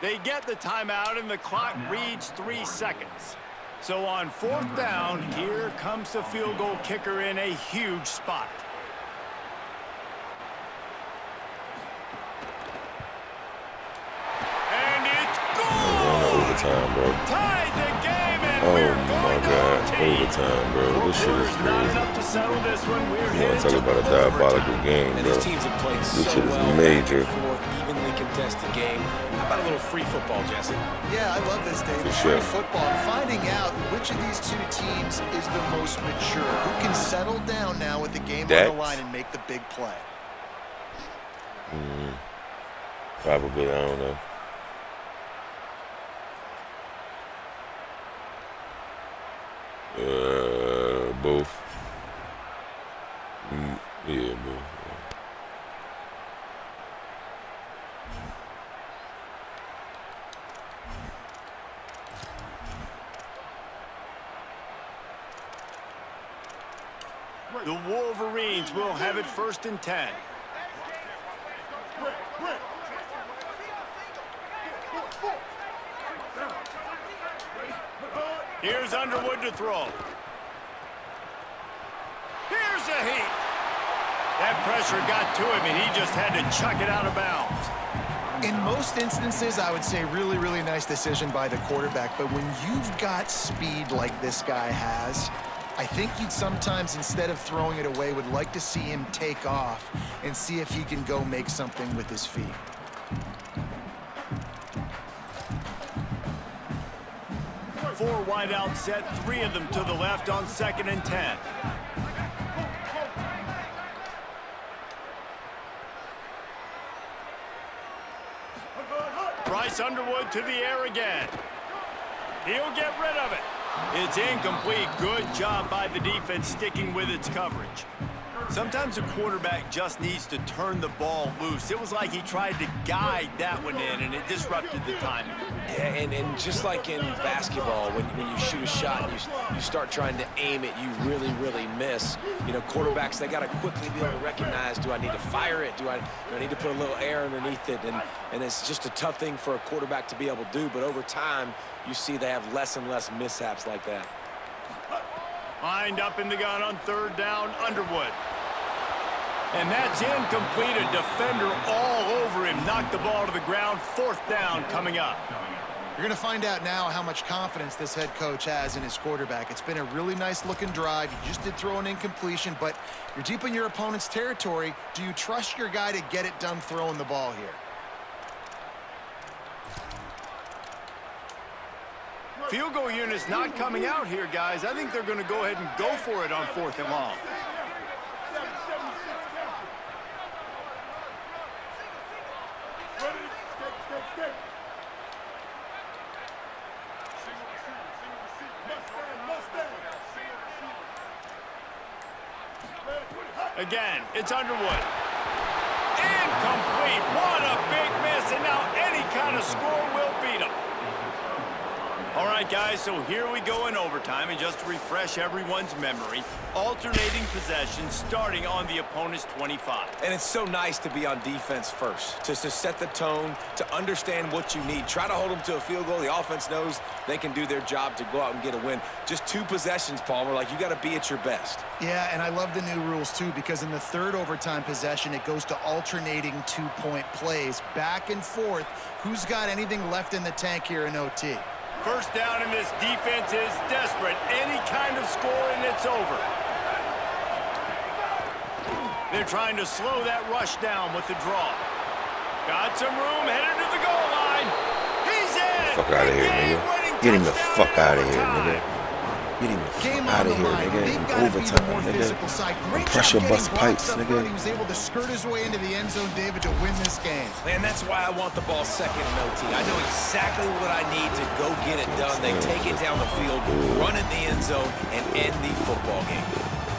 They get the timeout, and the clock reads 3 seconds. So on 4th down, here comes the field goal kicker in a huge spot. And it's goal! Overtime, bro. Tied the game, and Oh we're my going to God, OT. overtime, bro. This shit is Quarters not crazy. enough to settle this one. We're You want headed to talk about a diabolical game, And bro? these teams have played This so shit is well. major. Back and forth, evenly contested game. How about a little free football, Jesse? Yeah, I love this, Dave. For Free sure. football. Finding out which of these two teams is the most mature. Who can settle down now with the game on Dax? the line and make the big play? Probably, I don't know. Both. Yeah, both. The Wolverines will have it 1st and 10. Here's Underwood to throw. Here's a heat. That pressure got to him, and he just had to chuck it out of bounds. In most instances, I would say really, really nice decision by the quarterback. But when you've got speed like this guy has, I think you'd sometimes, instead of throwing it away, would like to see him take off and see if he can go make something with his feet. Four wide out set, 3 of them to the left on 2nd and 10. Bryce Underwood to the air again. He'll get rid of it. It's incomplete. Good job by the defense sticking with its coverage. Sometimes a quarterback just needs to turn the ball loose. It was like he tried to guide that one in, and it disrupted the timing. Yeah, and just like in basketball, when you shoot a shot and you start trying to aim it, you really, really miss. You know, quarterbacks, they got to quickly be able to recognize, do I need to fire it? Do I need to put a little air underneath it? And it's just a tough thing for a quarterback to be able to do. But over time, you see they have less and less mishaps like that. Lined up in the gun on 3rd down, Underwood. And that's incomplete. A defender all over him. Knocked the ball to the ground. 4th down coming up. You're going to find out now how much confidence this head coach has in his quarterback. It's been a really nice-looking drive. You just did throw an incompletion, but you're deep in your opponent's territory. Do you trust your guy to get it done throwing the ball here? Field goal unit's not coming out here, guys. I think they're going to go ahead and go for it on 4th and long. Again, it's Underwood. Incomplete. What a big miss, and now any kind of score will beat them. All right, guys, so here we go in overtime, and just to refresh everyone's memory, alternating possession starting on the opponent's 25. And it's so nice to be on defense first, to set the tone, to understand what you need. Try to hold them to a field goal. The offense knows they can do their job to go out and get a win. Just 2 possessions, Palmer. Like, you got to be at your best. Yeah, and I love the new rules, too, because in the 3rd overtime possession, it goes to alternating 2-point plays, back and forth. Who's got anything left in the tank here in OT? 1st down, and this defense is desperate. Any kind of score, and it's over. They're trying to slow that rush down with the draw. Got some room, headed to the goal line. He's in. Fuck out of here, nigga. Get him the fuck out of here, nigga. Get him the Game fuck out on of the here, line. nigga. They've got to be the Overtime, more nigga. physical side. Great Pressure job bust getting blocks pipes, up nigga. front. He was able to skirt his way into the end zone, David, to win this game. Man, that's why I want the ball second in OT. I know exactly what I need to go get it done. They take it down the field, run in the end zone, and end the football game.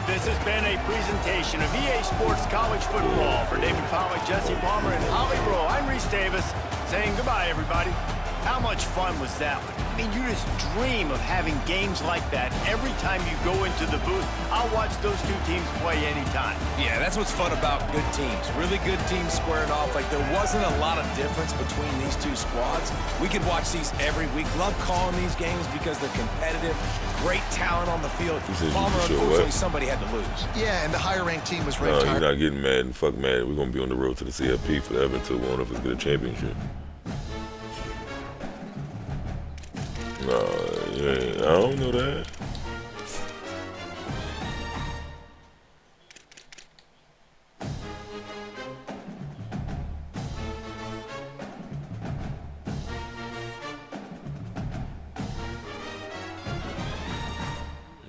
This has been a presentation of EA Sports College Football. For David Pollack, Jesse Palmer, and Holly Rowe, I'm Reese Davis saying goodbye, everybody. How much fun was that one? I mean, you just dream of having games like that every time you go into the booth. I'll watch those two teams play anytime. Yeah, that's what's fun about good teams. Really good teams squaring off. Like, there wasn't a lot of difference between these two squads. We could watch these every week. Love calling these games because they're competitive. Great talent on the field. Palmer, unfortunately, somebody had to lose. Yeah, and the higher-ranked team was ranked No, higher. you're not getting mad and fuck mad. We're gonna be on the road to the CFP forever until one of us get a championship. No, yeah, I don't know that.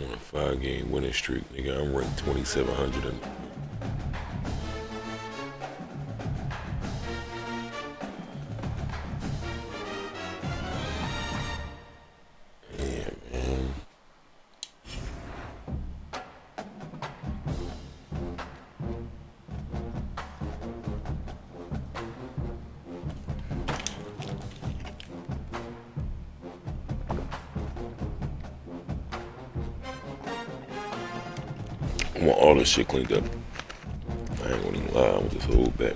On a 5-game winning streak, nigga. I'm ranked 2,700 and I want all this shit cleaned up. I ain't gonna even lie, I want this whole back.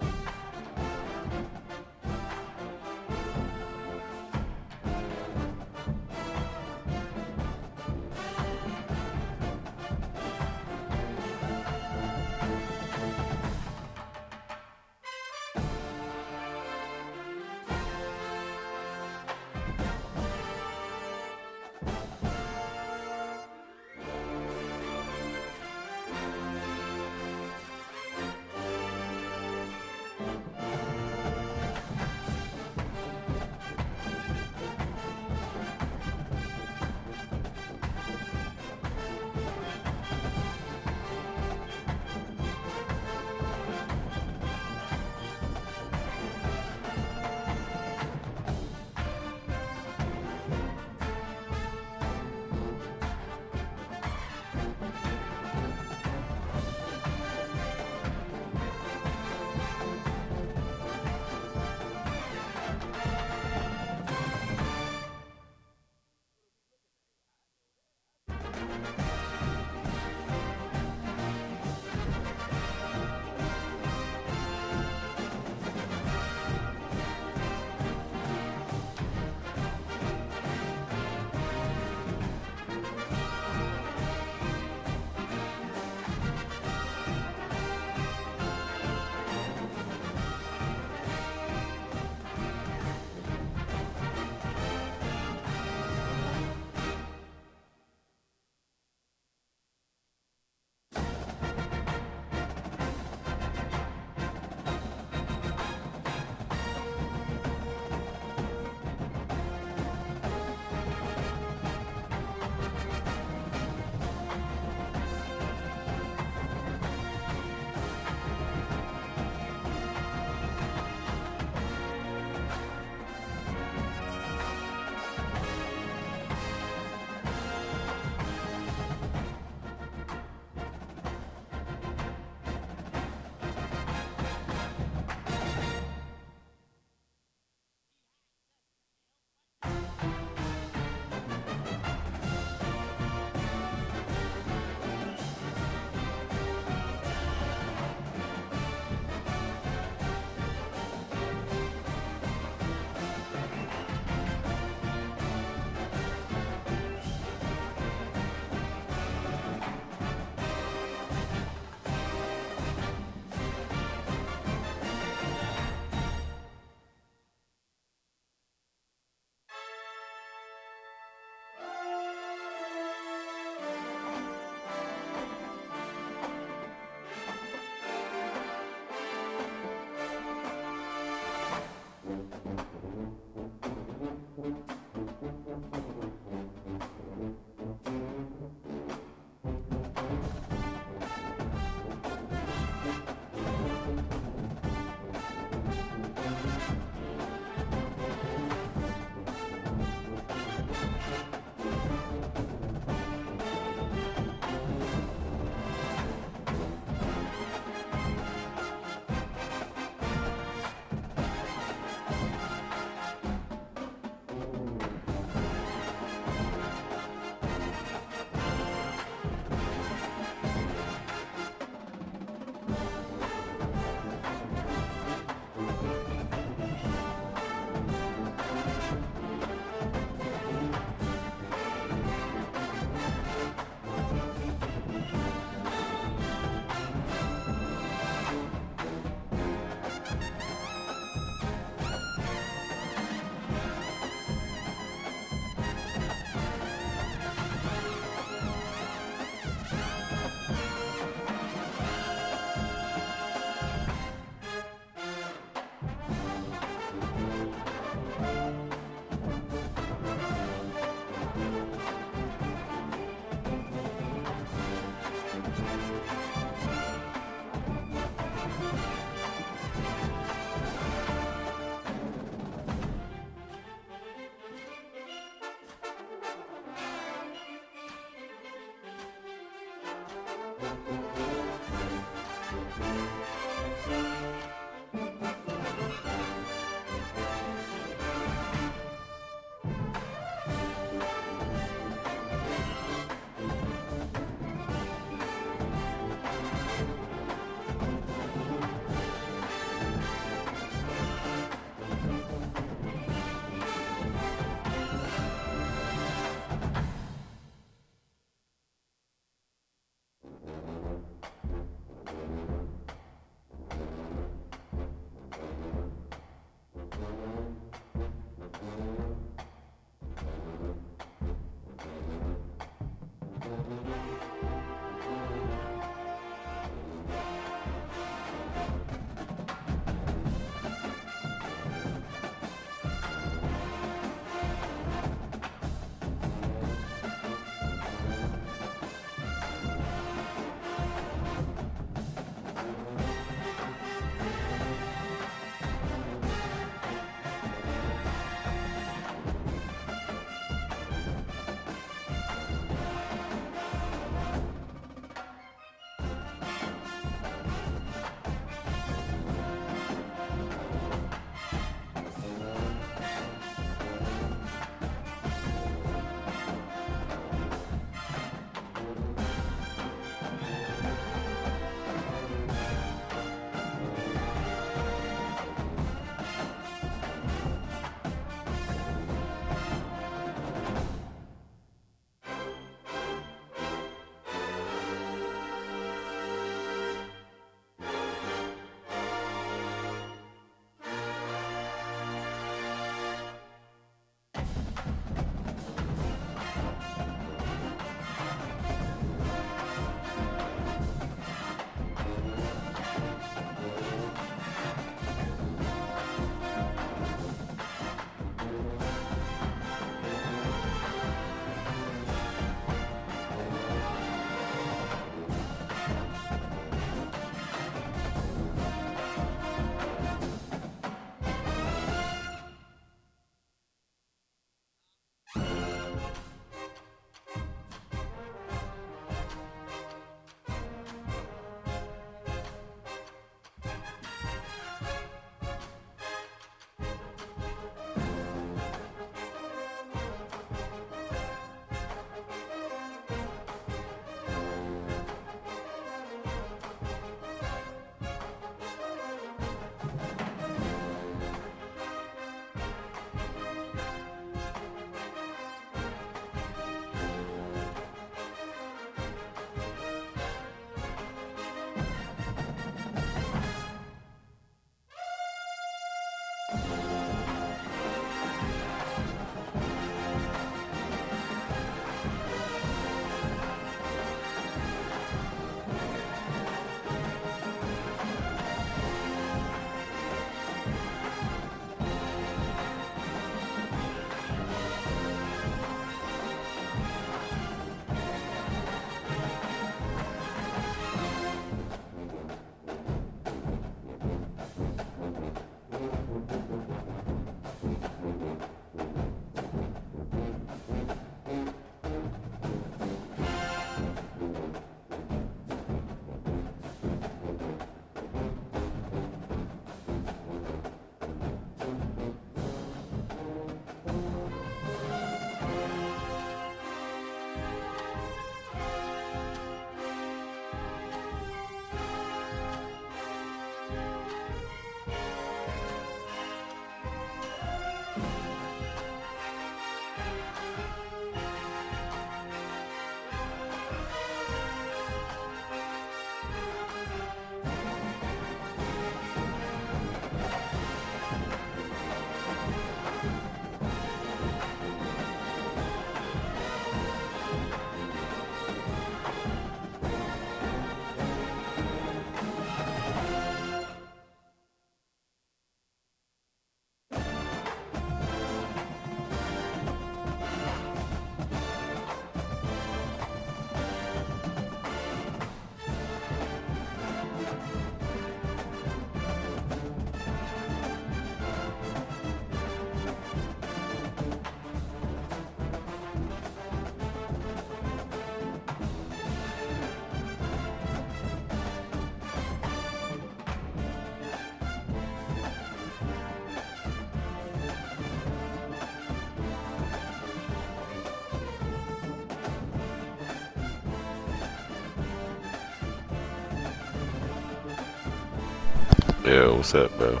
Yeah, what's up, bro?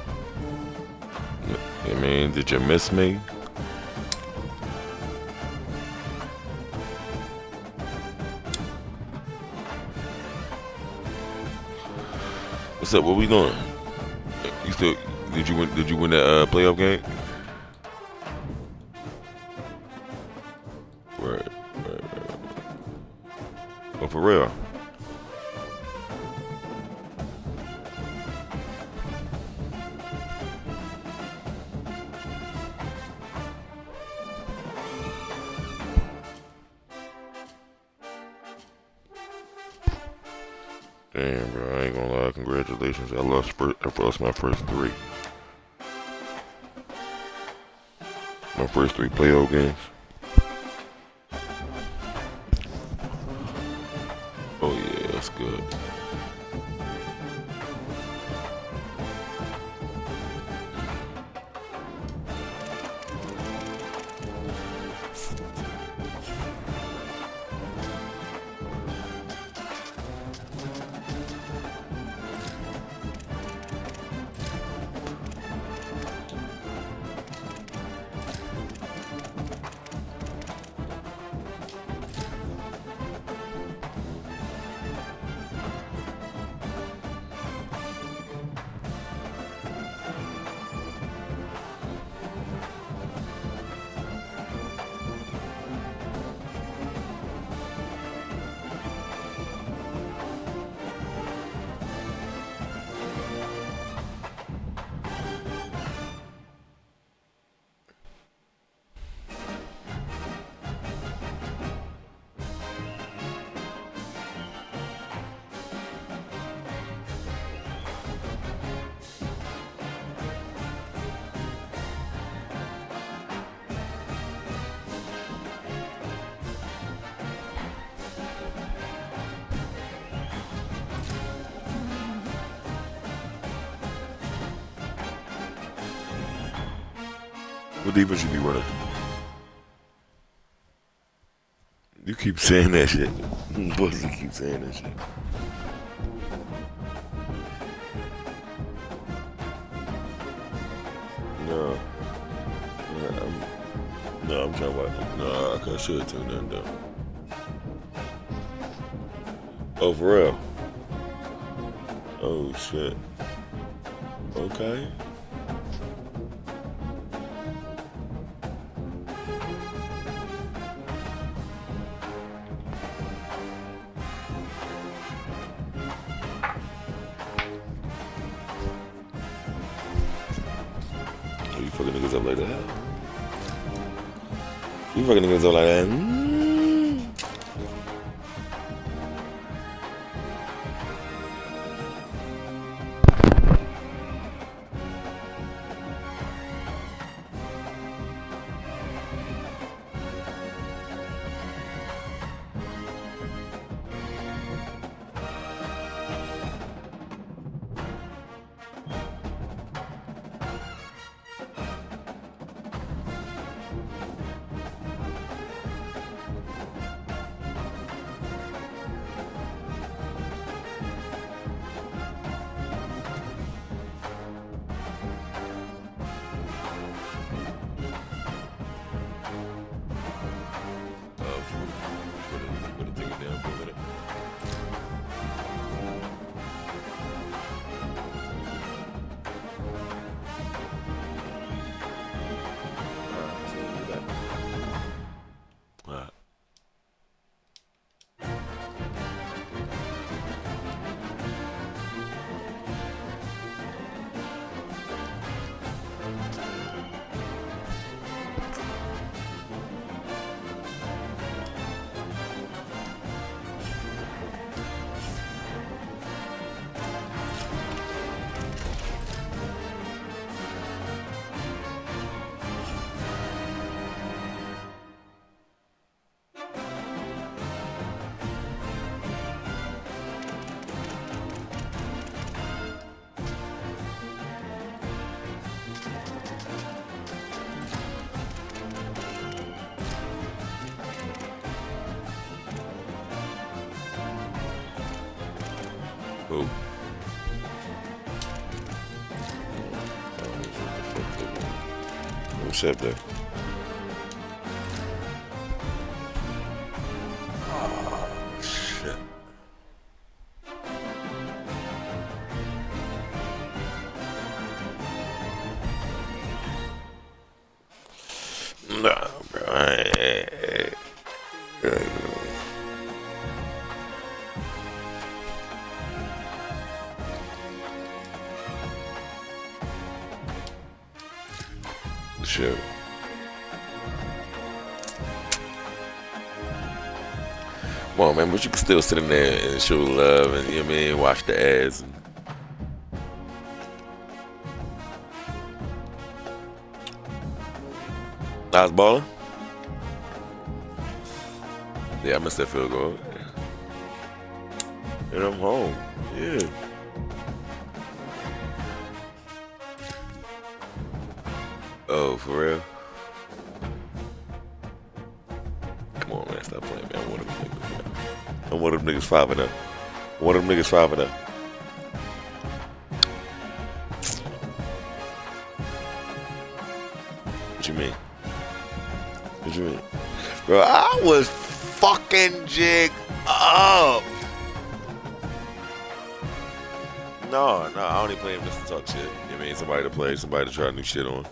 I mean, did you miss me? What's up? What we doing? You still? Did you win? Did you win that playoff game? Right. Oh, for real? Damn, bro, I ain't gonna lie. Congratulations. I lost my first three. My first three playoff games. Oh yeah, that's good. What defense you be running? You keep saying that shit. Boys, you keep saying that shit. No. I'm trying to watch. No, I should tune that down. Oh, for real? Oh, shit. Okay. You fucking niggas up like that? You fucking niggas up like that? Shut up. Oh, shit. Nah, bro. Shit. Come on, man, but you can still sit in there and show love and, you know what I mean, watch the ads. And I was balling. Yeah, I missed that field goal. And I'm home. Yeah. Oh, for real? Come on, man. Stop playing, man. I'm one of them niggas, man. I'm one of them niggas 5-0. One of them niggas 5-0. What you mean? What you mean? Bro, I was fucking jigged up. No, I only play him just to talk shit. You know what I mean? Somebody to play, somebody to try new shit on.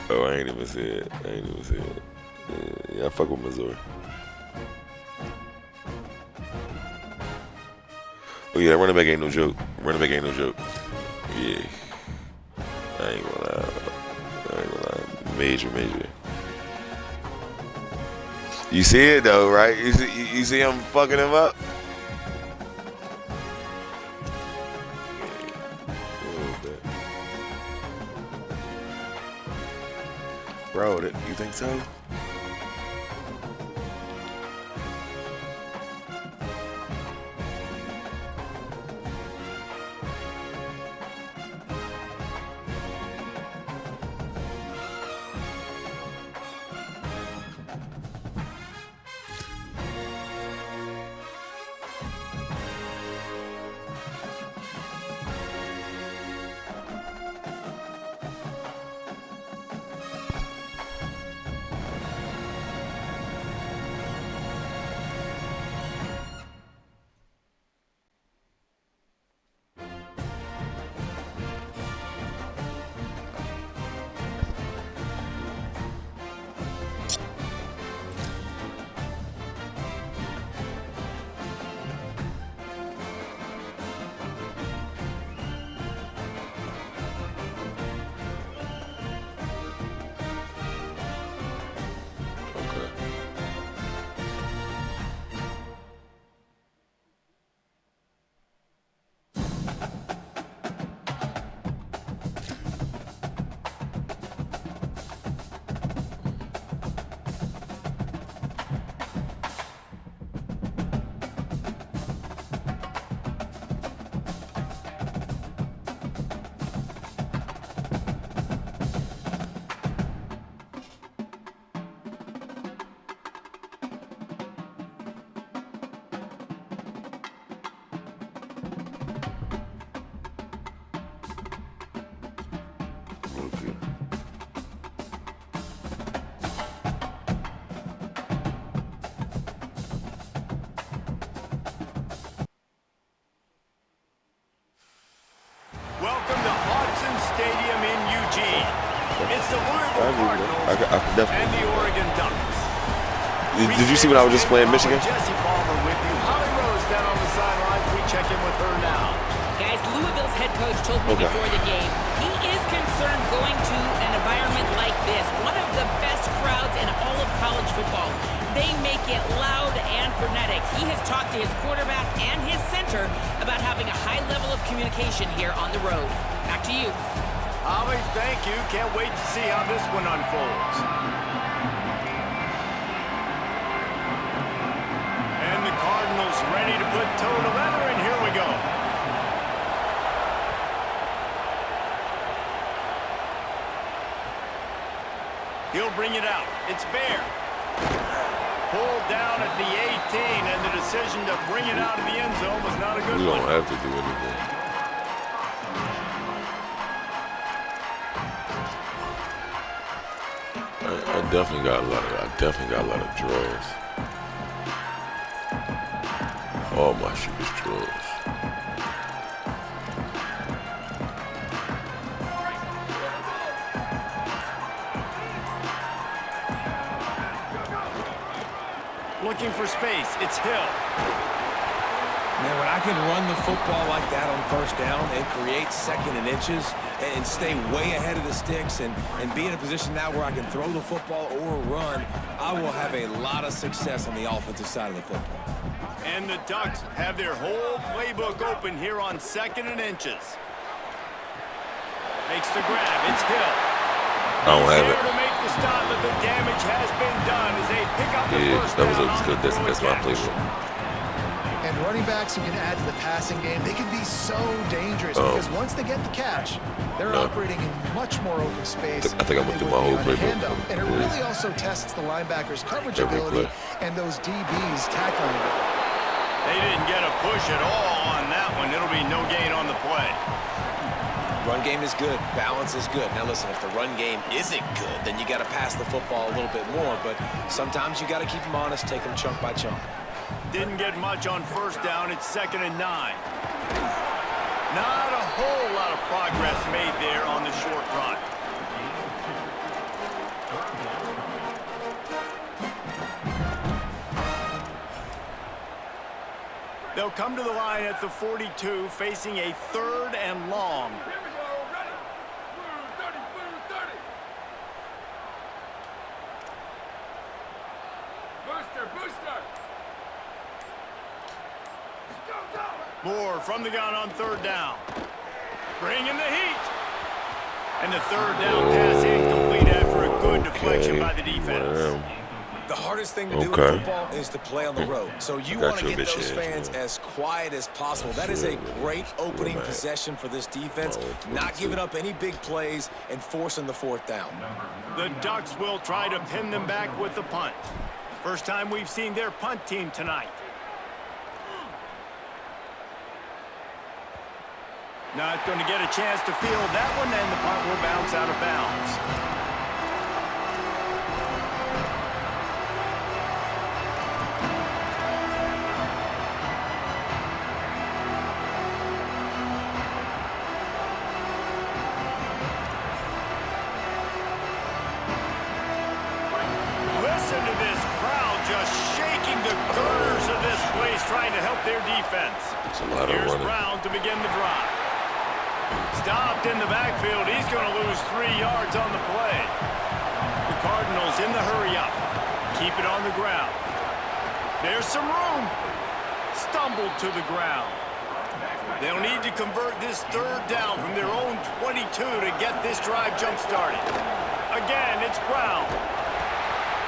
Oh, I ain't even see it. Yeah, I fuck with Missouri. Oh yeah, running back ain't no joke. Yeah. I ain't gonna lie. Major. You see it though, right? You see him fucking him up? Bro, you think so? Welcome to Hodgson Stadium in Eugene. It's the Louisville Cardinals I could definitely. and the Oregon Ducks. Did you see when I was just playing Michigan? Jesse Palmer with you. Holly Rose down on the sidelines. We check in with her now. Guys, Louisville's head coach told me before the game he is concerned going to an environment like this, one of the best crowds in all of college football. They make it loud and frenetic. He has talked to his quarterback and his center about having a high level of communication here on the road. Back to you. Holly, thank you. Can't wait to see how this one unfolds. And the Cardinals ready to put toe to leather, and here we go. He'll bring it out. It's Bear. Pulled down at the 18, and the decision to bring it out of the end zone was not a good We one. don't have to do anything. I definitely got a lot of draws. All my shit is draws. Looking for space. It's Hill. Man, when I can run the football like that on first down and create second and inches and stay way ahead of the sticks and be in a position now where I can throw the football or run, I will have a lot of success on the offensive side of the football. And the Ducks have their whole playbook open here on second and inches. Makes the grab. It's Hill. I don't have There it. to make the stop, but the damage has been done as they pick up the Yeah, first that was down a on good. the That's my catch. playbook. And running backs who can add to the passing game, they can be so dangerous because once they get the catch, they're operating in much more open space. I think I went through my whole playbook. And it really also tests the linebackers' coverage Every ability play. and those DBs tackling ability. They didn't get a push at all on that one. It'll be no gain on the play. Run game is good. Balance is good. Now, listen, if the run game isn't good, then you got to pass the football a little bit more. But sometimes you got to keep them honest, take them chunk by chunk. Didn't get much on first down. It's 2nd and 9. Not a whole lot of progress made there on the short run. They'll come to the line at the 42, facing a 3rd and long. Here we go. Ready? Blue 30, blue 30. Booster, booster. Go, go. Moore from the gun on 3rd down. Bringing the heat. And the 3rd down pass incomplete after a good deflection by the defense. Wow. The hardest thing to do in Okay. football is to play on the road. So you Got want to you a get bitch those ass, fans man. as quiet as possible. That is a great opening man. possession for this defense. Oh, Not giving up any big plays and forcing the 4th down. The Ducks will try to pin them back with the punt. First time we've seen their punt team tonight. Not going to get a chance to field that one, and the punt will bounce out of bounds. Listen to this crowd just shaking the girders of this place, trying to help their defense. It's a lot of Here's running. Brown to begin the drive. Stopped in the backfield. He's going to lose 3 yards on the play. The Cardinals in the hurry-up. Keep it on the ground. There's some room. Stumbled to the ground. They'll need to convert this 3rd down from their own 22 to get this drive jump-started. Again, it's Brown.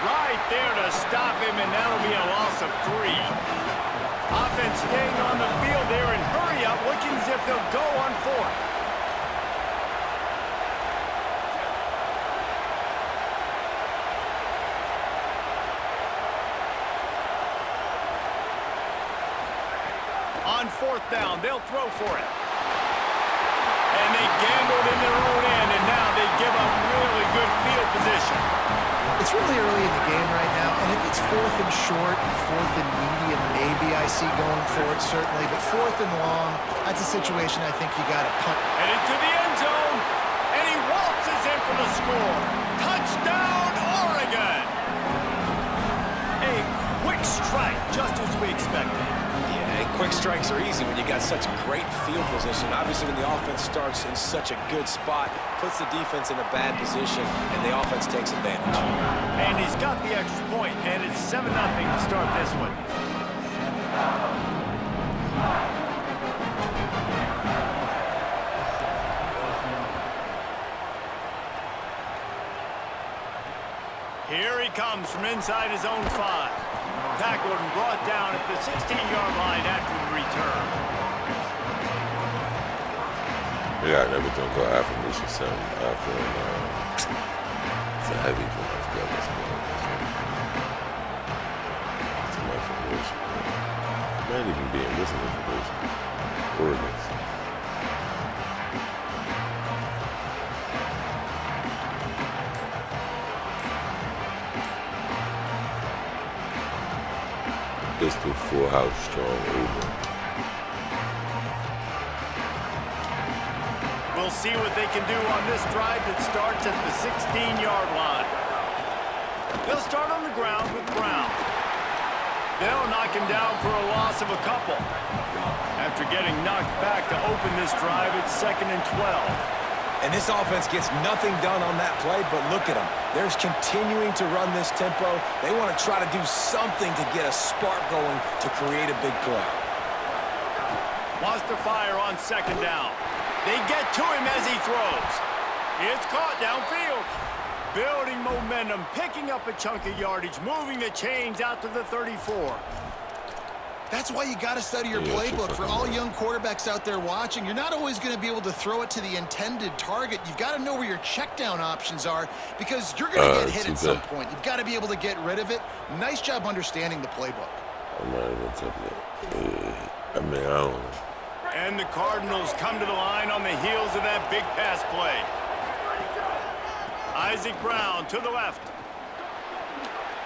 Right there to stop him, and that'll be a loss of 3. Offense staying on the field there and hurry-up, looking as if they'll go on 4th. On 4th down, they'll throw for it. And they gambled in their own end, and now they give up really good field position. It's really early in the game right now, and if it's 4th and short, 4th and medium, maybe I see going for it, certainly. But 4th and long, that's a situation I think you got to punt. And into the end zone, and he waltzes in for the score. Touchdown, Oregon! A quick strike, just as we expected. Yeah, and quick strikes are easy when you got such great field position. Obviously, when the offense starts in such a good spot, puts the defense in a bad position, and the offense takes advantage. And he's got the extra point, and it's 7-0 to start this one. Here he comes from inside his own 5. Tackled and brought down at the 16-yard line after the return. We got everything go affirmation sound after it's a heavy one. I forgot what's going on. ain't even being missing information. Oregon's. It's the full house strong over. We'll see what they can do on this drive that starts at the 16-yard line. They'll start on the ground with Brown. They'll knock him down for a loss of a couple. After getting knocked back to open this drive, it's 2nd and 12. And this offense gets nothing done on that play, but look at them. They're continuing to run this tempo. They want to try to do something to get a spark going to create a big play. Wants to fire on 2nd down. They get to him as he throws. It's caught downfield. Building momentum, picking up a chunk of yardage, moving the chains out to the 34. That's why you got to study your playbook. For all young quarterbacks out there watching, you're not always going to be able to throw it to the intended target. You've got to know where your check down options are because you're going to get hit at some point. You've got to be able to get rid of it. Nice job understanding the playbook. I'm not even touching it. I mean, I don't know. And the Cardinals come to the line on the heels of that big pass play. Isaac Brown to the left.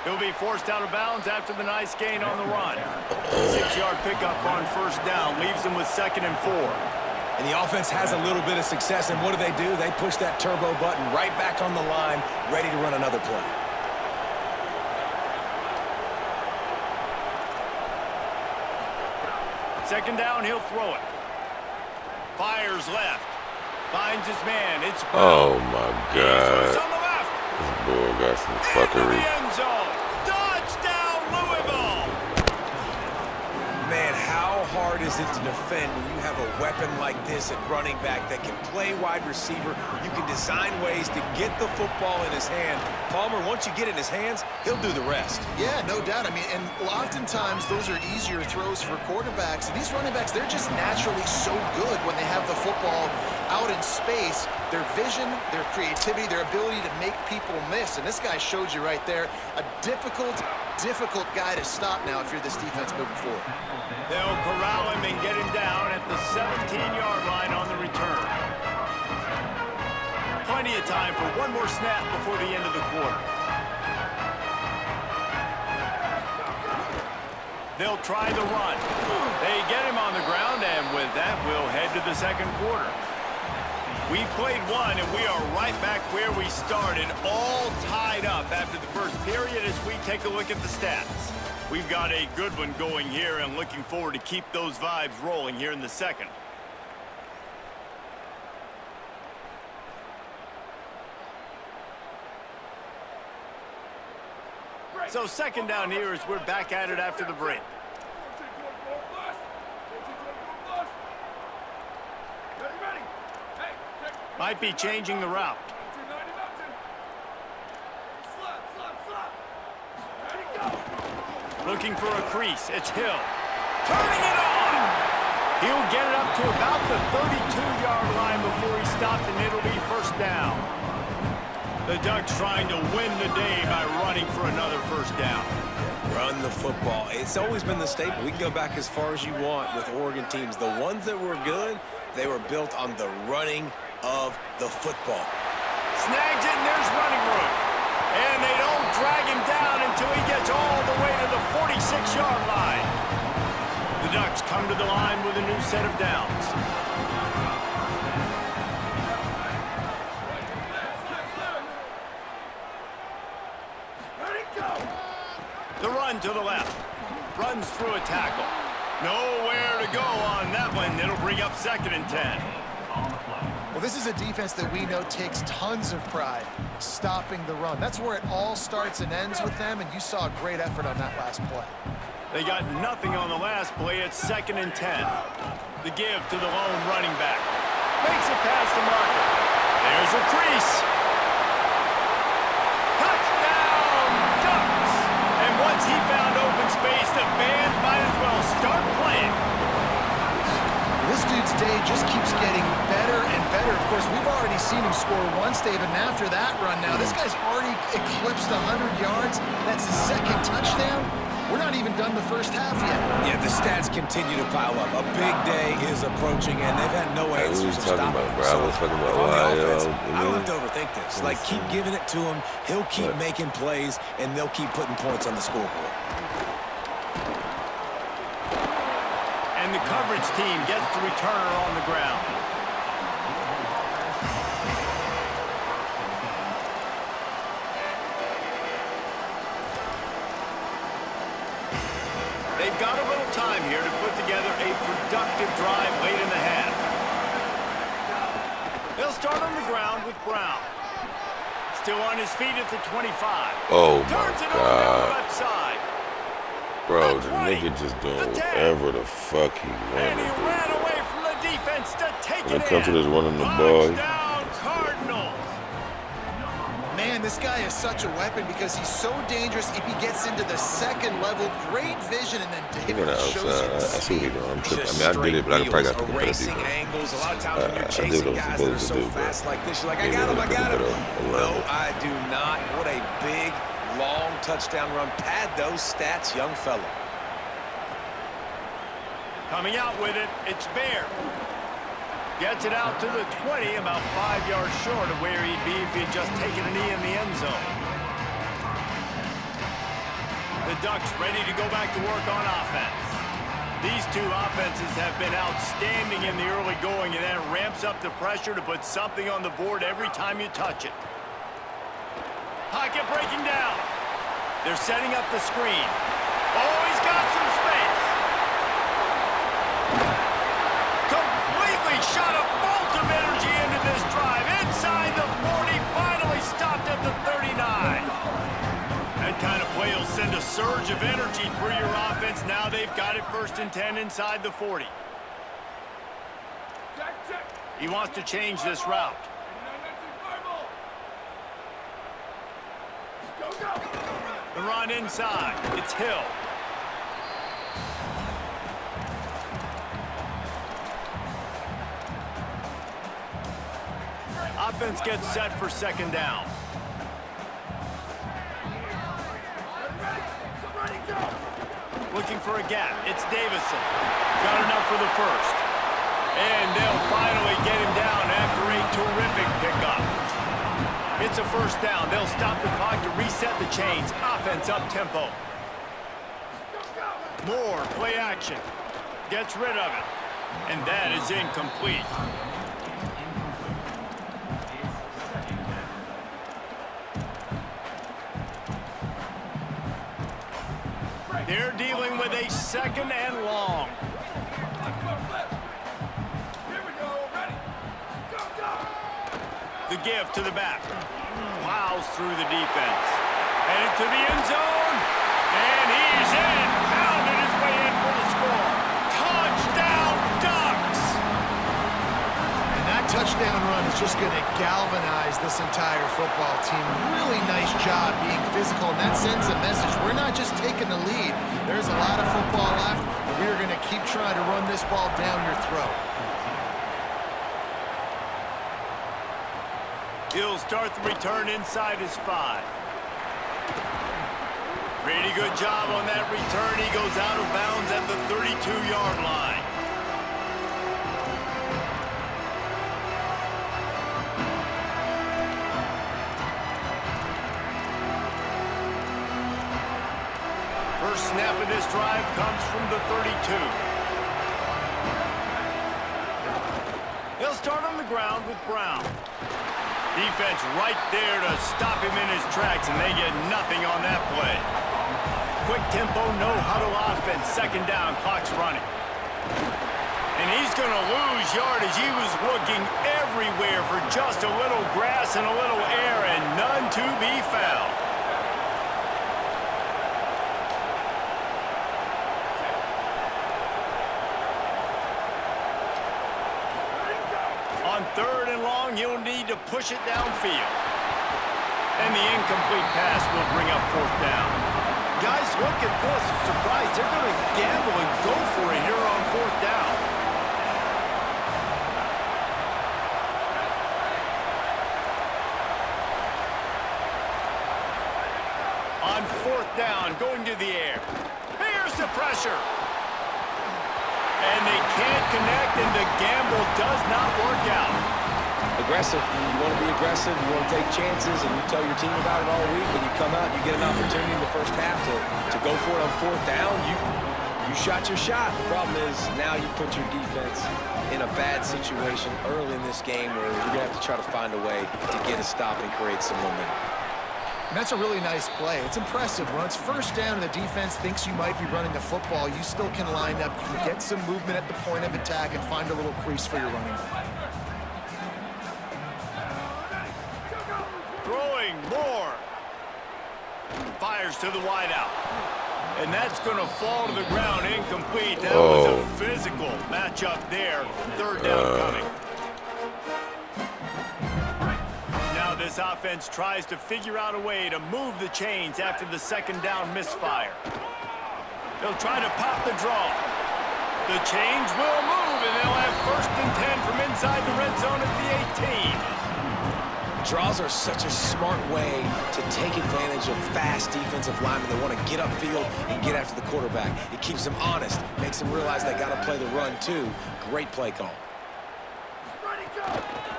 He'll be forced out of bounds after the nice gain on the run. 6-yard pickup on 1st down leaves him with 2nd and 4. And the offense has a little bit of success, and what do? They push that turbo button right back on the line, ready to run another play. Second down, he'll throw it. Fires left. Finds his man. It's Brown. Oh my God. He's on the left. This boy got some Into fuckery. the end zone. Touchdown, Louisville. Man, how hard is it to defend when you have a weapon like this at running back that can play wide receiver? You can design ways to get the football in his hand. Palmer, once you get it in his hands, he'll do the rest. Yeah, no doubt. I mean, and oftentimes those are easier throws for quarterbacks. And these running backs, they're just naturally so good when they have the football out in space. Their vision, their creativity, their ability to make people miss. And this guy showed you right there, a difficult guy to stop now if you're this defense moving forward. They'll corral him and get him down at the 17-yard line on the return. Plenty of time for one more snap before the end of the quarter. They'll try the run. They get him on the ground, and with that, we'll head to the 2nd quarter. We've played one, and we are right back where we started, all tied up after the first period as we take a look at the stats. We've got a good one going here, and looking forward to keep those vibes rolling here in the 2nd. So 2nd down here as we're back at it after the break. Might be changing the route. Looking for a crease. It's Hill. Turning it on! He'll get it up to about the 32-yard line before he stopped, and it'll be 1st down. The Ducks trying to win the day by running for another 1st down. Run the football. It's always been the staple. We can go back as far as you want with Oregon teams. The ones that were good, they were built on the running of the football. Snags it, and there's running room. And they don't drag him down until he gets all the way to the 46-yard line. The Ducks come to the line with a new set of downs. The run to the left. Runs through a tackle. Nowhere to go on that one. It'll bring up 2nd and 10. Well, this is a defense that we know takes tons of pride stopping the run. That's where it all starts and ends with them, and you saw a great effort on that last play. They got nothing on the last play. It's 2nd and 10. The give to the lone running back. Makes it past the marker. There's a crease. Touchdown, Ducks! And once he found open space, the band might as well start playing. This dude's day just keeps getting better and better. Of course, we've already seen him score once, David, and after that run now, this guy's already eclipsed 100 yards. That's his 2nd touchdown. We're not even done the first half yet. Yeah, the stats continue to pile up. A big day is approaching, and they've had no Hey, what answers you to talking stop about, him. bro? I was talking about if I'm why, the offense, you I don't have to know? overthink this. Like, keep giving it to him. He'll keep making plays, and they'll keep putting points on the scoreboard. And the coverage team gets the returner on the ground. They've got a little time here to put together a productive drive late in the half. They'll start on the ground with Brown. Still on his feet at the 25. Oh, Turns my it over down the God. left side. Bro, The the 20, nigga just doing the 10. whatever the fuck he And wanted he to do, ran bro. away from the defense to take When it it comes to in. this running the ball, Touchdown, Cardinals. Man, this guy is such a weapon because he's so dangerous if he gets into the second level. Great vision, and then he went David shows outside. you I the see what he speed. doing. I'm tripping. Just I mean, I did it, but I probably got to straight compare deals, defense. erasing angles. A lot of times when you're I did chasing what I'm guys that are supposed so to do, bro. fast like this, you're like, I Yeah, got him, I look got at him. it. No, I do not. What a big, long touchdown run. Pad those stats, young fella. Coming out with it, it's Bear. Gets it out to the 20, about 5 yards short of where he'd be if he'd just taken a knee in the end zone. The Ducks ready to go back to work on offense. These two offenses have been outstanding in the early going, and that ramps up the pressure to put something on the board every time you touch it. Pocket breaking down. They're setting up the screen. Oh, he's got some space. Completely shot a bolt of energy into this drive. Inside the 40, finally stopped at the 39. That kind of play will send a surge of energy through your offense. Now they've got it 1st and 10 inside the 40. He wants to change this route. The run inside. It's Hill. Offense gets set for 2nd down. Looking for a gap. It's Davison. Got enough for the 1st. And they'll finally get him down after a terrific pickup. It's a 1st down. They'll stop the clock to reset the chains. Offense up tempo. Moore, play action. Gets rid of it. And that is incomplete. They're dealing with a 2nd and long. The give to the back. Plows through the defense. Headed to the end zone. And he's in. Pounded his way in for the score. Touchdown, Ducks! And that touchdown run is just going to galvanize this entire football team. Really nice job being physical, and that sends a message. We're not just taking the lead. There's a lot of football left, and we're going to keep trying to run this ball down your throat. He'll start the return inside his 5. Pretty good job on that return. He goes out of bounds at the 32-yard line. First snap of this drive comes from the 32. They'll start on the ground with Brown. Defense right there to stop him in his tracks, and they get nothing on that play. Quick tempo, no huddle offense. 2nd down, clock's running. And he's going to lose yardage. He was looking everywhere for just a little grass and a little air, and none to be found. On 3rd and long, he'll need to push it downfield. And the incomplete pass will bring up 4th down. Guys, look at this. I'm surprised. They're going to gamble and go for it here on 4th down. On 4th down, going to the air. the pressure. And they can't connect, and the gamble does not work out. Aggressive. You want to be aggressive. You want to take chances, and you tell your team about it all week, and you come out, you get an opportunity in the first half to go for it on fourth down. You shot your shot. The problem is now you put your defense in a bad situation early in this game where you're going to have to try to find a way to get a stop and create some momentum. And that's a really nice play. It's impressive. When it's first down and the defense thinks you might be running the football, you still can line up. You can get some movement at the point of attack and find a little crease for your running back. Throwing more. Fires to the wideout. And that's going to fall to the ground incomplete. That was a physical matchup there. Third down coming. Now this offense tries to figure out a way to move the chains after the second down misfire. They'll try to pop the draw. The chains will move, and they'll have 1st and 10 from inside the red zone at the 18. Draws are such a smart way to take advantage of fast defensive linemen. They want to get upfield and get after the quarterback. It keeps them honest, makes them realize they got to play the run too. Great play call.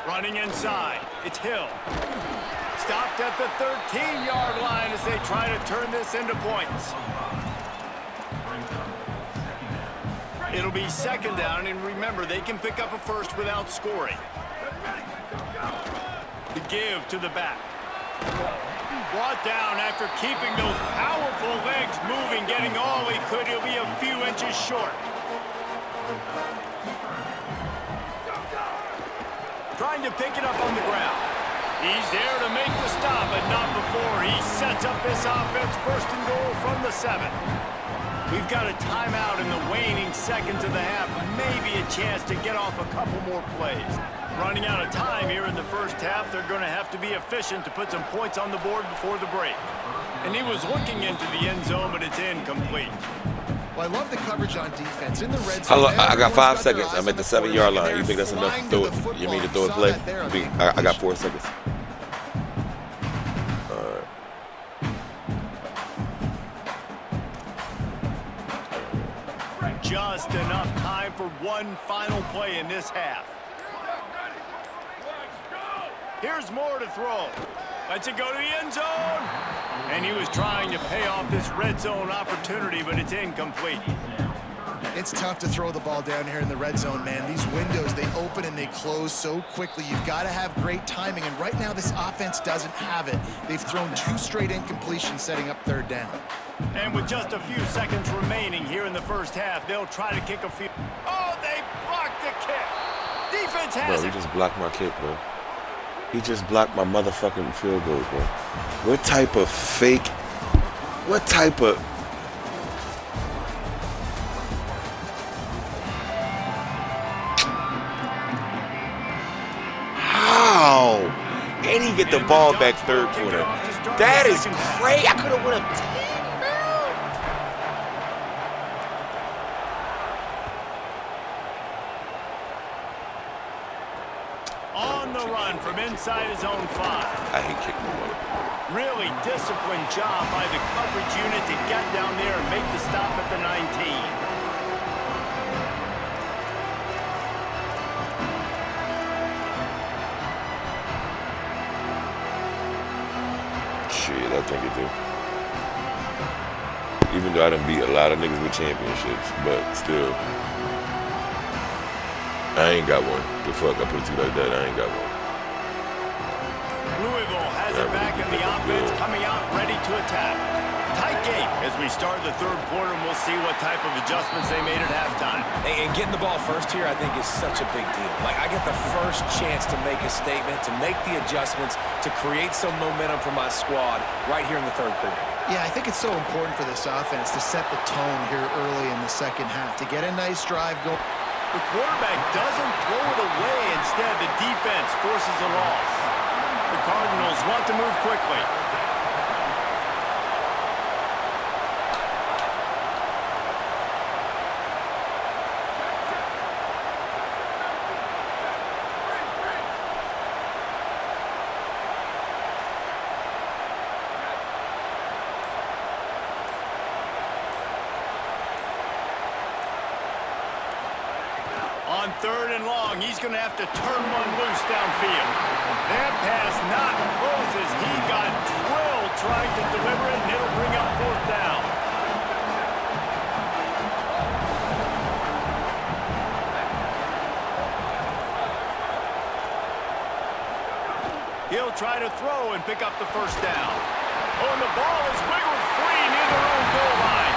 Running inside, it's Hill. Stopped at the 13-yard line as they try to turn this into points. It'll be second down, and remember, they can pick up a first without scoring. The give to the back. Brought down after keeping those powerful legs moving, getting all he could. He'll be a few inches short. Trying to pick it up on the ground. He's there to make the stop, but not before he sets up this offense. 1st and goal from the 7. We've got a timeout in the waning seconds of the half. Maybe a chance to get off a couple more plays. Running out of time here in the first half. They're going to have to be efficient to put some points on the board before the break. And he was looking into the end zone, but it's incomplete. Well, I love the coverage on defense. In the red zone, I got 5 seconds. I'm at the 7-yard line. You think that's enough to throw it? You mean to throw a play? I got 4 seconds. Just enough time for one final play in this half. Here's more to throw. Lets it go to the end zone. And he was trying to pay off this red zone opportunity, but it's incomplete. It's tough to throw the ball down here in the red zone, man. These windows, they open and they close so quickly. You've got to have great timing, and right now this offense doesn't have it. They've thrown 2 straight incompletions setting up 3rd down. And with just a few seconds remaining here in the first half, they'll try to kick a few. Oh, they blocked the kick. Defense has Bro, it. he just blocked my kick, bro. He just blocked my motherfucking field goal, bro. What type of fake? What type of? How? And he get the ball back 3rd quarter. That is great. I could have won a 10. On the run from inside his own 5. I hate kicking the ball. Really disciplined job by the coverage unit to get down there and make the stop at the 19. Shit, I think it do. Even though I done beat a lot of niggas with championships, but still. I ain't got one. The fuck, I put it to you like that, I ain't got one. Louisville has it back in the offense, coming out ready to attack. Tight game as we start the 3rd quarter, and we'll see what type of adjustments they made at halftime. And getting the ball first here, I think, is such a big deal. Like, I get the first chance to make a statement, to make the adjustments, to create some momentum for my squad right here in the 3rd quarter. Yeah, I think it's so important for this offense to set the tone here early in the second half, to get a nice drive going. The quarterback doesn't throw it away. Instead, the defense forces a loss. The Cardinals want to move quickly. On 3rd and long, he's going to have to turn one loose downfield. That pass not close as he got drilled trying to deliver it, and it'll bring up 4th down. He'll try to throw and pick up the 1st down. Oh, and the ball is wiggled free near their own goal line.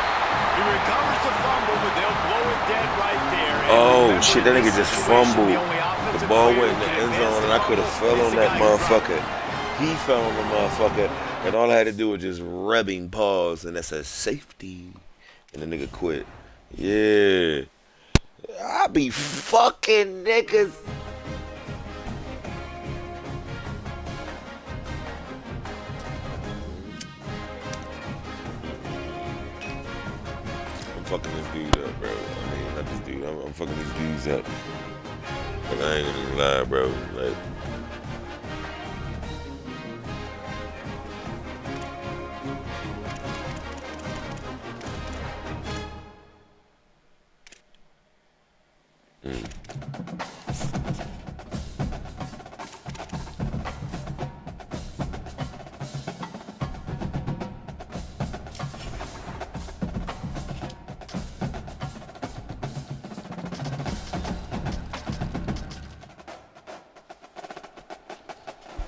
He recovers the fumble, but they'll blow it dead right there. And Oh, shit, that nigga just fumbled. The ball went in the end zone, and I could have fell on that motherfucker. He fell on the motherfucker, and all I had to do was just rubbing pause, and that's a safety. And the nigga quit. Yeah. I be fucking niggas. I'm fucking this dude up, bro. I mean, not this dude. I'm fucking these dudes up. But I ain't gonna lie, bro. Like,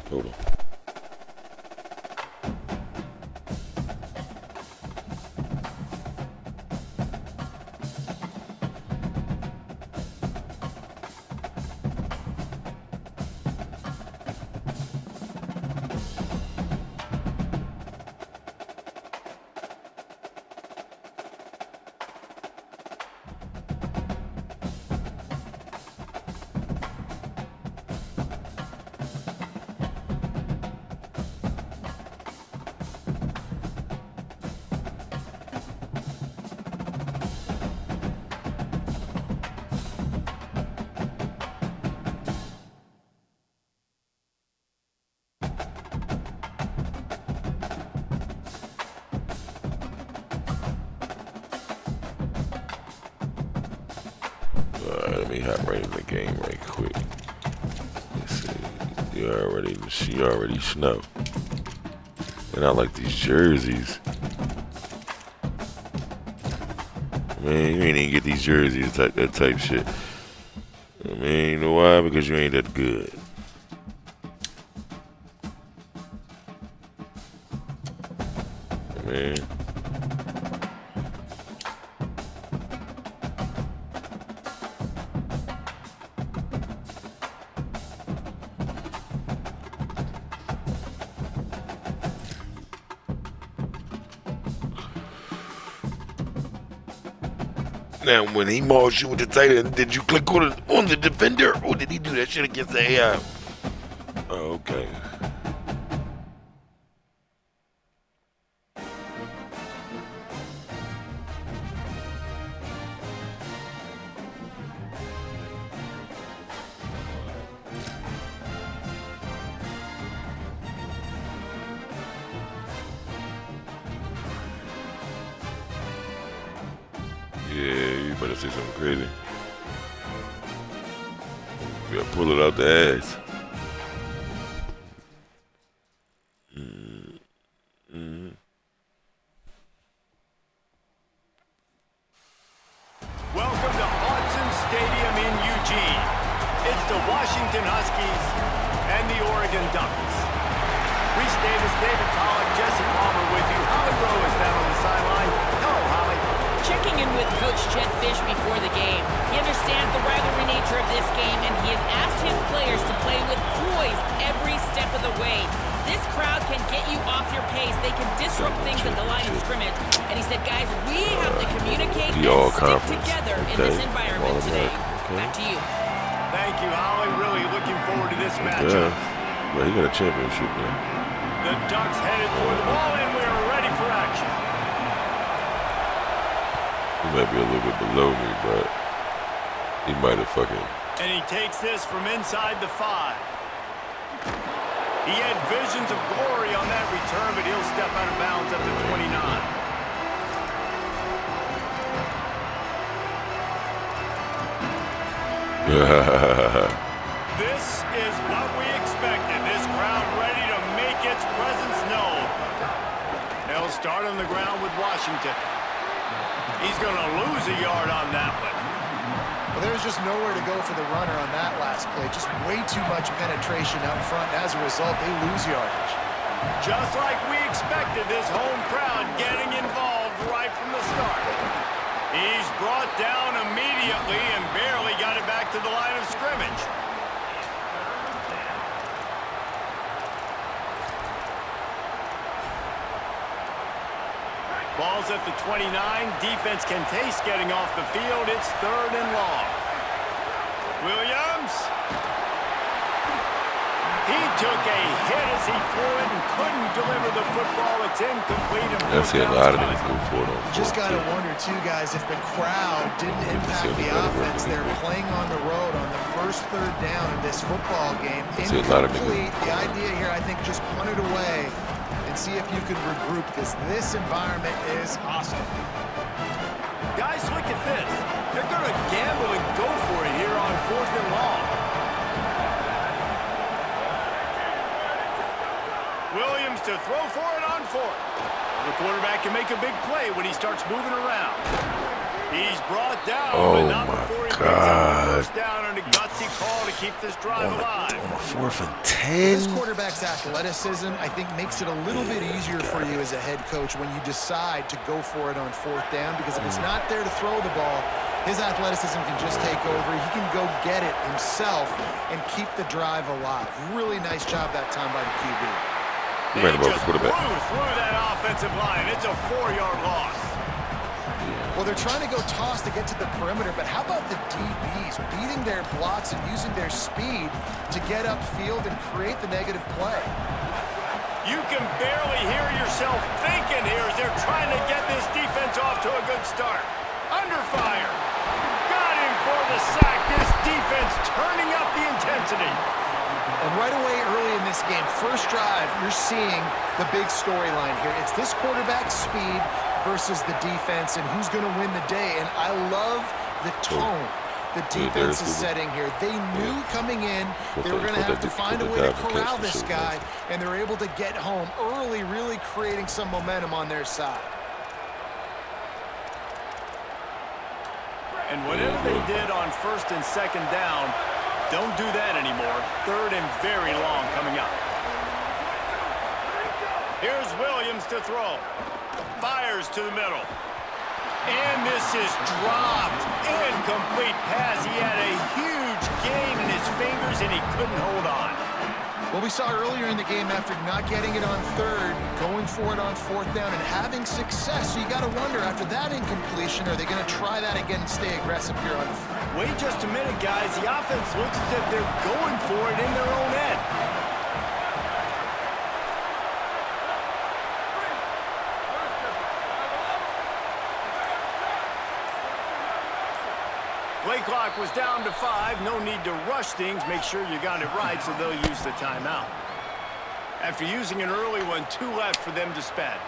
hold on. Alright, let me hop right in the game right quick. Let's see. She already know. And I like these jerseys. Man, you ain't even get these jerseys, that type shit. I mean, you know why? Because you ain't that good. Man. Now, when he mauled you with the tight end, did you click on the defender, or did he do that shit against the AI? Oh, okay. Yeah, you better say something crazy. You gotta pull it out the ass. Welcome to Autzen Stadium in Eugene. It's the Washington Huskies and the Oregon Ducks. Reese Davis, David Pollack, Jesse Palmer with you. Holly Rowe is down on the sideline. Hello, Holly. Checking in with Coach Jed Fish before the game. He understands the rivalry nature of this game, and he has asked his players to play with poise every step of the way. This crowd can get you off your pace. They can disrupt things at the line of scrimmage. And he said, guys, we have to communicate and stick together in this environment today. Back to you. Thank you, Holly. Really looking forward to this matchup. Yeah. Well, he got a championship now. The Ducks headed toward the ball, and we're ready for action. He might be a little bit below me, but he might have fucking... And he takes this from inside the 5. He had visions of glory on that return, but he'll step out of bounds at the 29. This is what we expected. This crowd ready to make its presence known. They'll start on the ground with Washington. He's going to lose a yard on that one. Well, there's just nowhere to go for the runner on that last play. Just way too much penetration out front. As a result, they lose yardage. Just like we expected, this home crowd getting involved right from the start. He's brought down immediately and barely got it back to the line of scrimmage. Ball's at the 29. Defense can taste getting off the field. It's 3rd and long. Williams. He took a hit as he threw it and couldn't deliver the football. It's incomplete. That's it. A lot of niggas go for it. Just got to wonder, too, guys, if the crowd didn't impact the offense. They're playing on the road on the first 3rd down in this football game. Incomplete. The idea here, I think, just punt it away and see if you can regroup, because this environment is awesome. Guys, look at this. They're going to gamble and go for it here on 4th and long. Williams to throw for it on 4th. The quarterback can make a big play when he starts moving around. He's brought down, but not before he brings up the 1st down on a gutsy call to keep this drive alive. 4th and 10. This quarterback's athleticism, I think, makes it a little bit easier for you as a head coach when you decide to go for it on 4th down, because if it's not there to throw the ball, his athleticism can just take over. He can go get it himself and keep the drive alive. Really nice job that time by the QB. They just blew through that offensive line. It's a 4-yard loss. Well, they're trying to go toss to get to the perimeter, but how about the DBs beating their blocks and using their speed to get upfield and create the negative play? You can barely hear yourself thinking here as they're trying to get this defense off to a good start. Under fire. Got him for the sack. This defense turning up the intensity. And right away early in this game, first drive, you're seeing the big storyline here. It's this quarterback's speed versus the defense and who's going to win the day. And I love the tone the defense is setting here. They knew coming in they were going to have to find a way to corral this guy, and they're able to get home early, really creating some momentum on their side. And whatever they did on 1st and 2nd down, don't do that anymore. 3rd and very long coming up. Here's Williams to throw. Fires to the middle. And this is dropped. Incomplete pass. He had a huge gain in his fingers, and he couldn't hold on. Well, we saw earlier in the game, after not getting it on 3rd, going for it on 4th down and having success. So you got to wonder, after that incompletion, are they going to try that again and stay aggressive here on the front? Wait just a minute, guys. The offense looks as if they're going for it in their own end. Play clock was down to 5. No need to rush things. Make sure you got it right, so they'll use the timeout. After using an early one, 2 left for them to spend.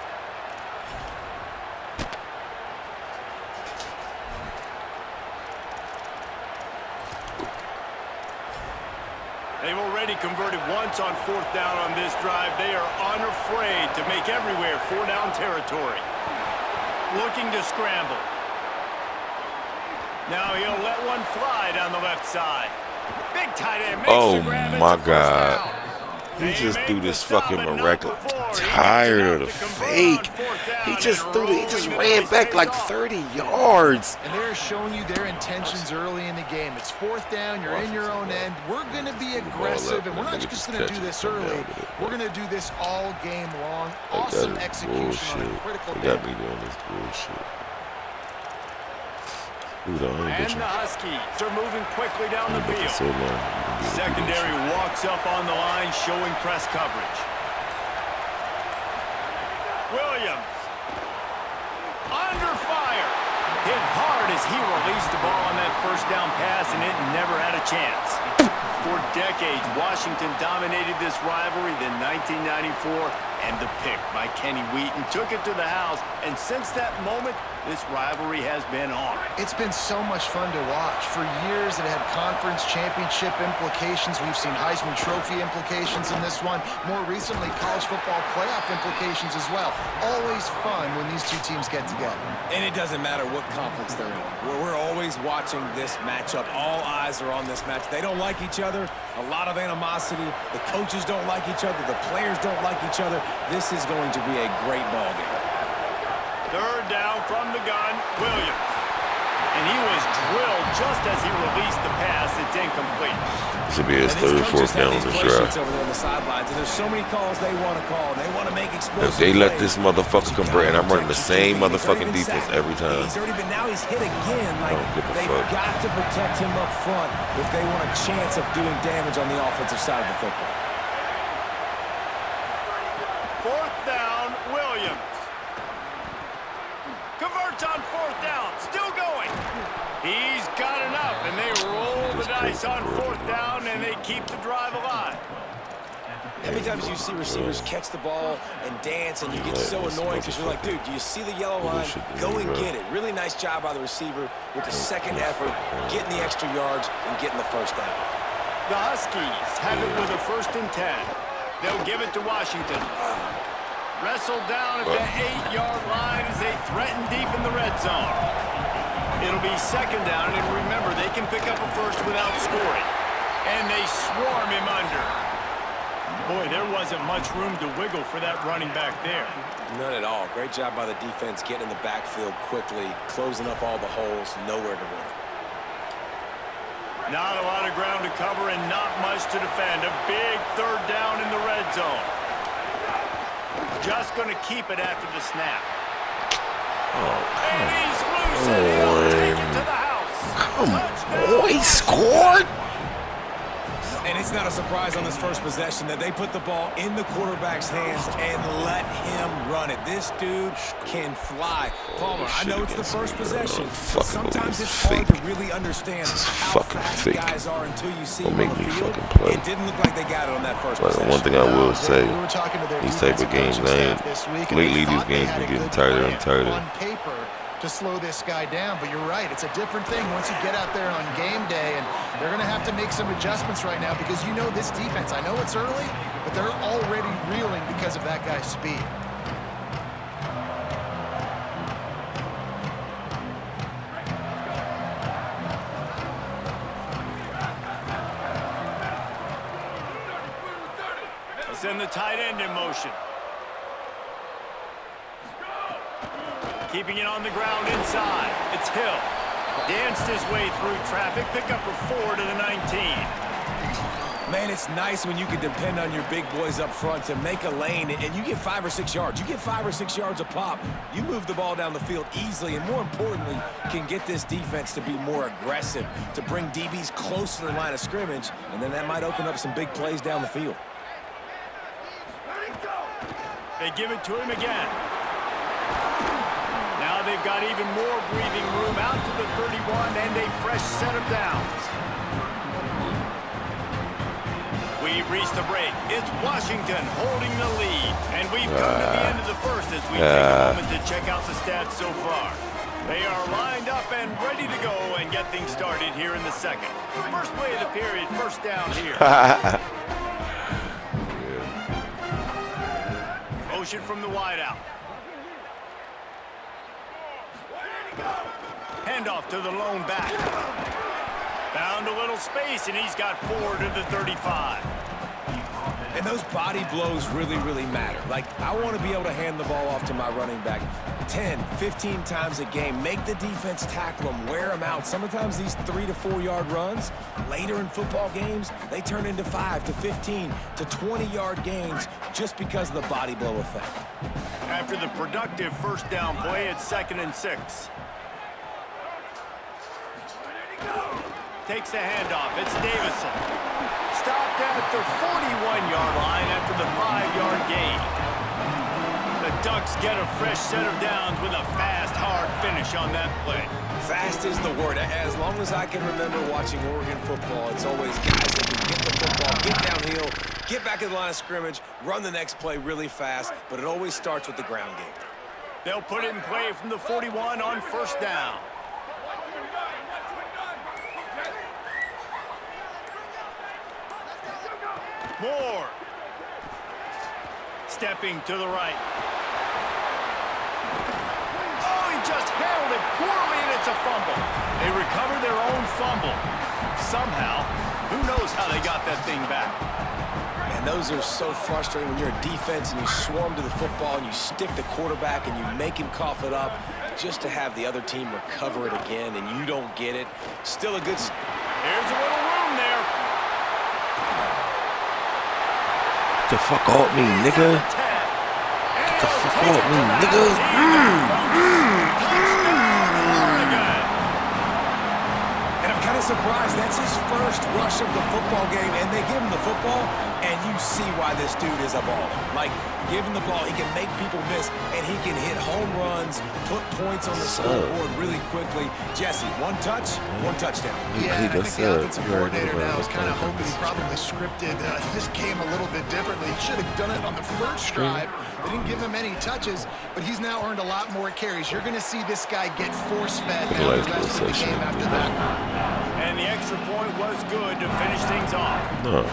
They've already converted once on 4th down on this drive. They are unafraid to make everywhere 4-down territory. Looking to scramble. Now he'll let one fly down the left side. Big tight end makes the grab. Oh my God. He just threw this fucking miraculous. Tired of the fake. He just ran back like 30 yards. And they're showing you their intentions early in the game. It's 4th down, you're in your own end. We're going to be aggressive, and we're not just going to do this early. We're going to do this all game long. Awesome execution on a critical day. day. Got me doing this bullshit. And the Huskies are moving quickly down the field. Secondary walks up on the line, showing press coverage. Williams. Under fire. Hit hard as he released the ball on that 1st down pass, and it never had a chance. For decades, Washington dominated this rivalry. Then 1994, And the pick by Kenny Wheaton took it to the house, and since that moment, this rivalry has been on. It's been so much fun to watch. For years, it had conference championship implications. We've seen Heisman Trophy implications in this one. More recently, college football playoff implications as well. Always fun when these two teams get together. And it doesn't matter what conference they're in. We're always watching this matchup. All eyes are on this match. They don't like each other. A lot of animosity. The coaches don't like each other. The players don't like each other. This is going to be a great ball game. Third down from the gun, Williams. And he was drilled just as he released the pass. It's incomplete. This will be his third, fourth down on the drive. Over there on the sidelines, and there's so many calls they want to call. They want to make explosive If they let plays. this motherfucker convert, and I'm running the same motherfucking defense every time. Now he's hit again. Like, they've got to protect him up front if they want a chance of doing damage on the offensive side of the football. Fourth down, Williams. Converts on fourth down, still going. He's got enough, and they roll the dice on fourth down, and they keep the drive alive. How many times do you see receivers catch the ball and dance, and you get so annoyed because you're like, dude, do you see the yellow line? Go and get it. Really nice job by the receiver with the second effort, getting the extra yards and getting the first down. The Huskies have it with a 1st and 10. They'll give it to Washington. Wrestled down at the 8-yard line as they threaten deep in the red zone. It'll be second down, and remember, they can pick up a first without scoring. And they swarm him under. Boy, there wasn't much room to wiggle for that running back there. None at all. Great job by the defense getting in the backfield quickly, closing up all the holes, nowhere to run. Not a lot of ground to cover and not much to defend. A big third down in the red zone. Just going to keep it after the snap. And he's loose and he'll take it to the house. Come on, he scored. And it's not a surprise on this first possession that they put the ball in the quarterback's hands and let him run it. This dude can fly. Palmer, I know it's the first possession, but sometimes it's hard to really understand how fast guys are until you see them on the field. It didn't look like they got it on that first possession. One thing I will say, these type of games, lately these games been getting tighter and tighter. On paper to slow this guy down, but you're right, it's a different thing once you get out there on game day, and they're going to have to make some adjustments right now because you know this defense, I know it's early, but they're already reeling because of that guy's speed. Send the tight end in motion. Keeping it on the ground inside. It's Hill. Danced his way through traffic. Pick up a 4 to the 19. Man, it's nice when you can depend on your big boys up front to make a lane, and you get 5 or 6 yards. You get 5 or 6 yards a pop. You move the ball down the field easily, and more importantly, can get this defense to be more aggressive, to bring DBs close to the line of scrimmage, and then that might open up some big plays down the field. They give it to him again. Now they've got even more breathing room out to the 31 and a fresh set of downs. We've reached the break. It's Washington holding the lead. And we've come to the end of the first as we take a moment to check out the stats so far. They are lined up and ready to go and get things started here in the second. First play of the period, first down here. Motion from the wideout. Handoff to the lone back. Found a little space, and he's got 4 to the 35. And those body blows really, really matter. Like, I want to be able to hand the ball off to my running back 10, 15 times a game. Make the defense tackle them, wear them out. Sometimes these 3 to 4 yard runs, later in football games, they turn into 5 to 15 to 20 yard gains just because of the body blow effect. After the productive first down play, it's 2nd and 6. Takes the handoff. It's Davison. Stopped at the 41-yard line after the 5-yard gain. the Ducks get a fresh set of downs with a fast, hard finish on that play. Fast is the word. As long as I can remember watching Oregon football, it's always guys that can get the football, get downhill, get back in the line of scrimmage, run the next play really fast, but it always starts with the ground game. They'll put it in play from the 41 on first down. Moore. Stepping to the right. Oh, he just handled it poorly, and it's a fumble. They recover their own fumble. Somehow, who knows how they got that thing back. And those are so frustrating when you're a defense and you swarm to the football and you stick the quarterback and you make him cough it up just to have the other team recover it again and you don't get it. Still a good... Here's a little room there. Get the fuck off me, nigga. Get the fuck off me, nigga. And I'm kind of surprised that's his first rush of the football game, and they give him the football, and you see why this dude is a baller. Like, give him the ball, he can make people miss, and he can hit home runs, put points on the scoreboard really quickly. Jesse, one touch, one touchdown. Yeah, I think the offensive coordinator now is kind of hoping he probably scripted this game a little bit differently. He should have done it on the first drive. They didn't give him any touches, but he's now earned a lot more carries. You're going to see this guy get force-fed now the rest of the game after that. And the extra point was good to finish things off. No.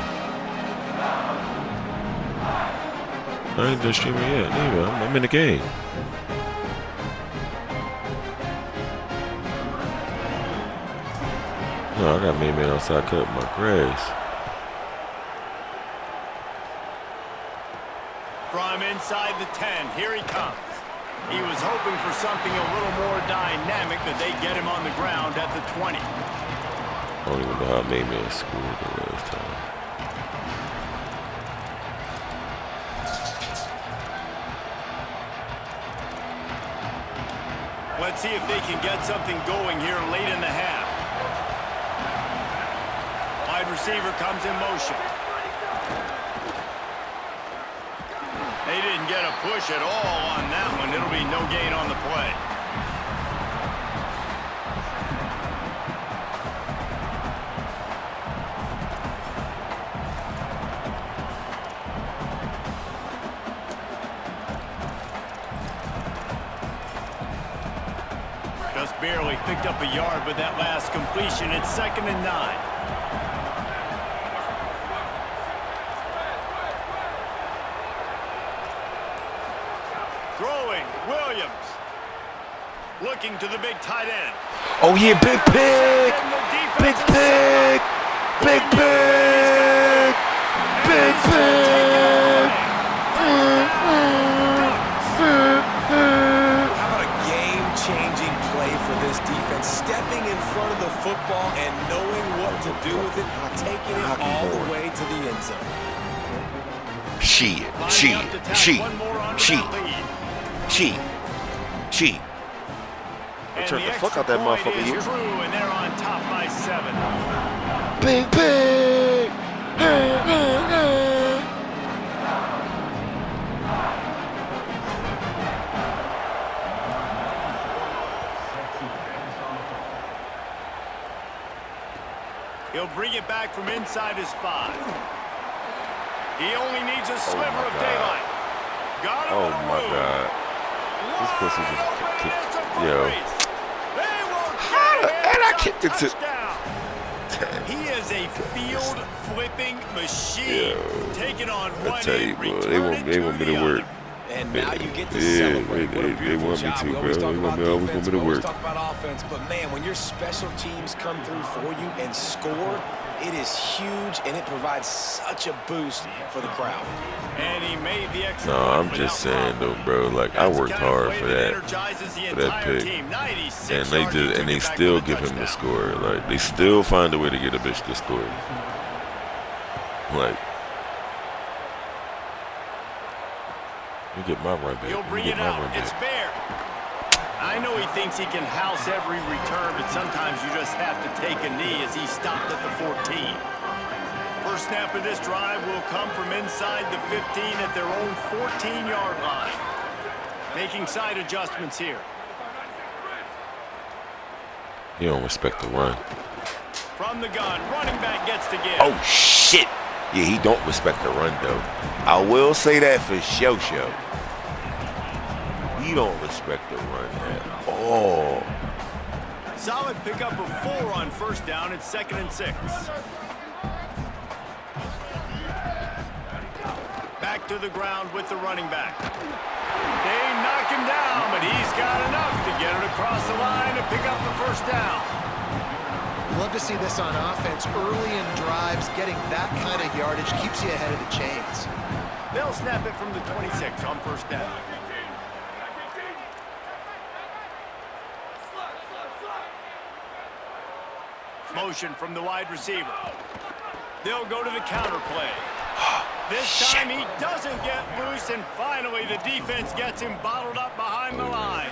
I ain't done streaming yet, neither. I'm in the game. No, I got main man outside cutting my grass. From inside the 10, here he comes. He was hoping for something a little more dynamic, but they get him on the ground at the 20. I don't even know how main man scored the last time. Let's see if they can get something going here late in the half. Wide receiver comes in motion. They didn't get a push at all on that one. It'll be no gain on the play. Just barely picked up a yard with that last completion. It's 2nd and 9. Throwing, Williams. Looking to the big tight end. Oh yeah, big pick! Big pick! Big pick! Big pick! How about a game-changing play for this defense? Stepping in front of the football and knowing what to do with it, taking it all the way to the end zone. Cheat. Turn the fuck out that motherfucker here. True, and they're on top by 7. Big pig! He'll bring it back from inside his 5. He only needs a sliver of daylight. Got him. Oh my god. This pussy just kicked. Yo. And I kicked it to. He is a field flipping machine. Taking on I tell you, bro, they want me to work. And now you get to celebrate. What a beautiful want me job. to, We bro. always talk They about want me defense, to we always work. talk about offense, but man, when your special teams come through for you and score, it is huge, and it provides such a boost for the crowd. And he made the extra. No, I'm just saying though, bro. Like I worked hard for that pick, and they still give him the score. Like they still find a way to get a bitch to score. Like. Let me get my run back. He'll bring it out. It's Bear. I know he thinks he can house every return, but sometimes you just have to take a knee as he stopped at the 14. First snap of this drive will come from inside the 15 at their own 14-yard line. Making side adjustments here. He don't respect the run. From the gun, running back gets to give. Oh, shit. Yeah, he don't respect the run, though. I will say that for show. He don't respect the run at all. Solid pickup of 4 on first down. It's 2nd and 6. Back to the ground with the running back. They knock him down, but he's got enough to get it across the line and pick up the first down. You love to see this on offense. Early in drives, getting that kind of yardage keeps you ahead of the chains. They'll snap it from the 26 on first down. Motion from the wide receiver. They'll go to the counter play. This time he doesn't get loose, and finally the defense gets him bottled up behind the line.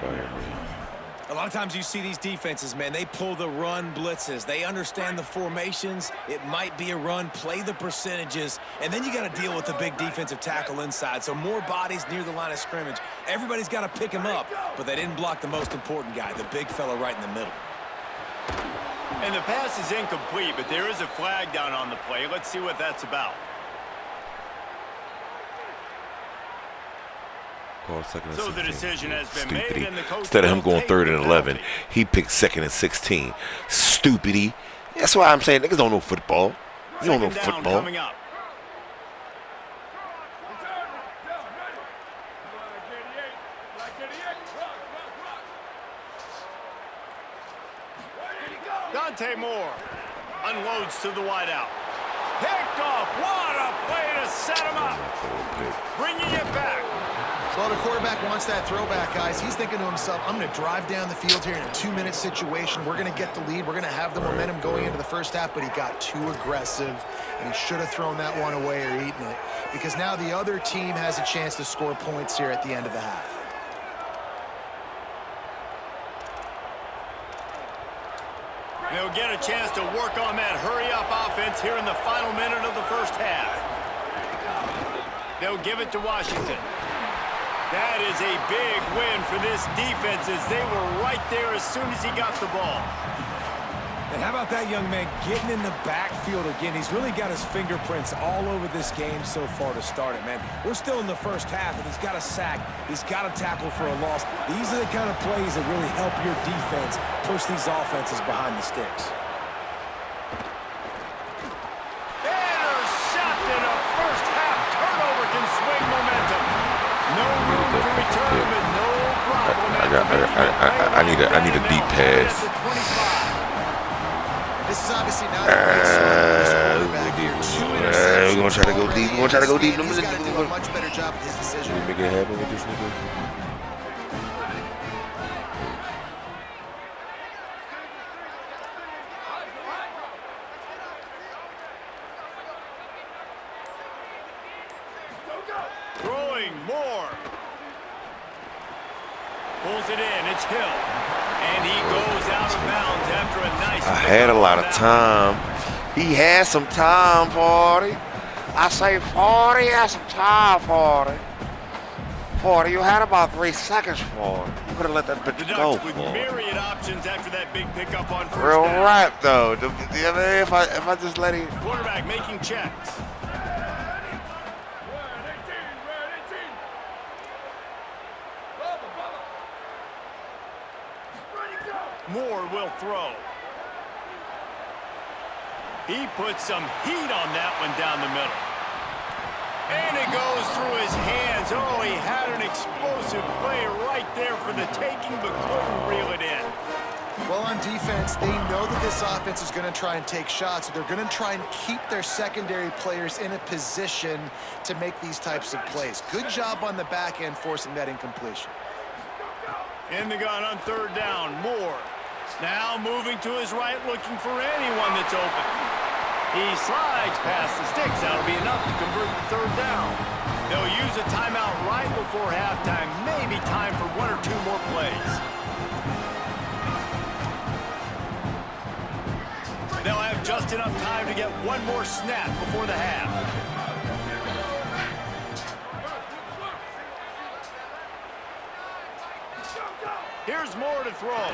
A lot of times you see these defenses, man, they pull the run blitzes. They understand the formations. It might be a run, play the percentages, and then you got to deal with the big defensive tackle inside. So more bodies near the line of scrimmage. Everybody's got to pick him up, but they didn't block the most important guy, the big fella right in the middle. And the pass is incomplete, but there is a flag down on the play. Let's see what that's about. So the decision has been made, and the coach instead of him going 3rd and 11, he picked 2nd and 16. Stupidity. That's why I'm saying niggas don't know football. You don't know football. Coming up. Dante Moore unloads to the wideout. Picked off. What a play to set him up. Bringing it back. Well, the quarterback wants that throwback, guys. He's thinking to himself, I'm going to drive down the field here in a 2-minute situation. We're going to get the lead. We're going to have the momentum going into the first half, but he got too aggressive, and he should have thrown that one away or eaten it, because now the other team has a chance to score points here at the end of the half. They'll get a chance to work on that hurry-up offense here in the final minute of the first half. They'll give it to Washington. That is a big win for this defense, as they were right there as soon as he got the ball. And how about that young man getting in the backfield again? He's really got his fingerprints all over this game so far to start it, man. We're still in the first half, and he's got a sack. He's got a tackle for a loss. These are the kind of plays that really help your defense push these offenses behind the sticks. Intercepted. A first-half turnover can swing momentum. No room to return, but no problem. I need a deep pass. This is obviously not a great start for this quarterback. We're going to try to go deep. We're going to try to go deep. He's got to do a much better job with his decision. Make it happen with this nigga. Throwing more. Pulls it in. It's Hill. And he goes out of bounds after a nice... I had a lot of time. He had some time, 40. I say 40, had some time, 40. 40, you had about 3 seconds, 40. You could have let that bitch go, with 40. myriad options after that big pickup on first Real down. rap, though. If I just let him... Quarterback making checks. Moore will throw. He puts some heat on that one down the middle. And it goes through his hands. Oh, he had an explosive play right there for the taking, but couldn't reel it in. Well, on defense, they know that this offense is going to try and take shots. They're going to try and keep their secondary players in a position to make these types of plays. Good job on the back end forcing that incompletion. In the gun on third down, Moore. Now moving to his right, looking for anyone that's open. He slides past the sticks. That'll be enough to convert the third down. They'll use a timeout right before halftime. Maybe time for 1 or 2 more plays. They'll have just enough time to get 1 more snap before the half. 2 more to throw.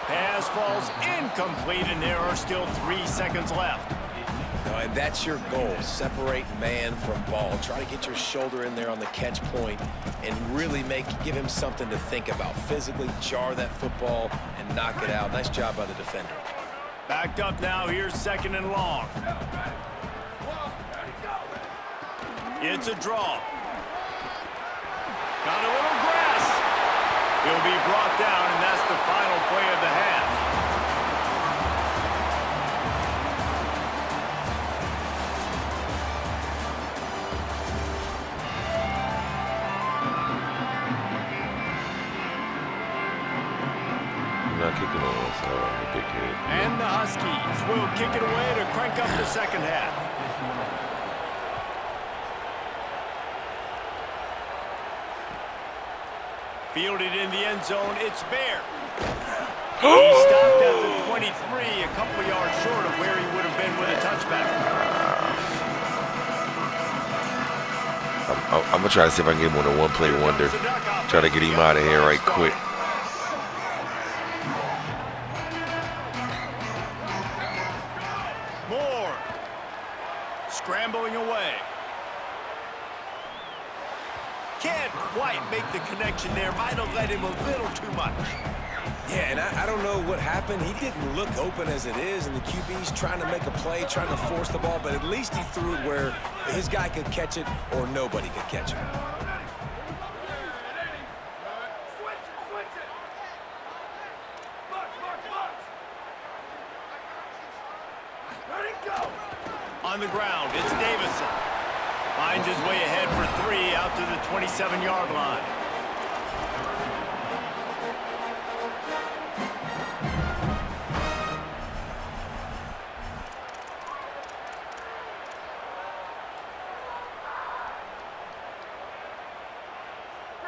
Pass falls incomplete, and there are still 3 seconds left. And that's your goal. Separate man from ball. Try to get your shoulder in there on the catch point and really give him something to think about. Physically jar that football and knock it out. Nice job by the defender. Backed up now. Here's 2nd and long. It's a draw. Got a little grass. He'll be brought down, and that's the final play of the half. Not kicking on, so big hit. And the Huskies will kick it away to crank up the second half. Fielded in the end zone, it's Bear. He stopped at the 23, a couple yards short of where he would have been with a touchback. I'm going to try to see if I can get him on a one-play wonder. Try to get him out of here right quick. Moore. Scrambling away. Can't quite make the connection there. Might have let him a little too much. Yeah, and I don't know what happened. He didn't look open as it is, and the QB's trying to make a play, trying to force the ball, but at least he threw it where his guy could catch it or nobody could catch it. On the ground, it's Davison. Finds his way ahead for 3 out to the 27-yard line.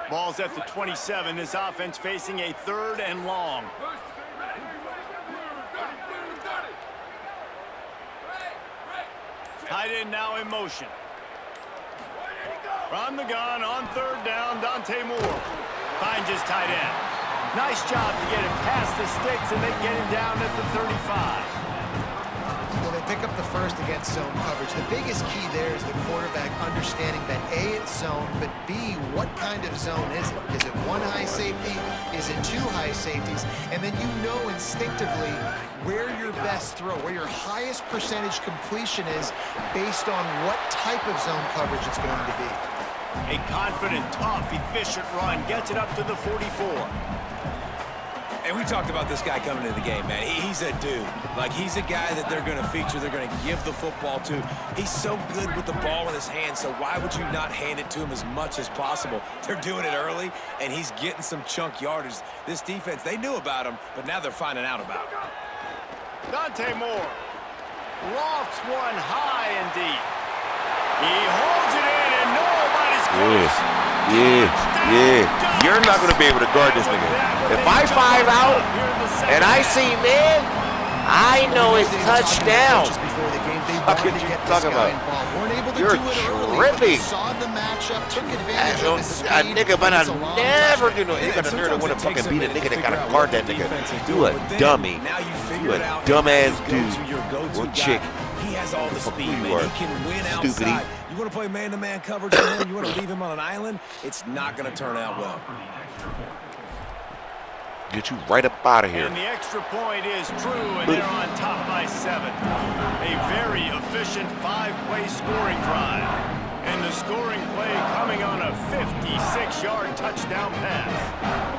Ball's at the 27. This offense facing a 3rd and long. Tight end now in motion. From the gun on 3rd down, Dante Moore finds his tight end. Nice job to get him past the sticks and then get him down at the 35. Well, they pick up the first against zone coverage. The biggest key there is the quarterback understanding that A, it's zone, but B, what kind of zone is it? Is it 1 high safety? Is it 2 high safeties? And then you know instinctively where your best throw, where your highest percentage completion is based on what type of zone coverage it's going to be. A confident, tough, efficient run gets it up to the 44. And we talked about this guy coming into the game, man. He's a dude. Like, he's a guy that they're going to feature, they're going to give the football to. He's so good with the ball in his hand, so why would you not hand it to him as much as possible? They're doing it early, and he's getting some chunk yardage. This defense, they knew about him, but now they're finding out about him. Dante Moore lofts one high and deep. He holds it in, and nobody's close. Yeah. You're not going to be able to guard this nigga. If I 5 out and I see man, I know it's touchdown. What are you talking about? You're tripping. Nigga, but I never do no. You got a nerd that want to fucking beat a nigga that got to guard that nigga. You a dummy. You a dumbass dude or chick. He has all the speed, man. He can win Stupid. outside. You want to play man-to-man coverage on him? You want to leave him on an island? It's not going to turn out well. Get you right up out of here. And the extra point is true, and they're on top by 7. A very efficient 5-play scoring drive. And the scoring play coming on a 56-yard touchdown pass.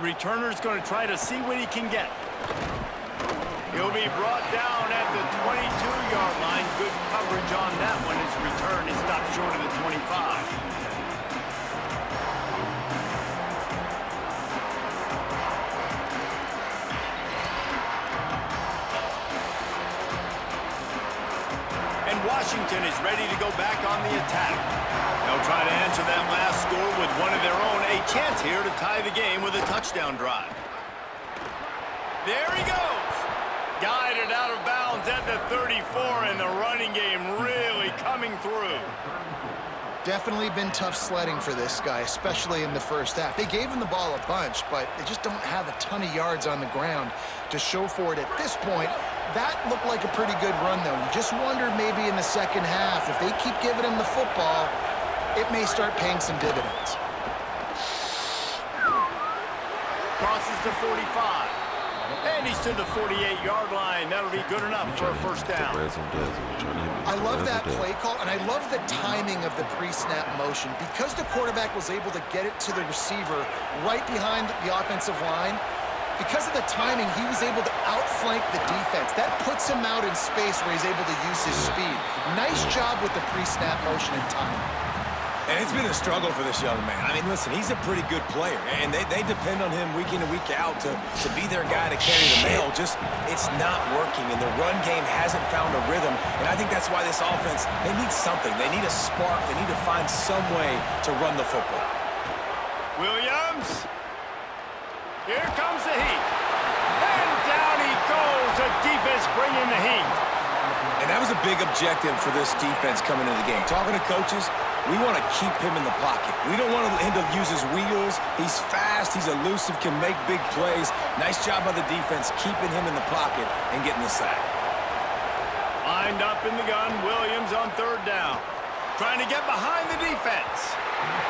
Returner's going to try to see what he can get. He'll be brought down at the 22-yard line. Good coverage on that one. His return is stopped short of the 25. And Washington is ready to go back on the attack. They'll try to answer that last score with one of their own. A chance here to tie the game with a touchdown drive. There he goes. Guided out of bounds at the 34, and the running game really coming through. Definitely been tough sledding for this guy, especially in the first half. They gave him the ball a bunch, but they just don't have a ton of yards on the ground to show for it at this point. That looked like a pretty good run, though. You just wonder maybe in the second half, if they keep giving him the football, it may start paying some dividends. Crosses the 45. And he's to the 48-yard line. That'll be good enough for a first down. I love that play call, and I love the timing of the pre-snap motion. Because the quarterback was able to get it to the receiver right behind the offensive line, because of the timing, he was able to outflank the defense. That puts him out in space where he's able to use his speed. Nice job with the pre-snap motion and timing. And it's been a struggle for this young man. I mean, listen, he's a pretty good player, and they depend on him week in and week out to be their guy to carry the mail. Just, it's not working, and the run game hasn't found a rhythm, and I think that's why this offense, they need something. They need a spark. They need to find some way to run the football. Williams. Here comes the heat. And down he goes. The defense bringing the heat. And that was a big objective for this defense coming into the game. Talking to coaches, we want to keep him in the pocket. We don't want him to use his wheels. He's fast. He's elusive, can make big plays. Nice job by the defense keeping him in the pocket and getting the sack. Lined up in the gun, Williams on third down. Trying to get behind the defense.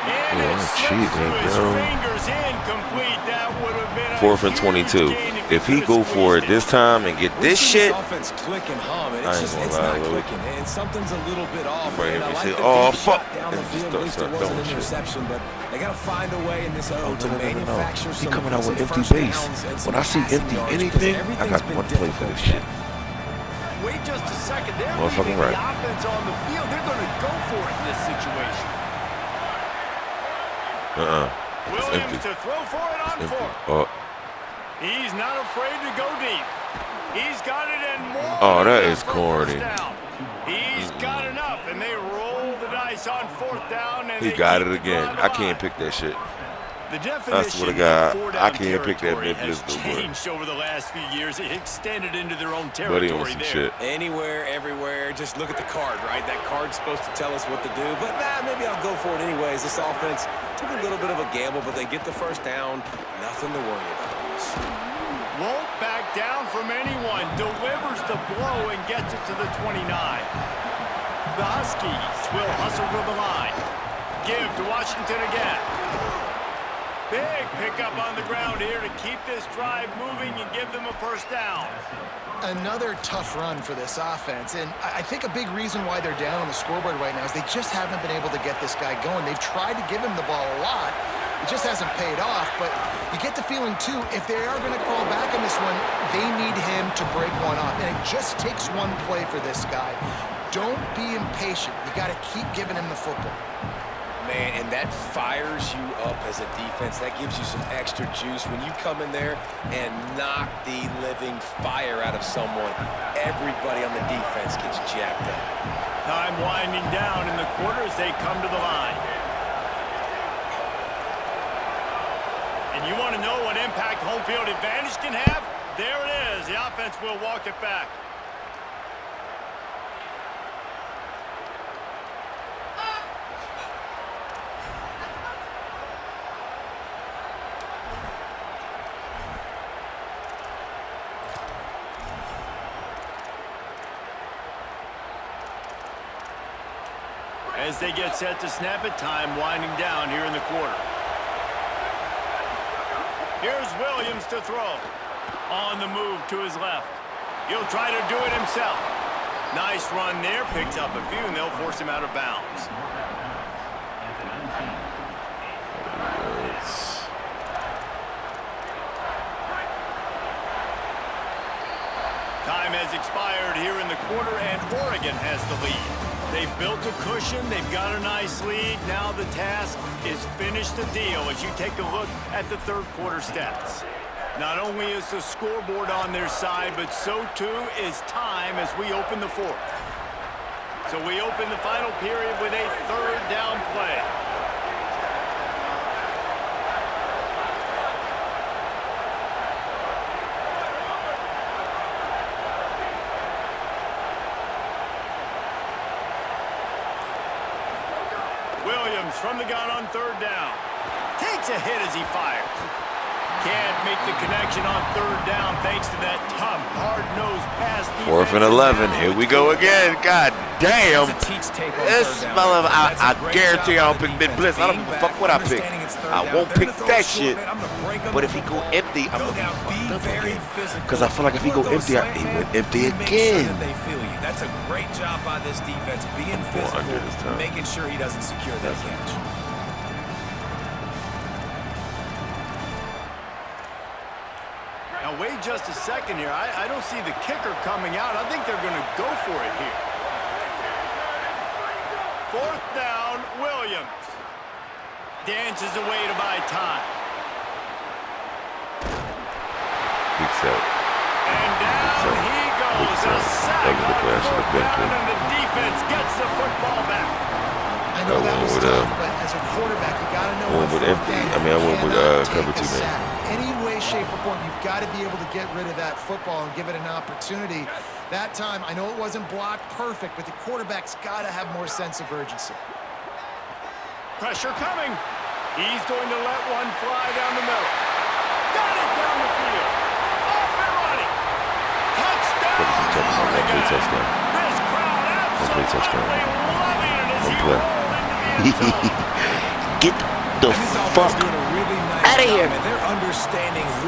And it slips through his fingers, incomplete. That would have been a 4th and 22. If he go for it this time and get this shit, offense click and hum, and I it's ain't just gonna lie, not Lou. clicking, and something's a little bit off. Right, And I we like say, the "Oh, deep fuck," shot down and the just field. At least it start wasn't throwing an shit. interception, but they got to find a way in this to No. manufacture He some coming out with empty first base. downs and When I some see passing empty yards, anything, because I got everything's one been play for this difficult. shit. Wait just a second. They're Motherfucking leaving right. the offense on the field. They're going to go for it in this situation. It's Williams empty. to throw for it on It's empty. fourth. He's not afraid to go deep. He's got it and more. Oh, that than is enough for corny. first down. He's got enough, and they roll the dice on fourth down. And He they got keep it the again. drive I can't alive. pick that shit. The I definition swear to God, of four-down I can't pick that territory Memphis has no more. changed over the last few years. It extended into their own Buddy on territory some there. shit. Anywhere, everywhere, just look at the card, right? That card's supposed to tell us what to do, but maybe I'll go for it anyways. This offense took a little bit of a gamble, but they get the first down. Nothing to worry about. Won't back down from anyone. Delivers the blow and gets it to the 29. The Huskies will hustle to the line. Give to Washington again. Big pickup on the ground here to keep this drive moving and give them a first down. Another tough run for this offense, and I think a big reason why they're down on the scoreboard right now is they just haven't been able to get this guy going. They've tried to give him the ball a lot. It just hasn't paid off, but you get the feeling, too, if they are going to crawl back in this one, they need him to break one off, and it just takes one play for this guy. Don't be impatient. You got to keep giving him the football. Man, and that fires you up as a defense. That gives you some extra juice. When you come in there and knock the living fire out of someone, everybody on the defense gets jacked up. Time winding down in the quarter as they come to the line. And you want to know what impact home field advantage can have? There it is. The offense will walk it back. As they get set to snap it, time winding down here in the quarter. Here's Williams to throw. On the move to his left. He'll try to do it himself. Nice run there. Picks up a few, and they'll force him out of bounds. Time has expired here in the quarter, and Oregon has the lead. They've built a cushion. They've got a nice lead. Now the task is finish the deal as you take a look at the third quarter stats. Not only is the scoreboard on their side, but so too is time as we open the fourth. So we open the final period with a third down play. Williams from the gun on 3rd down. Takes a hit as he fires. Can't make the connection on 3rd down thanks to that tough, hard-nosed pass. 4th and 11. Here we go again. God damn. This smell of, I guarantee I don't pick mid blitz. I don't give a fuck what I pick. I won't pick that shit. But if he go empty, I'm going to be fucked up again. Because I feel like if he go empty, he went empty again. That's a great job by this defense, being physical, making sure he doesn't secure that catch. Now, wait just a second here. I don't see the kicker coming out. I think they're going to go for it here. 4th down, Williams. Dances away to buy time. Big set. And down he goes. A sack on 4th down, and the defense gets the football back. I know that was tough, but as a quarterback, you got to know what empty. I mean, I went with cover 2 man. Any way, shape, or form, you've got to be able to get rid of that football and give it an opportunity. That time, I know it wasn't blocked perfect, but the quarterback's got to have more sense of urgency. Pressure coming. He's going to let one fly down the middle. Got it down the field. Off and running. Touchdown. This crowd absolutely loving it as he rolled into the end zone. Get the fuck out of here.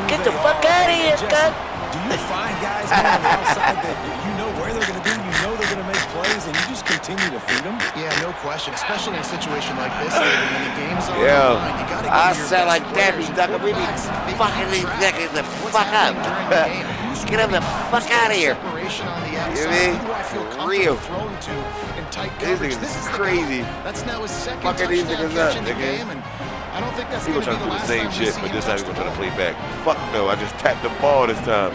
Get the fuck out of here, God. Do you find guys on the outside that you know where they're going to be, you know they're going to make plays, and you just continue to feed them? Yeah, no question, especially in a situation like this, when the game's on the line, you got to I sound like that, Ducker. We be fucking these niggas the fuck up. Get them the fuck out of here. You mean? For real. These niggas is crazy. That's now his second fucking these niggas up, nigga. I don't think that's going to do the same shit, but this time he's going to try to play back. Fuck no, I just tapped the ball this time.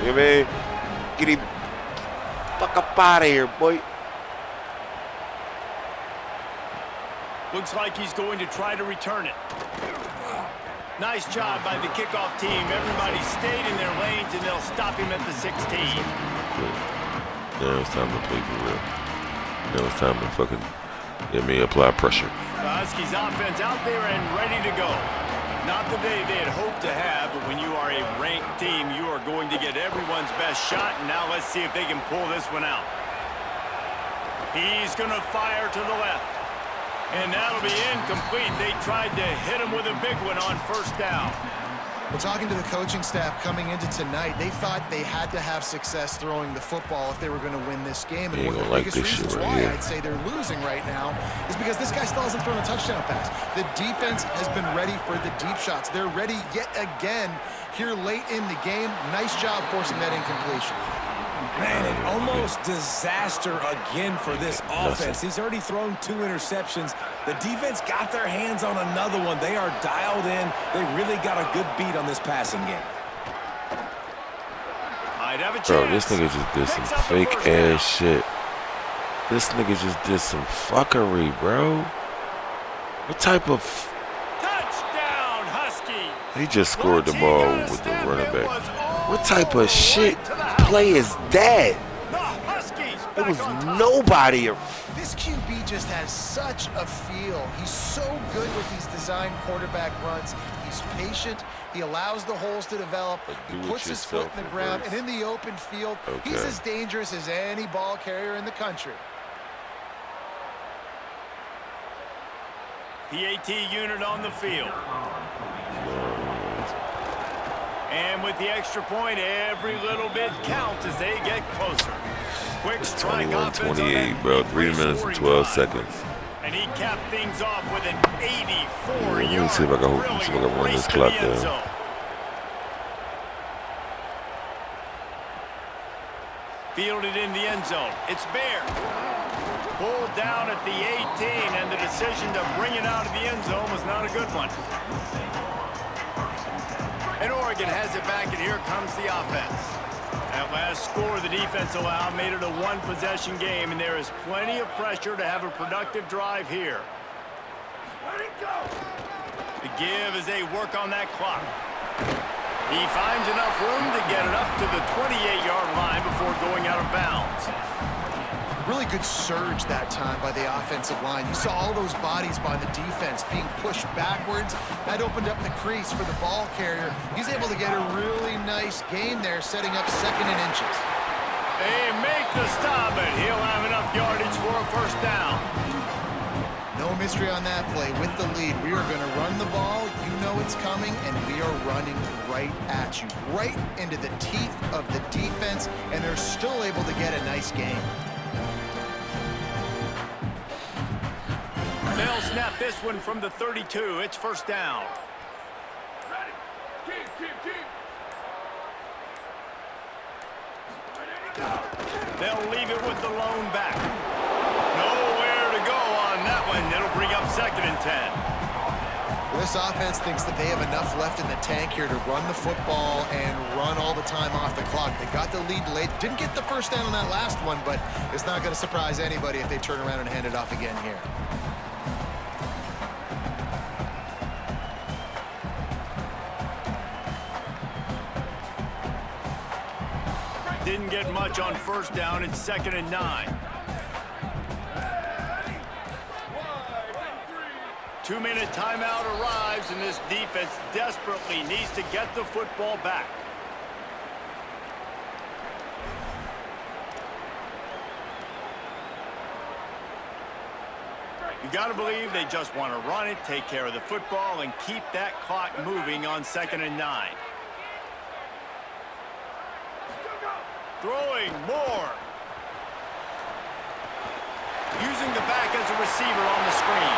You know what I mean? Get him fuck up out of here, boy. Looks like he's going to try to return it. Nice job by the kickoff team. Everybody stayed in their lanes, and they'll stop him at the 16. Now it's time to play for real. Now it's time to fucking, apply pressure. The Huskies offense out there and ready to go. Not the day they had hoped to have, but when you are a ranked team, you are going to get everyone's best shot. And now let's see if they can pull this one out. He's going to fire to the left. And that'll be incomplete. They tried to hit him with a big one on 1st down. Well, talking to the coaching staff coming into tonight, they thought they had to have success throwing the football if they were going to win this game. And one of the biggest reasons why I'd say they're losing right now is because this guy still hasn't thrown a touchdown pass. The defense has been ready for the deep shots. They're ready yet again here late in the game. Nice job forcing that incompletion. Man, an almost disaster again for this offense. He's already thrown 2 interceptions. The defense got their hands on another one. They are dialed in. They really got a good beat on this passing game. Might have a chance. Bro, this nigga just did some fake ass shit. This nigga just did some fuckery, bro. What type of... Touchdown, Husky. He just scored the ball with the running back. What type of shit play is that? There was nobody. This QB just has such a feel. He's so good with these design quarterback runs. He's patient. He allows the holes to develop. He puts his foot in the ground. And in the open field, he's as dangerous as any ball carrier in the country. PAT unit on the field. And with the extra point, every little bit counts as they get closer. Quick strike offense. 21-28, bro. 3 minutes and 12 seconds. And he capped things off with an 84-yard. Let me see if I can run this clock down. Fielded in the end zone. It's Bear. Pulled down at the 18, and the decision to bring it out of the end zone was not a good one. And Oregon has it back, and here comes the offense. That last score the defense allowed made it a 1-possession game, and there is plenty of pressure to have a productive drive here. Let it go. The give as they work on that clock. He finds enough room to get it up to the 28-yard line before going out of bounds. Really good surge that time by the offensive line. You saw all those bodies by the defense being pushed backwards. That opened up the crease for the ball carrier. He's able to get a really nice gain there, setting up 2nd and inches. They make the stop, and he'll have enough yardage for a first down. No mystery on that play. With the lead, we are going to run the ball. You know it's coming, and we are running right at you, right into the teeth of the defense, and they're still able to get a nice gain. They'll snap this one from the 32. It's first down. Ready. Keep. They'll leave it with the lone back. Nowhere to go on that one. It'll bring up 2nd and 10. This offense thinks that they have enough left in the tank here to run the football and run all the time off the clock. They got the lead late. Didn't get the first down on that last one, but it's not going to surprise anybody if they turn around and hand it off again here. Didn't get much on first down. It's 2nd and 9. 2-minute timeout arrives, and this defense desperately needs to get the football back. You got to believe they just want to run it, take care of the football, and keep that clock moving on 2nd and 9. Throwing more. Using the back as a receiver on the screen.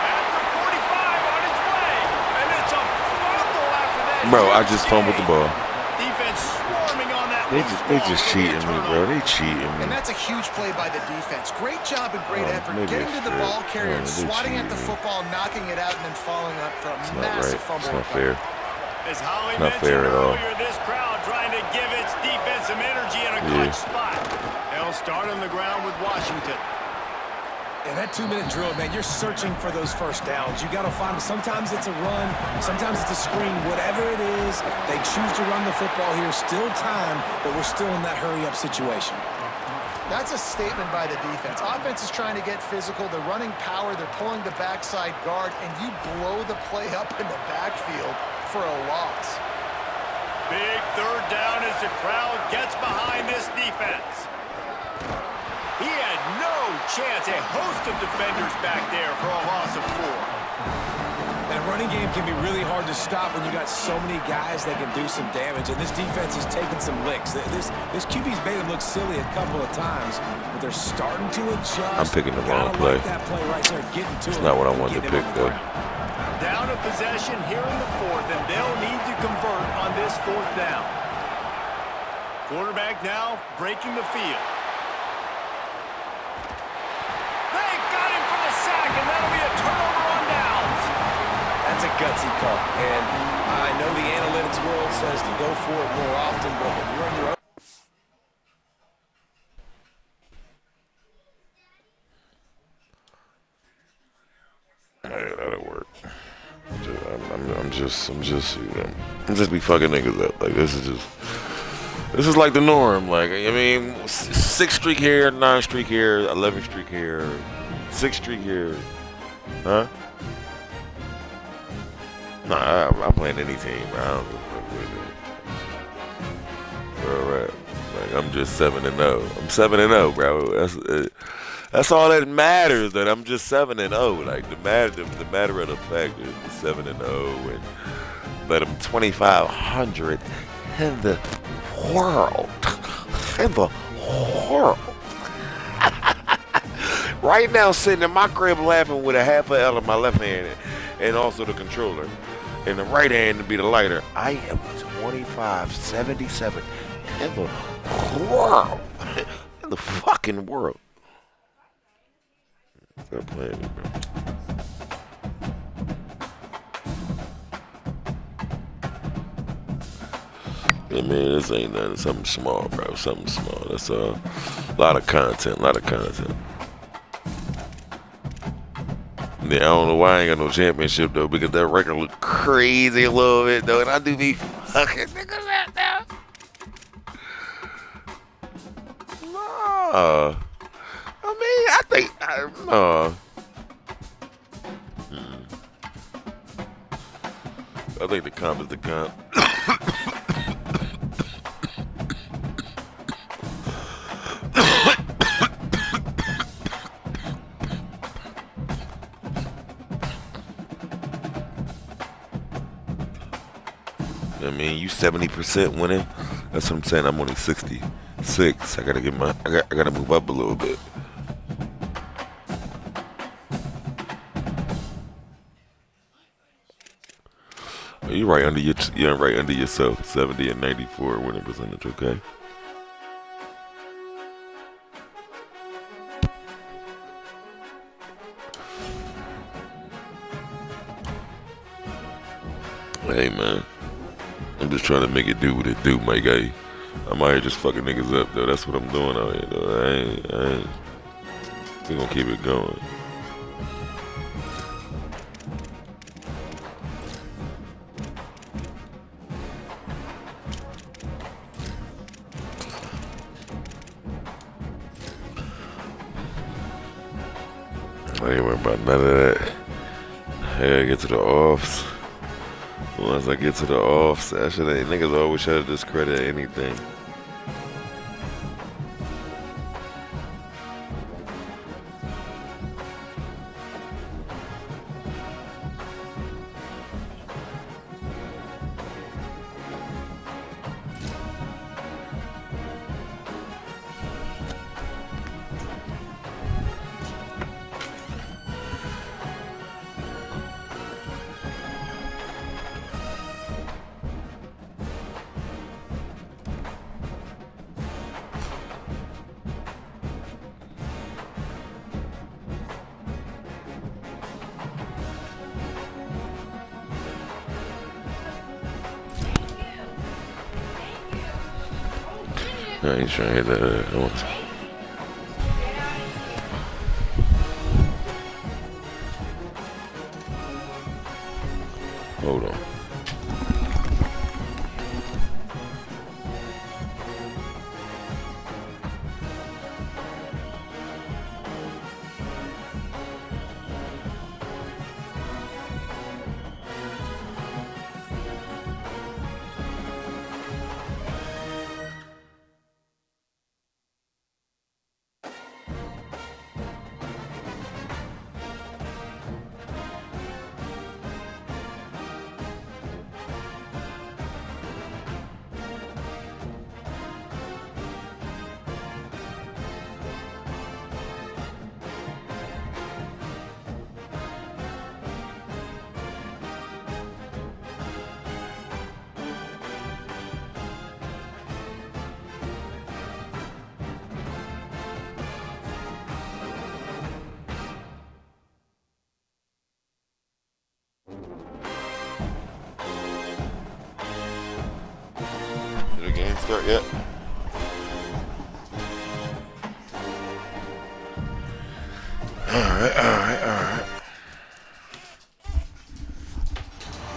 At the 45 on its way. And it's a fumble after that. Bro, I just fumbled the ball. Defense swarming on that. They just cheating me, bro. They cheating me. And that's a huge play by the defense. Great job and great effort. maybe Getting to the it's ball carrier and fair. swatting at the cheating. football, knocking it out, and then following up for a It's not massive right. fumble. It's not fair. As Holly Not mentioned fair at all. earlier, this crowd trying to give its defense some energy in a clutch spot. They'll start on the ground with Washington. And that 2-minute drill, man, you're searching for those first downs. You got to find them. Sometimes it's a run, sometimes it's a screen. Whatever it is, they choose to run the football here. Still time, but we're still in that hurry-up situation. That's a statement by the defense. Offense is trying to get physical. They're running power. They're pulling the backside guard, and you blow the play up in the backfield for a loss. Big third down as the crowd gets behind this defense. He had no chance. A host of defenders back there for a loss of 4. And a running game can be really hard to stop when you got so many guys that can do some damage. And this defense is taking some licks. This QB's made them look silly a couple of times, but they're starting to adjust. I'm picking the wrong Gotta play. like that play right there, getting to It's him, not what I wanted to getting him pick, on the though. ground. Down a possession here in the 4th, and they'll need to convert on this 4th down. Quarterback now breaking the field. They got him for the sack, and that'll be a turnover on downs. That's a gutsy call. And I know the analytics world says to go for it more often, but when you're on your own. Hey, that'll work. I'm just be fucking niggas up. Like this is like the norm. Like I mean, 6 streak here, 9 streak here, 11 streak here, 6 streak here, huh? Nah, I'm playing any team. I don't give a fuck with it. All right, like I'm just 7-0. I'm 7-0, bro. That's all that matters. That I'm just 7-0. Like the matter of the fact is the 7-0, and but I'm 2,500 in the world. In the world. Right now, sitting in my crib laughing with a half a L in my left hand, and also the controller, and the right hand to be the lighter. I am 2577 in the world. In the fucking world. Stop playing me, bro. I mean, this ain't nothing. Something small, bro. Something small. That's a lot of content. Yeah, I don't know why I ain't got no championship, though, because that record look crazy a little bit, though, and I do be fucking niggas out now. Nah. No. I think the comp is the comp. I mean, you 70% winning. That's what I'm saying. I'm only 66. I gotta get I gotta move up a little bit. You're right under yourself. 70 and 94 winning percentage. Okay. Hey man, I'm just trying to make it do what it do, my guy. I'm out here just fucking niggas up though. That's what I'm doing out here though. I ain't. We gonna keep it going. I ain't worried about none of that. Hey, I get to the offs. Once I get to the offs, actually, niggas always try to discredit anything. I ain't trying to hit that. Hold on. Did the game start yet? Alright.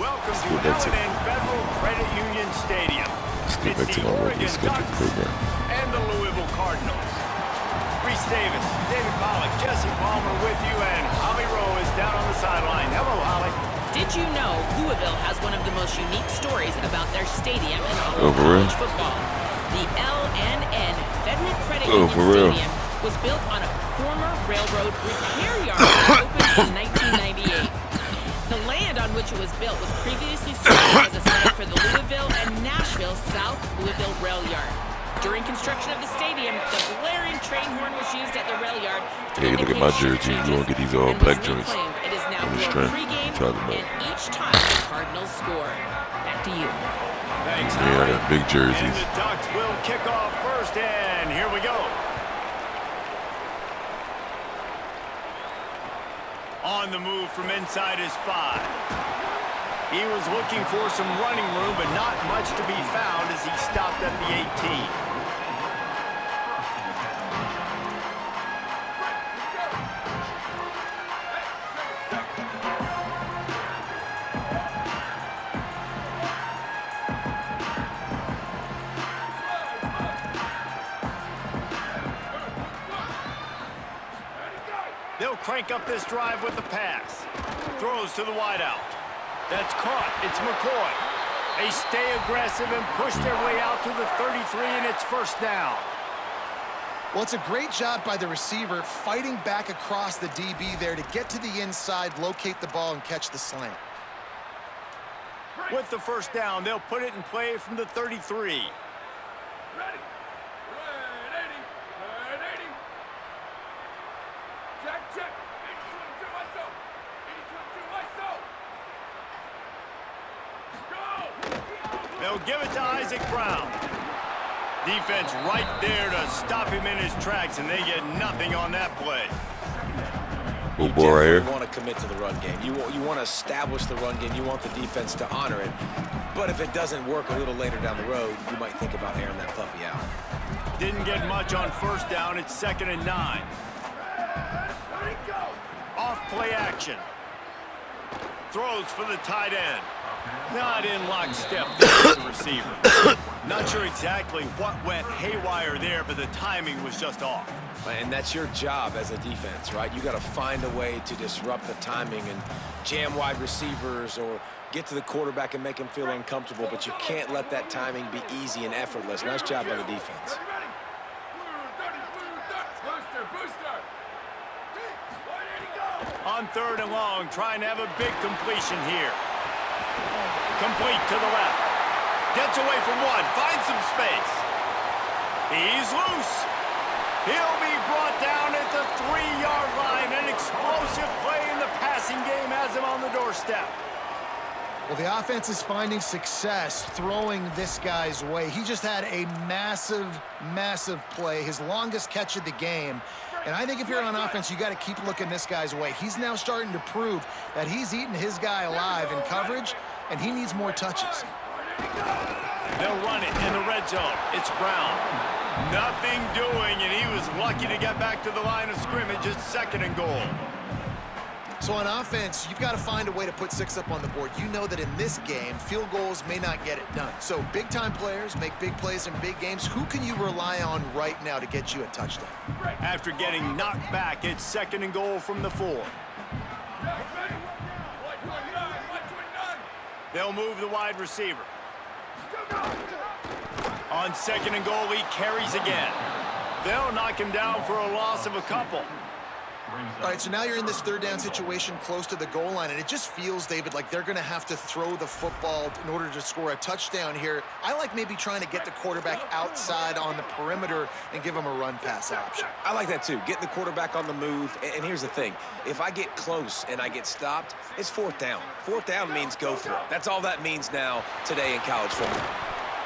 Welcome to L&N Federal Credit Union Stadium. It's the Oregon Ducks and the Louisville Cardinals. Reese Davis, David Pollack, Jesse Palmer with you, and Holly Rowe is down on the sideline. Hello, Holly. Did you know Louisville has one of the most unique stories about their stadium in all of college football? The L&N Federal Credit Union Stadium was built on a former railroad repair yard that opened in 1998. The land on which it was built was previously served as a site for the Louisville and Nashville South Louisville Rail Yard. During construction of the stadium, the blaring train horn was used at the rail yard. Hey, look at my jersey. You won't get these all black joints. It is now I'm just blown trying. pregame and each time the Cardinals score. Back to you. Thanks, Yeah, I got big And jerseys. the Ducks will kick off first, and here we go. On the move from inside his 5. He was looking for some running room, but not much to be found as he stopped at the 18. crank up this drive with the pass. Throws to the wideout. That's caught. It's McCoy. They stay aggressive and push their way out to the 33, and it's first down. Well, it's a great job by the receiver fighting back across the DB there to get to the inside, locate the ball, and catch the slant. With the first down, they'll put it in play from the 33. Ready. 180. Check. 80-22, ISO. 80-22, ISO. Go. They'll give it to Isaac Brown. Defense right there to stop him in his tracks, and they get nothing on that play. Good boy right here. You want to commit to the run game. You want to establish the run game. You want the defense to honor it. But if it doesn't work a little later down the road, you might think about airing that puppy out. Didn't get much on first down. It's 2nd and 9. Off play action. Throws for the tight end. Not in lockstep with the receiver. Not sure exactly what went haywire there, but the timing was just off. And that's your job as a defense, right? You got to find a way to disrupt the timing and jam wide receivers or get to the quarterback and make him feel uncomfortable, but you can't let that timing be easy and effortless. Nice job by the defense. Ready. Booster. 180, go. On 3rd and long, trying to have a big completion here. Complete to the left. Gets away from one. Finds some space. He's loose. He'll be brought down at the 3-yard line. An explosive play in the passing game has him on the doorstep. Well, the offense is finding success throwing this guy's way. He just had a massive play, his longest catch of the game. And I think if you're on offense, you got to keep looking this guy's way. He's now starting to prove that he's eating his guy alive in coverage, and he needs more touches. They'll run it in the red zone. It's Brown. Nothing doing, and he was lucky to get back to the line of scrimmage. It's 2nd and goal. So on offense, you've got to find a way to put 6 up on the board. You know that in this game, field goals may not get it done. So big-time players make big plays in big games. Who can you rely on right now to get you a touchdown? After getting knocked back, it's 2nd and goal from the 4. Ready. 129. They'll move the wide receiver. Go. On 2nd and goal, he carries again. They'll knock him down for a loss of a couple. All right, so now you're in this 3rd down situation close to the goal line, and it just feels, David, like they're going to have to throw the football in order to score a touchdown here. I like maybe trying to get the quarterback outside on the perimeter and give him a run-pass option. I like that, too. Getting the quarterback on the move. And here's the thing. If I get close and I get stopped, it's 4th down. 4th down means go for it. That's all that means now today in college football.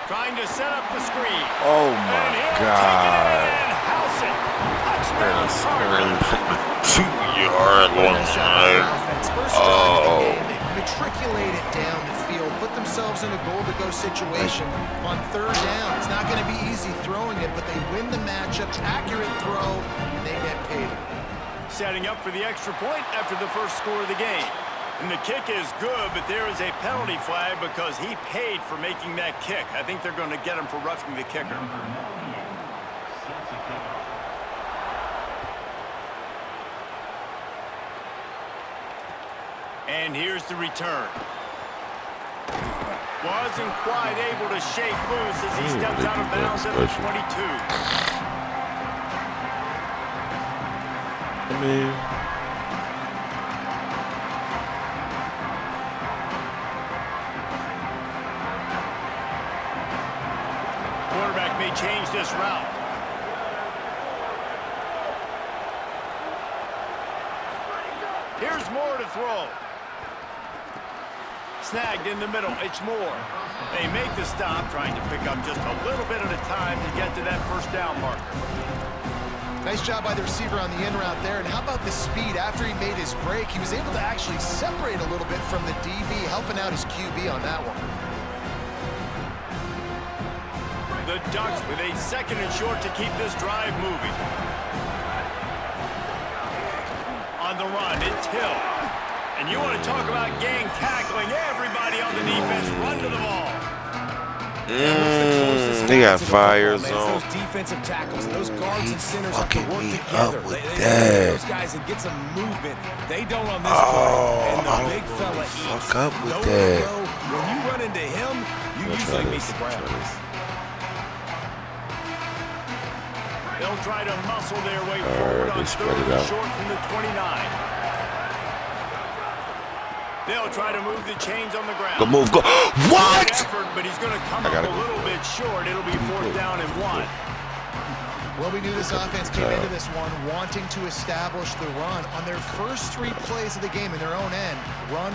Trying to set up the screen. Oh my God. And house it. Touchdown, Carter. 2-yard Nice job by line. the offense. First drive of the game, they matriculate it down the field, put themselves in a goal-to-go situation on 3rd down. It's not going to be easy throwing it, but they win the matchup, accurate throw, and they get paid. Setting up for the extra point after the first score of the game. And the kick is good, but there is a penalty flag because he paid for making that kick. I think they're going to get him for roughing the kicker. And here's the return. Wasn't quite able to shake loose as he steps out of bounds at the 22. I mean, Quarterback may change this route. Here's Moore to throw. Snagged in the middle. It's Moore. They make the stop, trying to pick up just a little bit at a time to get to that first down marker. Nice job by the receiver on the in route there. And how about the speed? After he made his break, he was able to actually separate a little bit from the DB, helping out his QB on that one. The Ducks with a 2nd and short to keep this drive moving. On the run, it's Hill. And you want to talk about gang tackling. Everybody on the defense run to the ball. They got fires on. on. Those defensive tackles, those guards and centers have to Fucking work me together. up with They that. those guys and get some movement. They don't on this play. And the I don't big fella wanna eats. fuck up with Nowhere to that. go. When you run into him, you usually meet the ground. They'll try to muscle their way forward on third and short from the 29. They'll try to move the chains on the ground. Go move, go. What? Good effort, but he's going to come up a little bit short. It'll be 4th down and 1. Well, we knew this offense came into this one wanting to establish the run. On their first 3 plays of the game in their own end, run,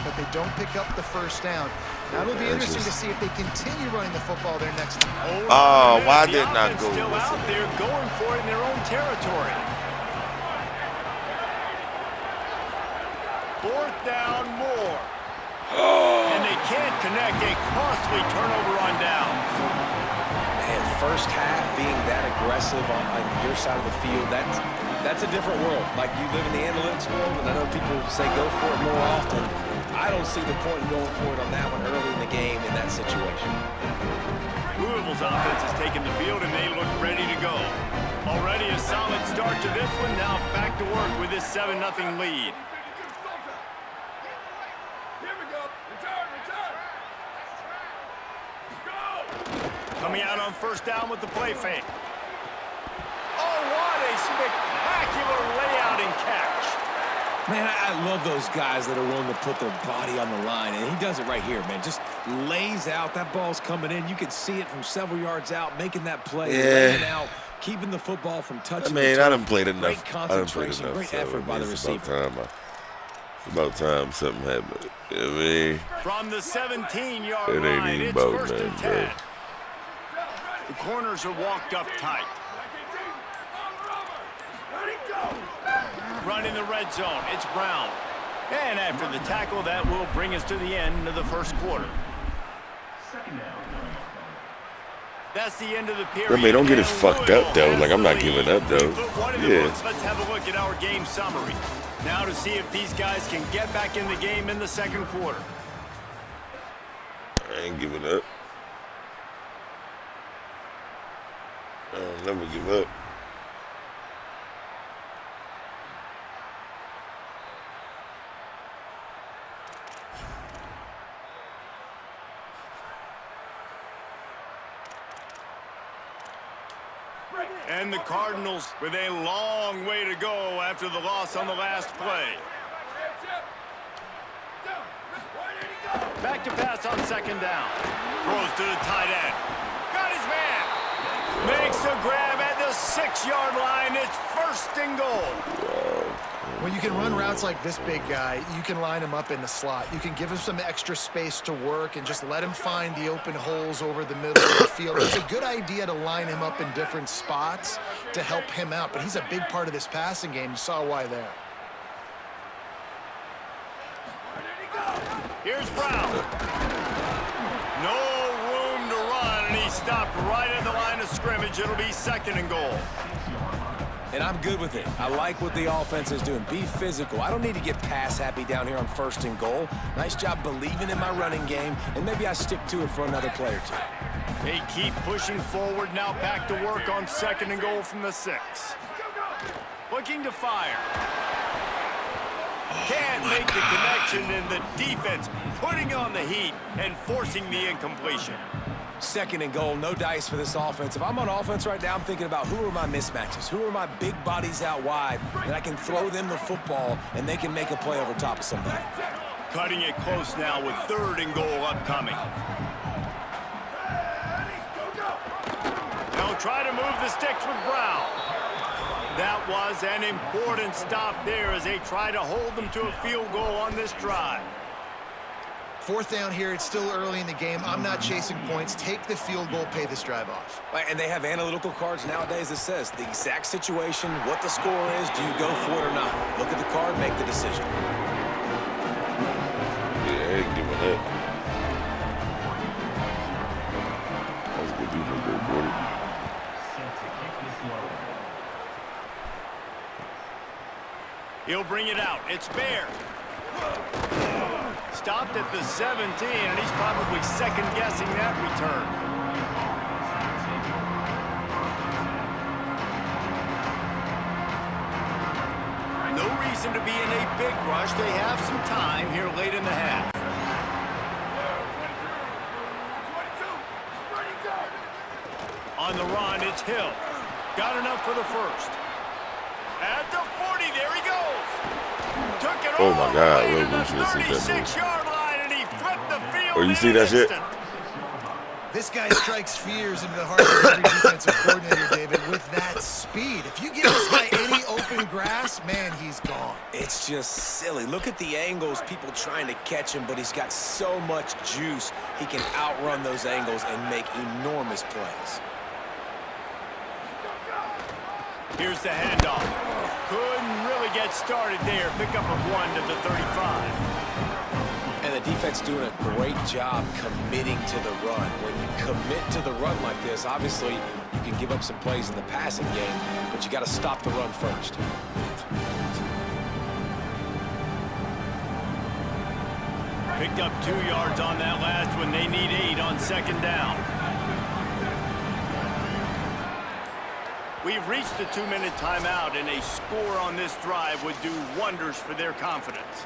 but they don't pick up the first down. Now it'll be interesting to see if they continue running the football their next time. Oh, why didn't I go? Still out there going for it in their own territory. 4th down, more. And they can't connect a costly turnover on downs. Man, first half being that aggressive on your side of the field, that's a different world. Like, you live in the analytics world, and I know people say go for it more often. I don't see the point in going for it on that one early in the game in that situation. Louisville's offense has taken the field, and they look ready to go. Already a solid start to this one. Now back to work with this 7-0 lead. Coming out on first down with the play fake. Oh, what a spectacular layout and catch. Man, I love those guys that are willing to put their body on the line, and he does it right here, man. Just lays out. That ball's coming in. You can see it from several yards out, making that play, laying out, keeping the football from touching the turf. I done played enough. Great concentration, great effort by the receiver. It's about time something happened. You know what I mean? From the 17-yard It ain't line, even it's about 1st and nothing, 10. bro. The corners are walked up tight. Run in the red zone. It's Brown. And after the tackle, that will bring us to the end of the first quarter. That's the end of the period. I mean, don't get it fucked up, though. Like, I'm not giving up, though. Yeah. Let's have a look at our game summary. Now to see if these guys can get back in the game in the second quarter. I ain't giving up. I'll never give up. And the Cardinals with a long way to go after the loss on the last play. Back to pass on second down. Throws to the tight end. Got his man. Makes a grab at the 6-yard line. It's 1st and goal. When you can run routes like this big guy, you can line him up in the slot. You can give him some extra space to work and just let him find the open holes over the middle of the field. It's a good idea to line him up in different spots to help him out, but he's a big part of this passing game. You saw why there. Here's Brown. No room to run, and he stopped right at the line of scrimmage. It'll be 2nd and goal. And I'm good with it. I like what the offense is doing. Be physical. I don't need to get pass happy down here on 1st and goal. Nice job believing in my running game, and maybe I stick to it for another play or 2. They keep pushing forward. Now back to work on 2nd and goal from the 6. Looking to fire. Can't make the connection, and the defense putting on the heat and forcing the incompletion. 2nd and goal, no dice for this offense. If I'm on offense right now, I'm thinking about who are my mismatches, who are my big bodies out wide, and I can throw them the football, and they can make a play over top of somebody. Cutting it close now with 3rd and goal upcoming. They'll try to move the sticks with Brown. That was an important stop there as they try to hold them to a field goal on this drive. 4th down here. It's still early in the game. I'm not chasing points. Take the field goal, pay this drive off. Right, and they have analytical cards nowadays that says the exact situation, what the score is, do you go for it or not? Look at the card, make the decision. Yeah, I ain't giving up. That was a good defense, though, Cody. He'll bring it out. It's Bear. Stopped at the 17, and he's probably second-guessing that return. No reason to be in a big rush. They have some time here late in the half. 22, On the run, it's Hill. Got enough for the first. At the 40, there he goes. Took it Oh all my God, the way look, to we the should have seen that move. 36-yard line, and he flipped the field. Oh, you in see an that shit? instant. This guy strikes fears into the hearts of every defensive coordinator, David, with that speed. If you give this guy any open grass, man, he's gone. It's just silly. Look at the angles, people trying to catch him, but he's got so much juice. He can outrun those angles and make enormous plays. Here's the handoff. Couldn't really get started there. Pick up a 1 to the 35. And the defense doing a great job committing to the run. When you commit to the run like this, obviously you can give up some plays in the passing game, but you got to stop the run first. Picked up 2 yards on that last one. They need 8 on second down. We've reached the 2-minute timeout, and a score on this drive would do wonders for their confidence.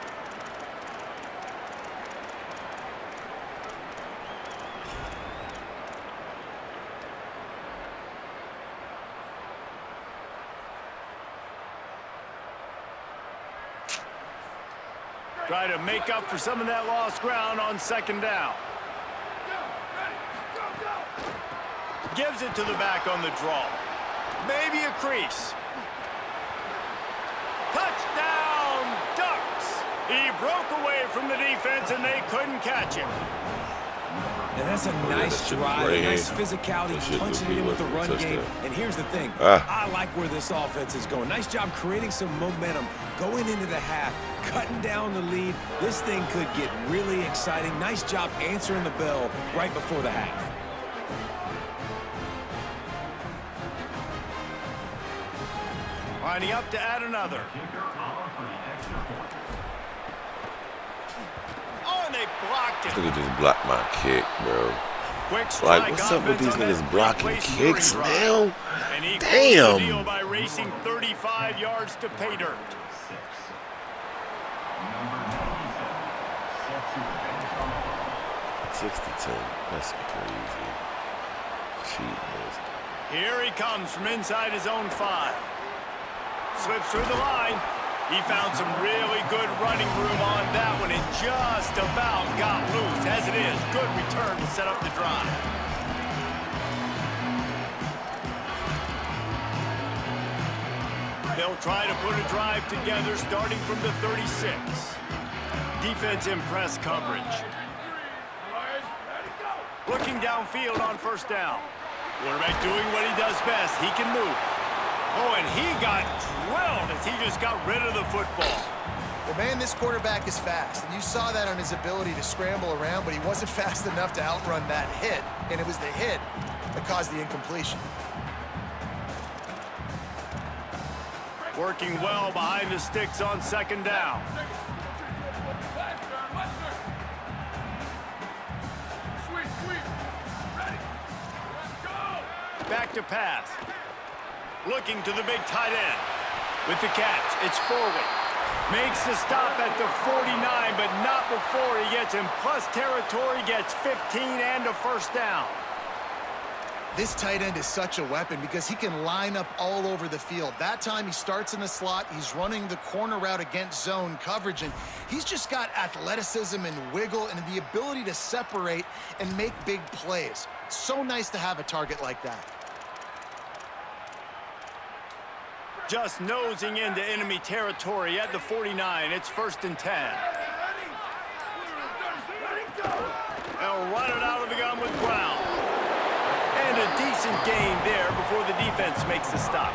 Try to make up for some of that lost ground on second down. Gives it to the back on the draw. Maybe a crease. Touchdown, Ducks! He broke away from the defense, and they couldn't catch him. And that's a nice drive, a nice physicality, punching it in with the run game. And here's the thing, I like where this offense is going. Nice job creating some momentum, going into the half, cutting down the lead. This thing could get really exciting. Nice job answering the bell right before the half. Lining up to add another. Oh, and they blocked it. Look at just block my kick, bro. Quick Like, what's up with these niggas blocking kicks now? And he Damn. the deal by racing 35 yards to pay dirt. 6-10. That's crazy. Cheat. Here he comes from inside his own 5. Slips through the line. He found some really good running room on that one and just about got loose. As it is, good return to set up the drive. They'll try to put a drive together starting from the 36. Defense in press coverage. Looking downfield on first down. Quarterback doing what he does best. He can move. Oh, and he got drilled as he just got rid of the football. Well, man, this quarterback is fast, and you saw that on his ability to scramble around, but he wasn't fast enough to outrun that hit, and it was the hit that caused the incompletion. Working well behind the sticks on second down. Back to pass. Looking to the big tight end. With the catch, it's forward. Makes the stop at the 49, but not before he gets in plus territory, gets 15 and a first down. This tight end is such a weapon because he can line up all over the field. That time he starts in the slot, he's running the corner route against zone coverage, and he's just got athleticism and wiggle and the ability to separate and make big plays. It's so nice to have a target like that. Just nosing into enemy territory at the 49. It's 1st and 10. They'll run it out of the gun with Brown. And a decent gain there before the defense makes the stop.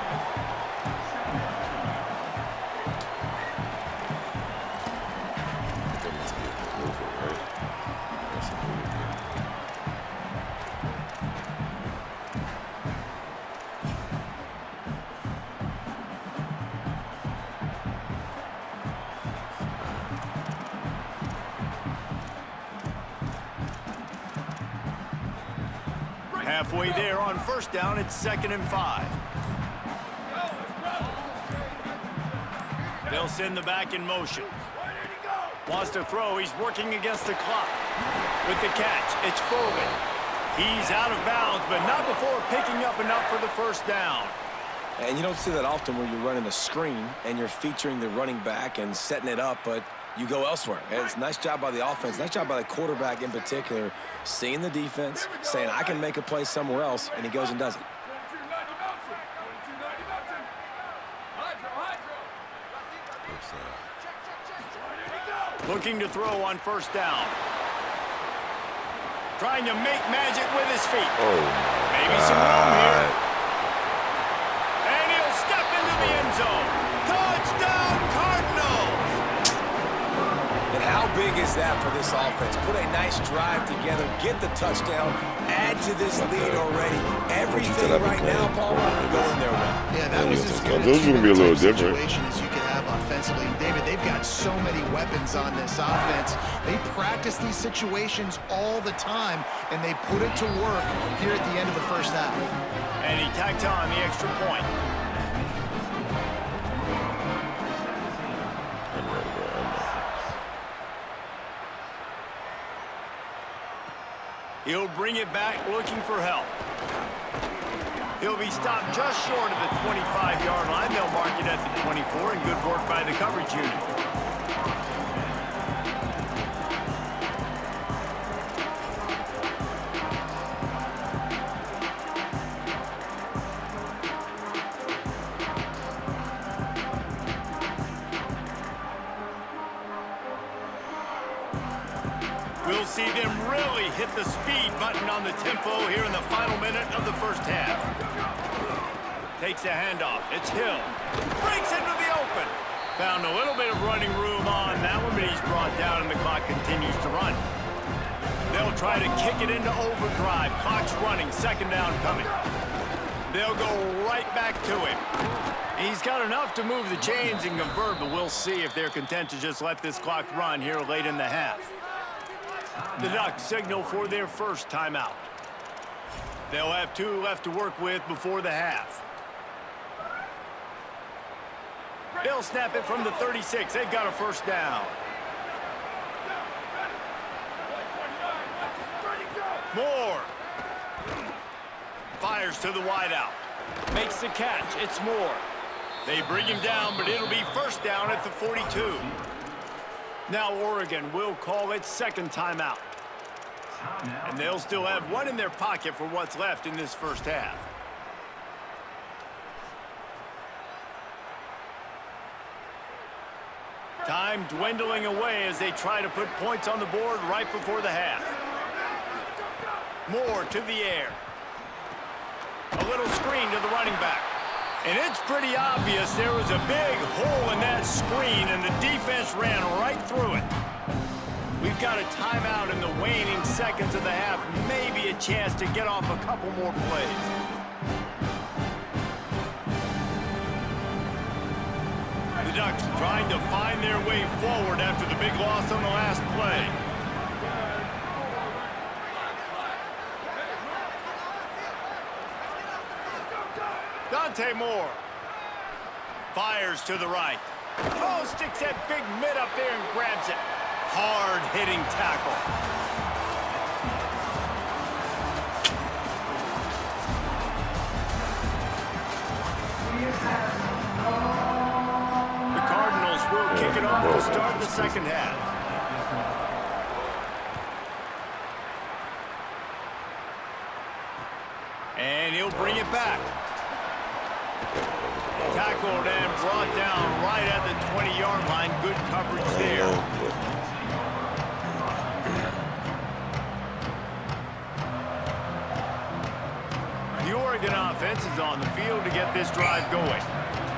Halfway there on first down, it's 2nd and 5. They'll send the back in motion. Wants to throw. He's working against the clock. With the catch, it's Foley. He's out of bounds, but not before picking up enough for the first down. And you don't see that often where you're running a screen and you're featuring the running back and setting it up, but you go elsewhere. And it's a nice job by the offense, nice job by the quarterback in particular, seeing the defense, saying, I can make a play somewhere else, and he goes and does it. Looking to throw on first down. Trying to make magic with his feet. Oh, maybe some room here. And he'll step into the end zone. Touchdown, Cardinals! And how big is that for this offense? Put a nice drive together, get the touchdown, add to this lead already. Everything right now, Paul, going their way. Yeah, that was as good those are going to be a little different situation as you could have offensively. David, they've got so many weapons on this offense. They practice these situations all the time, and they put it to work here at the end of the first half. And he tacked on the extra point. He'll bring it back looking for help. He'll be stopped just short of the 25-yard line. They'll mark it at the 24, and good work by the coverage unit. We'll see them really hit the speed button on the tempo here in the final minute of the first half. Takes a handoff. It's Hill. Breaks into the open. Found a little bit of running room on that one, but he's brought down and the clock continues to run. They'll try to kick it into overdrive. Clock's running. 2nd down coming. They'll go right back to him. He's got enough to move the chains and convert, but we'll see if they're content to just let this clock run here late in the half. The Ducks signal for their first timeout. They'll have 2 left to work with before the half. They'll snap it from the 36. They've got a first down. Moore. Fires to the wideout. Makes the catch. It's Moore. They bring him down, but it'll be first down at the 42. Now Oregon will call its 2nd timeout. And they'll still have 1 in their pocket for what's left in this first half. Time dwindling away as they try to put points on the board right before the half. Moore to the air. A little screen to the running back. And it's pretty obvious there was a big hole in that screen, and the defense ran right through it. We've got a timeout in the waning seconds of the half. Maybe a chance to get off a couple more plays. The Ducks trying to find their way forward after the big loss on the last play. Dante Moore. Fires to the right. Oh, sticks that big mid up there and grabs it. Hard-hitting tackle. The Cardinals will kick it off to start the second half. And he'll bring it back. Tackled and brought down right at the 20-yard line. Good coverage there. The Oregon offense is on the field to get this drive going.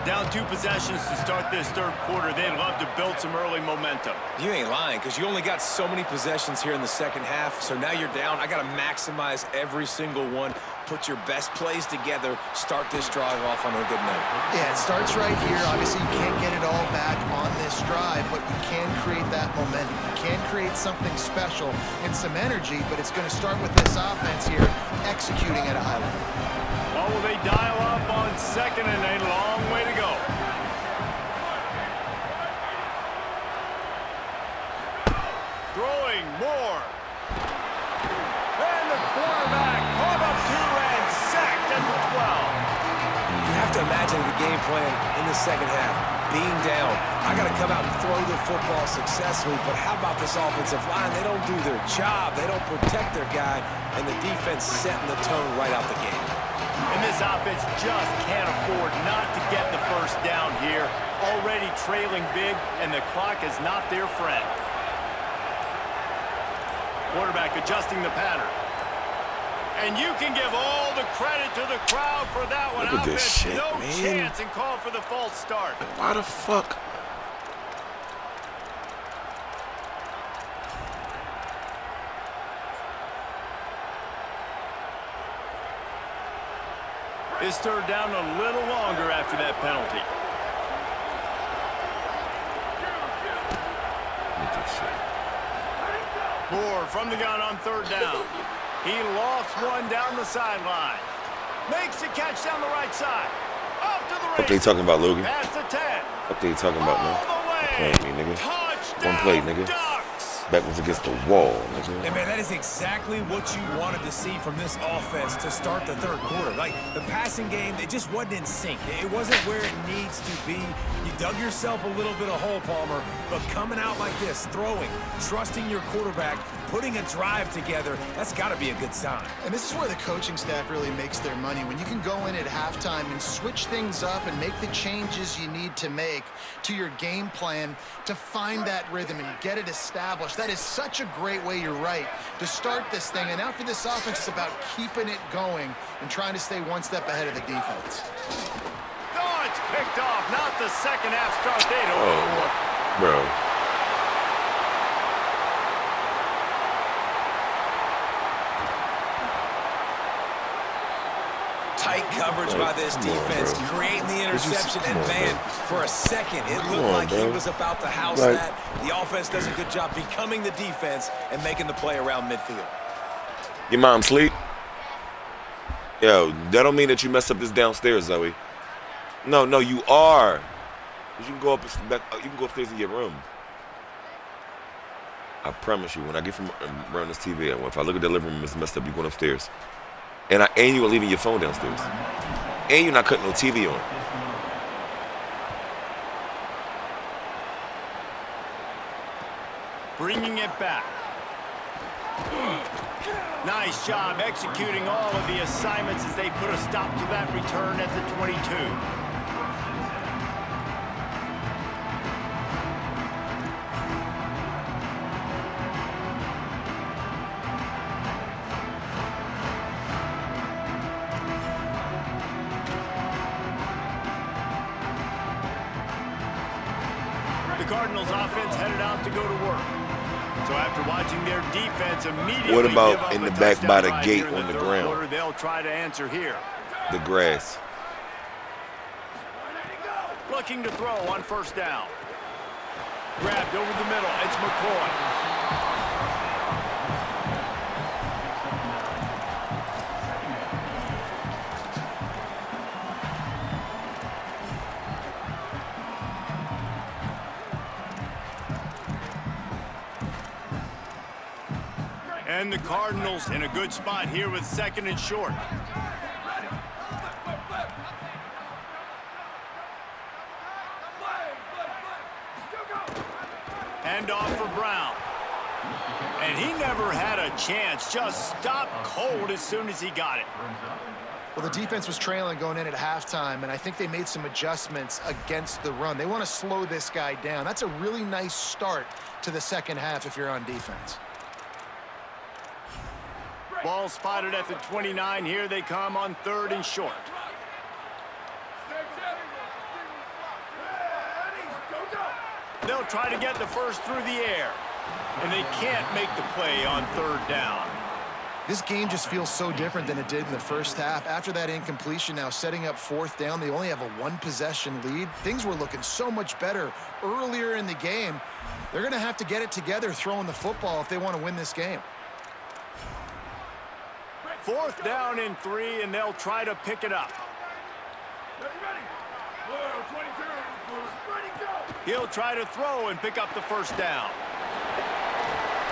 Down 2 possessions to start this third quarter. They'd love to build some early momentum. You ain't lying, because you only got so many possessions here in the second half, so now you're down. I got to maximize every single one. Put your best plays together. Start this drive off on a good note. Yeah, it starts right here. Obviously, you can't get it all back on this drive, but you can create that momentum. You can create something special and some energy, but it's going to start with this offense here executing at a high level. Oh, will they dial up on second and a long way to go? Throwing more. And the quarterback caught up to and sacked at the 12. You have to imagine the game plan in the second half. Being down, I got to come out and throw the football successfully, but how about this offensive line? They don't do their job. They don't protect their guy, and the defense setting the tone right out the gate. And this offense just can't afford not to get the first down here. Already trailing big, and the clock is not their friend. Quarterback adjusting the pattern. And you can give all the credit to the crowd for that one. Look at this shit, no man. chance and call for the false start. Why the fuck? This third down a little longer after that penalty. Look at this shit. Moore from the gun on third down. He lofts one down the sideline. Makes a catch down the right side. Off to the What they race. talking about, Logan? Past the 10. What they talking about, man? All the way. Playing me, nigga. Touchdown, One play, nigga. Ducks. Back was against the wall, nigga. And man, that is exactly what you wanted to see from this offense to start the third quarter. Like, the passing game, it just wasn't in sync. It wasn't where it needs to be. You dug yourself a little bit of hole, Palmer, but coming out like this, throwing, trusting your quarterback, putting a drive together, that's got to be a good sign. And this is where the coaching staff really makes their money. When you can go in at halftime and switch things up and make the changes you need to make to your game plan to find that rhythm and get it established. That is such a great way, you're right, to start this thing. And now for this offense, it's about keeping it going and trying to stay one step ahead of the defense. Oh, it's picked off. Not the second half start they'd hoped for. Bro. Tight coverage by this defense, bro. creating the interception. And come on, man, bro. for a second, it looked on, like he bro. was about to house Like- that. The offense does a good job becoming the defense and making the play around midfield. Your mom sleep? Yo, that don't mean that you messed up this downstairs, Zoe. No, you are. 'Cause you can go up back. You can go upstairs in your room. I promise you, when I get from around this TV, if I look at the living room, it's messed up. You going upstairs, and you are leaving your phone downstairs, and you're not cutting no TV on. Bringing it back. Nice job executing all of the assignments as they put a stop to that return at the 22. The Cardinals offense headed out to go to work. So after watching their defense immediately What about give up in a the back by the touchdown drive gate here in on the third ground? quarter, they'll try to answer here. The grass. Looking to throw on first down. Grabbed over the middle. It's McCoy. And the Cardinals in a good spot here with second and short. Hand off for Brown. And he never had a chance. Just stopped cold as soon as he got it. Well, the defense was trailing going in at halftime, and I think they made some adjustments against the run. They want to slow this guy down. That's a really nice start to the second half if you're on defense. Ball spotted at the 29. Here they come on third and short. They'll try to get the first through the air. And they can't make the play on third down. This game just feels so different than it did in the first half. After that incompletion, now setting up fourth down, they only have a one-possession lead. Things were looking so much better earlier in the game. They're going to have to get it together throwing the football if they want to win this game. 4th down and 3, and they'll try to pick it up. Ready, ready. Whoa, 22. Ready, go. He'll try to throw and pick up the 1st down.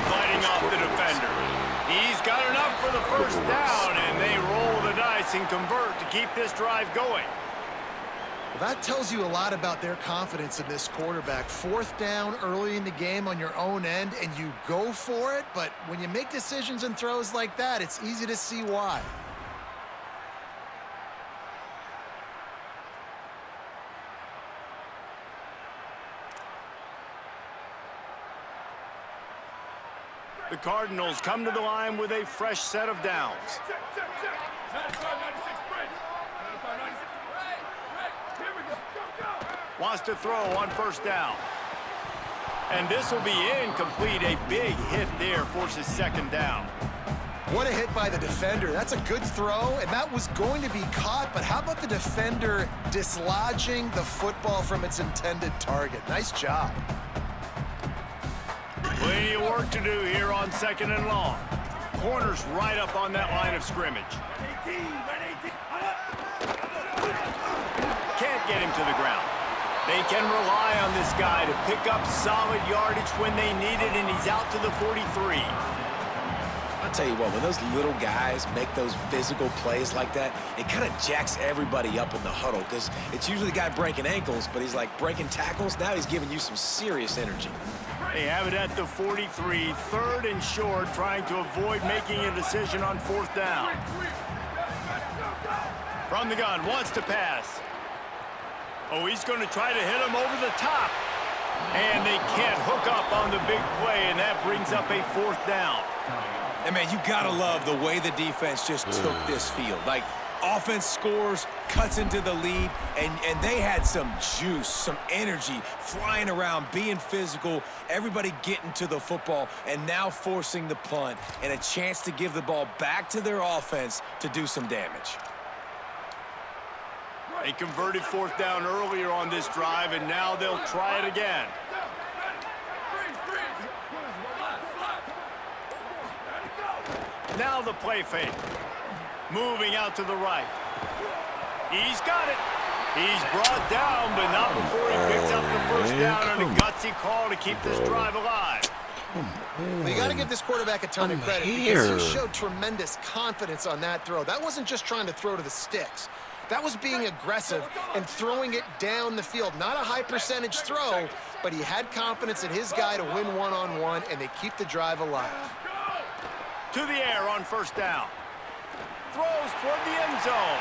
Fighting off the defender. He's got enough for the 1st down, and they roll the dice and convert to keep this drive going. Well, that tells you a lot about their confidence in this quarterback. 4th down early in the game on your own end, and you go for it, but when you make decisions and throws like that, it's easy to see why. The Cardinals come to the line with a fresh set of downs. Check, check, check. 95, 96, bridge. 95, 96. Right. Here we go. Go, go. Wants to throw on 1st down. And this will be incomplete. A big hit there forces 2nd down. What a hit by the defender. That's a good throw, and that was going to be caught, but how about the defender dislodging the football from its intended target? Nice job. Plenty of work to do here on 2nd and long. Corner's right up on that line of scrimmage. 18, 18. Can't get him to the ground. They can rely on this guy to pick up solid yardage when they need it, and he's out to the 43. I'll tell you what, when those little guys make those physical plays like that, it kind of jacks everybody up in the huddle because it's usually the guy breaking ankles, but he's like breaking tackles. Now he's giving you some serious energy. They have it at the 43, 3rd and short, trying to avoid making a decision on 4th down. From the gun, wants to pass. Oh, he's going to try to hit him over the top. And they can't hook up on the big play, and that brings up a 4th down. And, man, you got to love the way the defense just took this field. Like, offense scores, cuts into the lead, and they had some juice, some energy, flying around, being physical, everybody getting to the football, and now forcing the punt and a chance to give the ball back to their offense to do some damage. They converted 4th down earlier on this drive, and now they'll try it again. Now the play fake. Moving out to the right. He's got it. He's brought down, but not before he picks up the 1st down and a gutsy call to keep this drive alive. Well, you got to give this quarterback a ton of credit because he showed tremendous confidence on that throw. That wasn't just trying to throw to the sticks. That was being aggressive and throwing it down the field. Not a high percentage throw, but he had confidence in his guy to win one-on-one, and they keep the drive alive. To the air on 1st down. Throws toward the end zone.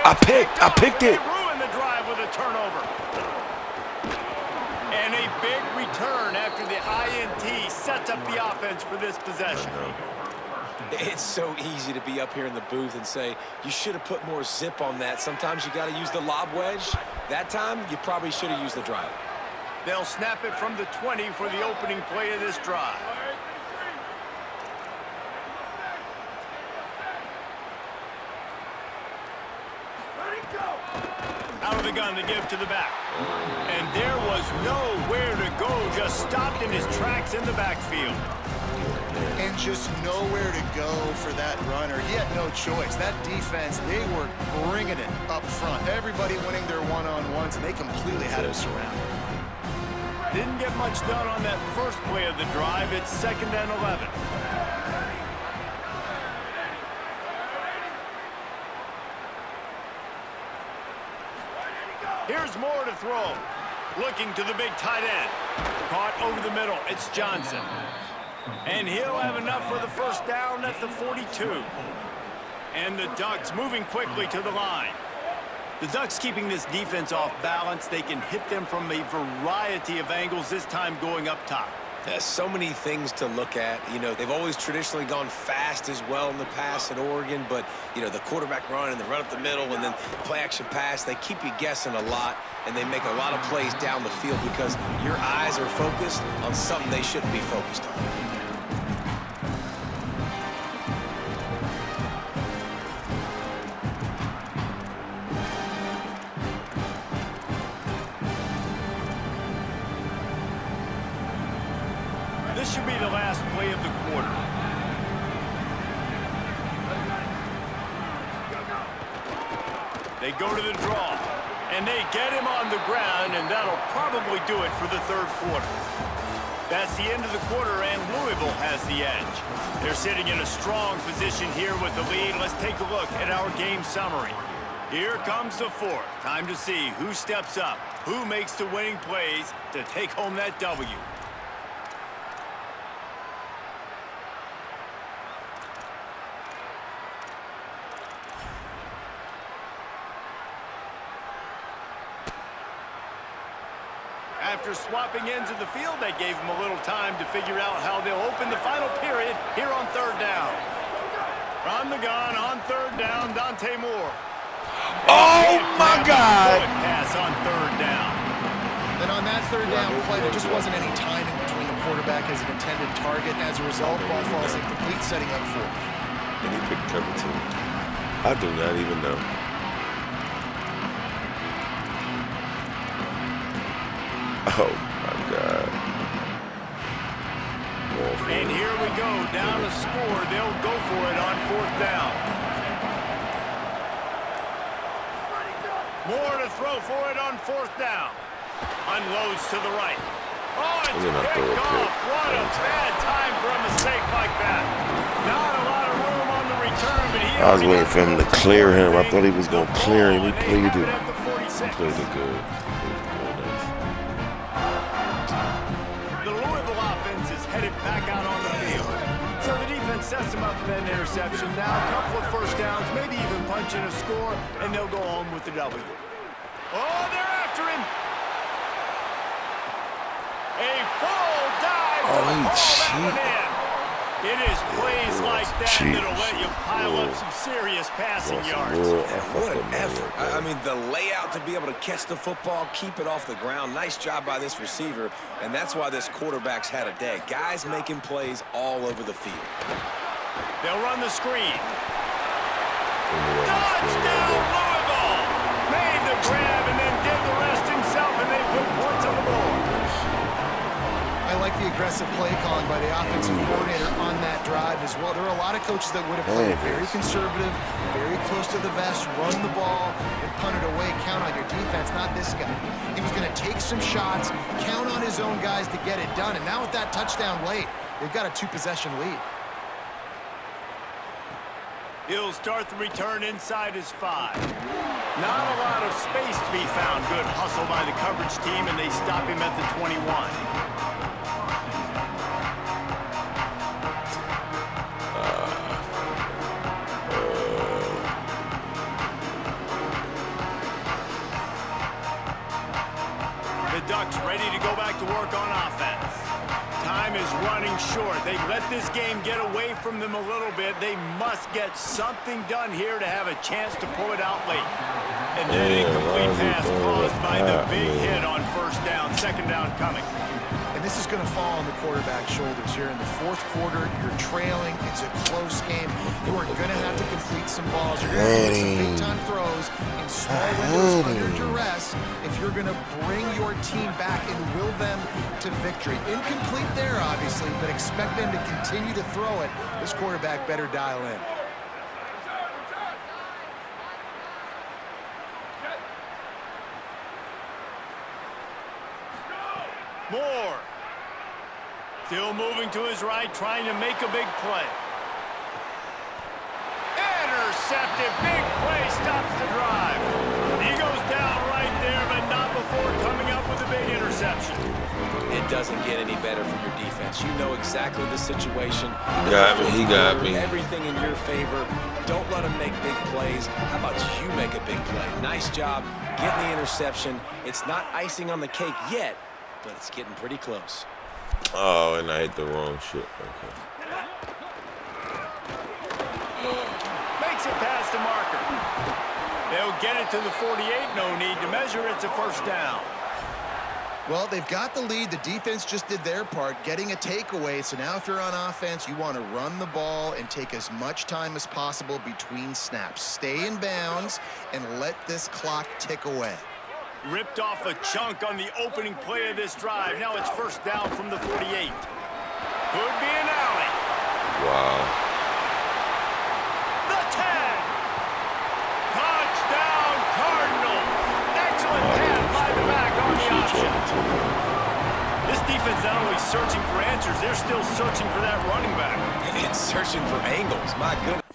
I picked it. They ruined the drive with a turnover. And a big return after the INT sets up the offense for this possession. It's so easy to be up here in the booth and say, you should have put more zip on that. Sometimes you got to use the lob wedge. That time, you probably should have used the drive. They'll snap it from the 20 for the opening play of this drive. Out of the gun to give to the back. And there was nowhere to go, just stopped in his tracks in the backfield. And just nowhere to go for that runner. He had no choice. That defense, they were bringing it up front. Everybody winning their one-on-ones, and they completely had him surrounded. Didn't get much done on that first play of the drive. It's 2nd and 11. Here's more to throw. Looking to the big tight end. Caught over the middle. It's Johnson. And he'll have enough for the 1st down at the 42. And the Ducks moving quickly to the line. The Ducks keeping this defense off balance. They can hit them from a variety of angles, this time going up top. There's so many things to look at. You know, they've always traditionally gone fast as well in the past at Oregon, but, you know, the quarterback run and the run up the middle and then play action pass, they keep you guessing a lot, and they make a lot of plays down the field because your eyes are focused on something they shouldn't be focused on. This should be the last play of the quarter. They go to the draw, and they get him on the ground, and that'll probably do it for the third quarter. That's the end of the quarter, and Louisville has the edge. They're sitting in a strong position here with the lead. Let's take a look at our game summary. Here comes the fourth. Time to see who steps up, who makes the winning plays to take home that W. After swapping ends of the field, that gave them a little time to figure out how they'll open the final period here on third down. From the gun on third down, Dante Moore. Oh, my God. Pass on third down. Then on that third down play, there just wasn't any timing between the quarterback as an intended target. And as a result, ball falls incomplete, setting up fourth. And he picked cover two. I do not even know. Oh, my God. And here we go, down to score. They'll go for it on fourth down. Moore to throw for it on fourth down. Unloads to the right. Oh, it's picked off. What a bad time for a mistake like that. Not a lot of room on the return, but he... I was waiting for him to clear him. I thought he was going to clear him. He played it. He played it good. The Louisville offense is headed back out on the field. So the defense sets them up with that interception. Now a couple of first downs, maybe even punching a score, and they'll go home with the W. Oh, they're after him. A full dive. Oh, It is plays like that that'll let you pile up some serious passing yards. What an effort. I mean, the layout to be able to catch the football, keep it off the ground. Nice job by this receiver, and that's why this quarterback's had a day. Guys making plays all over the field. They'll run the screen. Touchdown, Louisville! Made the grab and then did the rest himself, and they put points on the board. I like the aggressive play calling by the offensive coordinator on that drive as well. There are a lot of coaches that would have played very conservative, very close to the vest, run the ball, and punt it away, count on your defense, not this guy. He was going to take some shots, count on his own guys to get it done, and now with that touchdown late, they've got a two-possession lead. He'll start the return inside his 5. Not a lot of space to be found. Good hustle by the coverage team, and they stop him at the 21. The Ducks ready to go back to work on offense. Time is running short. They let this game get away from them a little bit. They must get something done here to have a chance to pull it out late. And then incomplete pass caused by the big hit on first down. Second down coming. And this is going to fall on the quarterback's shoulders here in the fourth quarter. You're trailing. It's a close game. You are going to have to complete some balls. You're going to have to make some big-time throws in small windows under duress if you're going to bring your team back and will them to victory. Incomplete there, obviously, but expect them to continue to throw it. This quarterback better dial in. Moore. Still moving to his right, trying to make a big play. Intercepted. Big play stops the drive. He goes down right there, but not before coming up with a big interception. It doesn't get any better for your defense. You know exactly the situation. He got me. Everything in your favor. Don't let him make big plays. How about you make a big play? Nice job getting the interception. It's not icing on the cake yet, but it's getting pretty close. Oh, and I hit the wrong shit. Okay. Makes it past the marker. They'll get it to the 48. No need to measure. It's a first down. Well, they've got the lead. The defense just did their part, getting a takeaway. So now if you're on offense, you want to run the ball and take as much time as possible between snaps. Stay in bounds and let this clock tick away. Ripped off a chunk on the opening play of this drive. Now it's first down from the 48. searching for answers. They're still searching for that running back. It's searching for angles. My goodness.